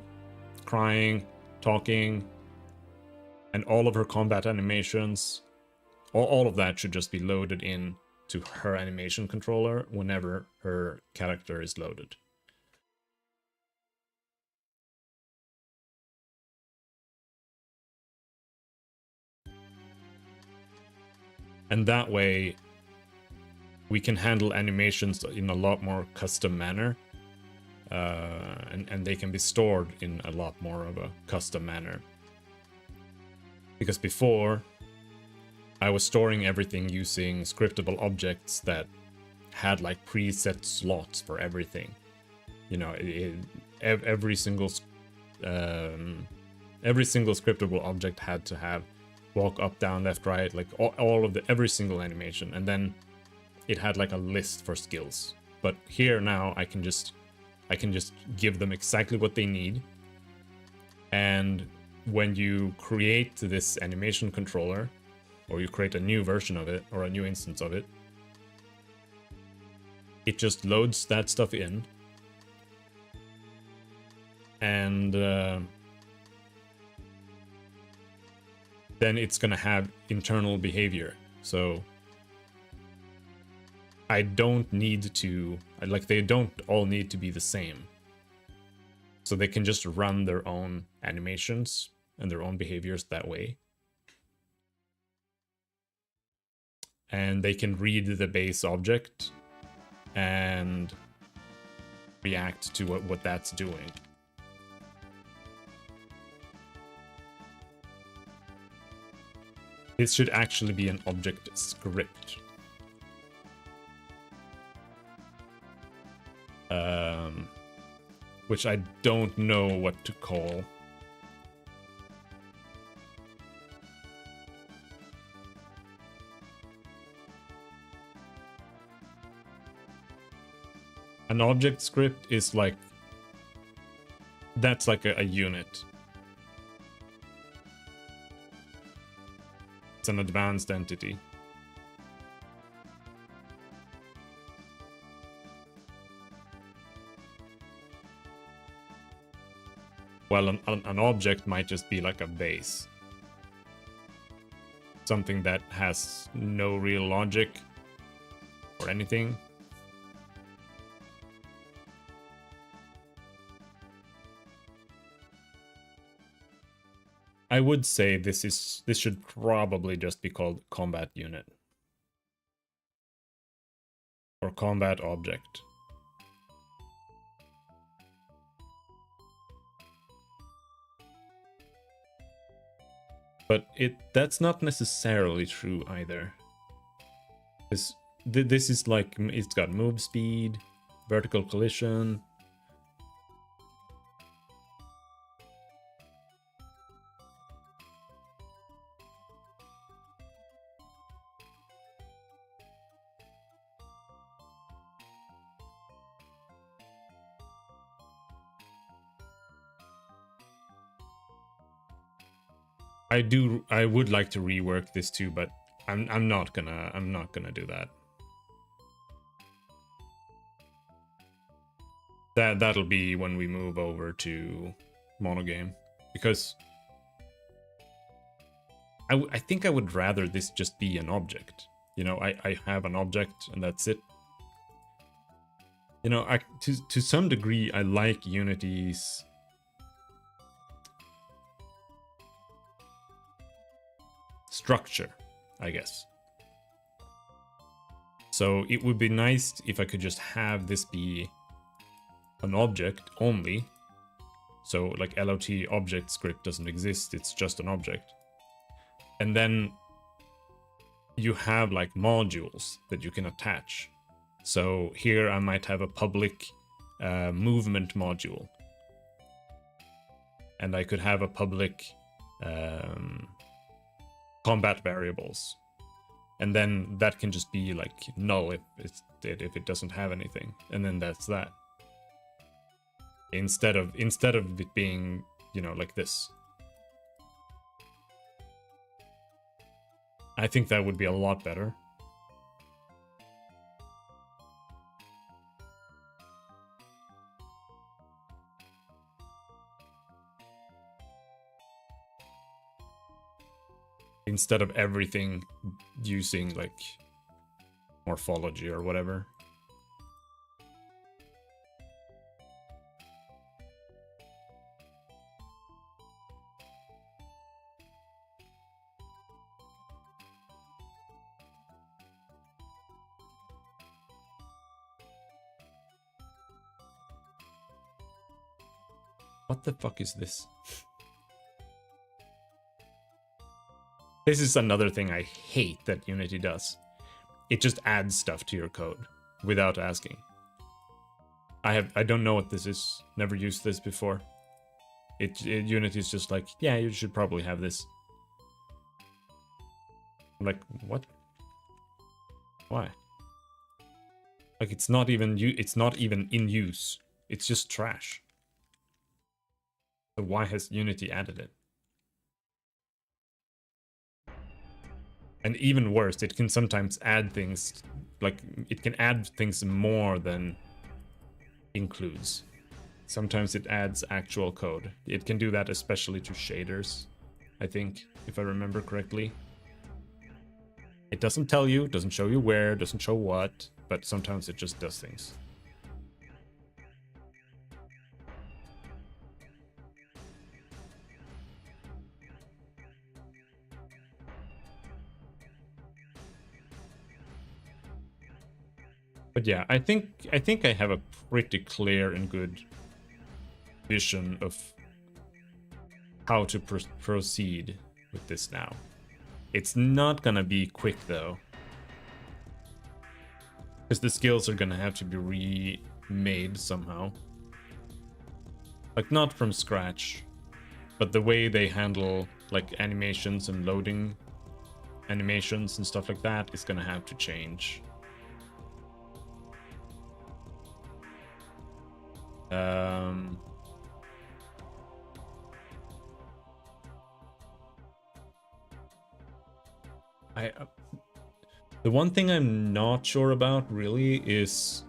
crying, talking, and all of her combat animations. All of that should just be loaded in to her animation controller whenever her character is loaded. And that way, we can handle animations in a lot more custom manner. And they can be stored in a lot more of a custom manner. Because before, I was storing everything using scriptable objects that had like preset slots for everything. You know, every single scriptable object had to have walk up, down, left, right, like all of every single animation, and then it had like a list for skills. But here now I can just give them exactly what they need, and when you create this animation controller, or you create a new version of it, or a new instance of it, it just loads that stuff in, and then it's gonna have internal behavior. So I don't need to, like, they don't all need to be the same. So they can just run their own animations and their own behaviors that way. and they can read the base object and react to what that's doing. This should actually be an object script. Which I don't know what to call. An object script is like, that's like a unit. It's an advanced entity. Well, an object might just be like a base. Something that has no real logic or anything. I would say this should probably just be called combat unit. Or combat object. But that's not necessarily true either. This is like, it's got move speed, vertical collision. I would like to rework this too, but I'm not gonna do that. That'll be when we move over to monogame, because I think I would rather this just be an object. You know, I have an object and that's it. You know, to some degree I like Unity's structure, I guess. So it would be nice if I could just have this be an object only. So like LOT object script doesn't exist, it's just an object. And then you have like modules that you can attach. So here I might have a public movement module. And I could have a public combat variables, and then that can just be like null if it doesn't have anything, and then that's that. Instead of it being, you know, like this. I think that would be a lot better. Instead of everything using like morphology or whatever. What the fuck is this? This is another thing I hate that Unity does. It just adds stuff to your code without asking. I don't know what this is. Never used this before. Unity is just like, yeah, you should probably have this. I'm like, what? Why? Like, it's not even in use. It's just trash. So why has Unity added it? And even worse, it can sometimes add things, like, it can add things more than includes. Sometimes it adds actual code. It can do that especially to shaders, I think, if I remember correctly. It doesn't tell you, doesn't show you where, doesn't show what, but sometimes it just does things. But yeah, I think I have a pretty clear and good vision of how to proceed with this now. It's not gonna be quick though, because the skills are gonna have to be remade somehow. Like not from scratch, but the way they handle like animations and loading animations and stuff like that is gonna have to change. The one thing I'm not sure about really is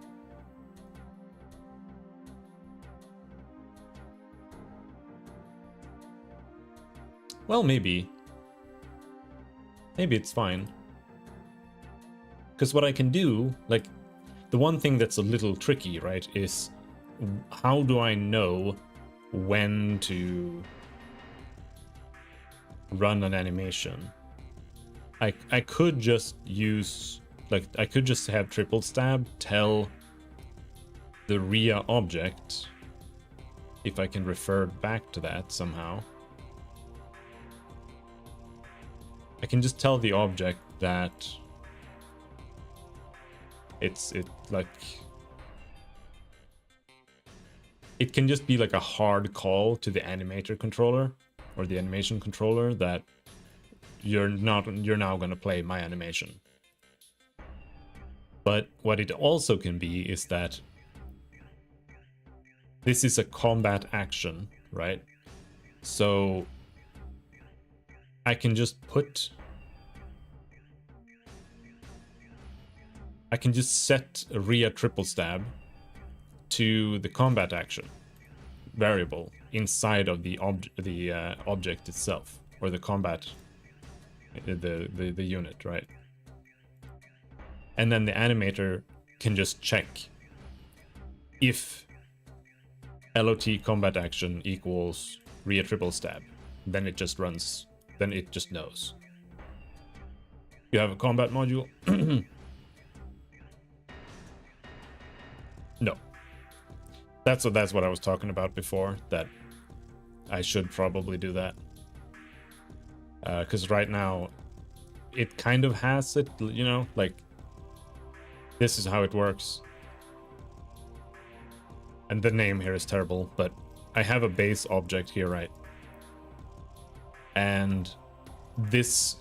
well, maybe it's fine. Because what I can do, like, the one thing that's a little tricky, right, is how do I know when to run an animation? I could just use, like, I could just have triple stab tell the RIA object, if I can refer back to that somehow. I can just tell the object that it can just be like a hard call to the animator controller or the animation controller that you're now going to play my animation. But what it also can be is that this is a combat action, right? So I can just set a RIA triple stab to the combat action variable inside of the object itself, or the combat, the unit, right? And then the animator can just check if LOT combat action equals RIA triple stab. Then it just runs, then it just knows. You have a combat module? No. That's what I was talking about before, that I should probably do that. Because right now, it kind of has it, you know, like, this is how it works. And the name here is terrible, but I have a base object here, right? And this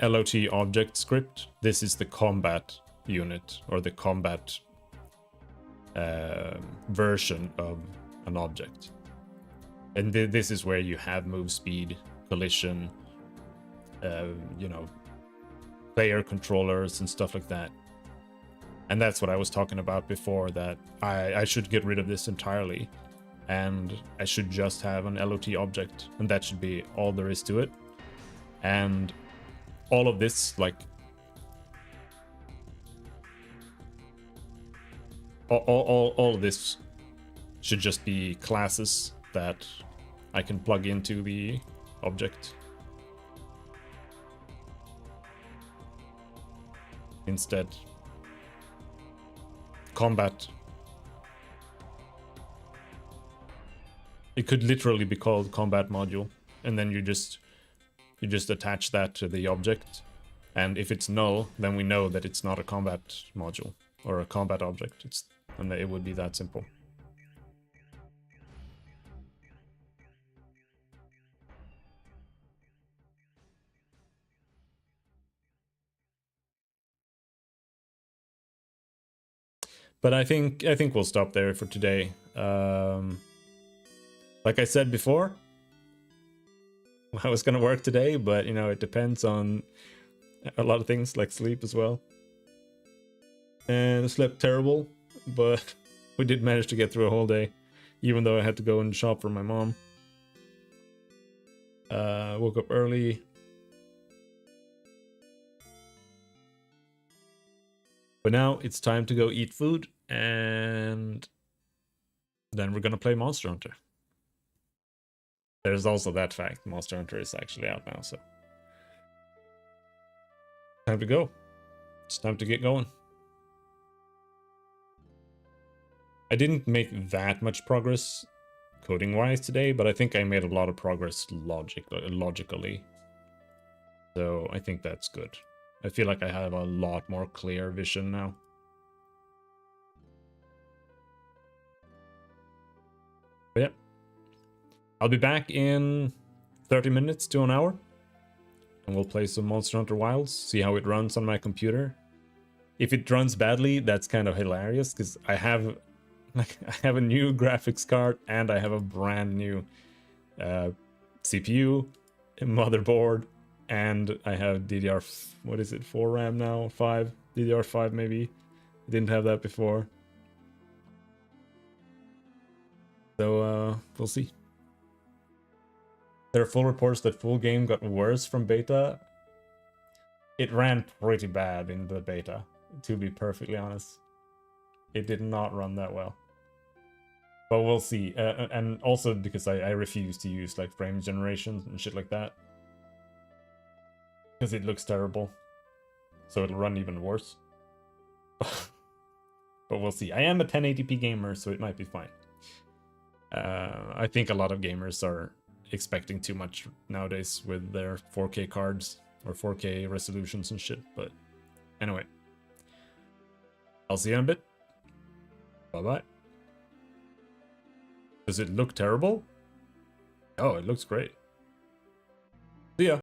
LOT object script, this is the combat unit, or the combat version of an object. And this is where you have move speed, collision, you know, player controllers and stuff like that. And that's what I was talking about before, that I should get rid of this entirely, and I should just have an LOT object, and that should be all there is to it. And all of this, like, all of this should just be classes that I can plug into the object. Instead, combat, it could literally be called combat module, and then you just attach that to the object, and if it's null, then we know that it's not a combat module or a combat object. And it would be that simple. But I think we'll stop there for today. Like I said before, I was gonna work today, but you know, it depends on a lot of things, like sleep as well. And I slept terrible, but we did manage to get through a whole day, even though I had to go and shop for my mom. Woke up early. But now it's time to go eat food, and then we're gonna play Monster Hunter. There's also that fact, Monster Hunter is actually out now, so time to go. It's time to get going. I didn't make that much progress coding-wise today, but I think I made a lot of progress logically. So I think that's good. I feel like I have a lot more clear vision now. But yeah. I'll be back in 30 minutes to an hour. And we'll play some Monster Hunter Wilds, see how it runs on my computer. If it runs badly, that's kind of hilarious, because I have a new graphics card and I have a brand new CPU, motherboard, and I have DDR4 RAM now? 5? DDR5 maybe? I didn't have that before. So we'll see. There are full reports that full game got worse from beta. It ran pretty bad in the beta, to be perfectly honest. It did not run that well. But we'll see. And also because I refuse to use like frame generation and shit like that. Because it looks terrible. So it'll run even worse. But we'll see. I am a 1080p gamer, so it might be fine. I think a lot of gamers are expecting too much nowadays with their 4K cards or 4K resolutions and shit. But anyway. I'll see you in a bit. Bye-bye. Does it look terrible? Oh, it looks great.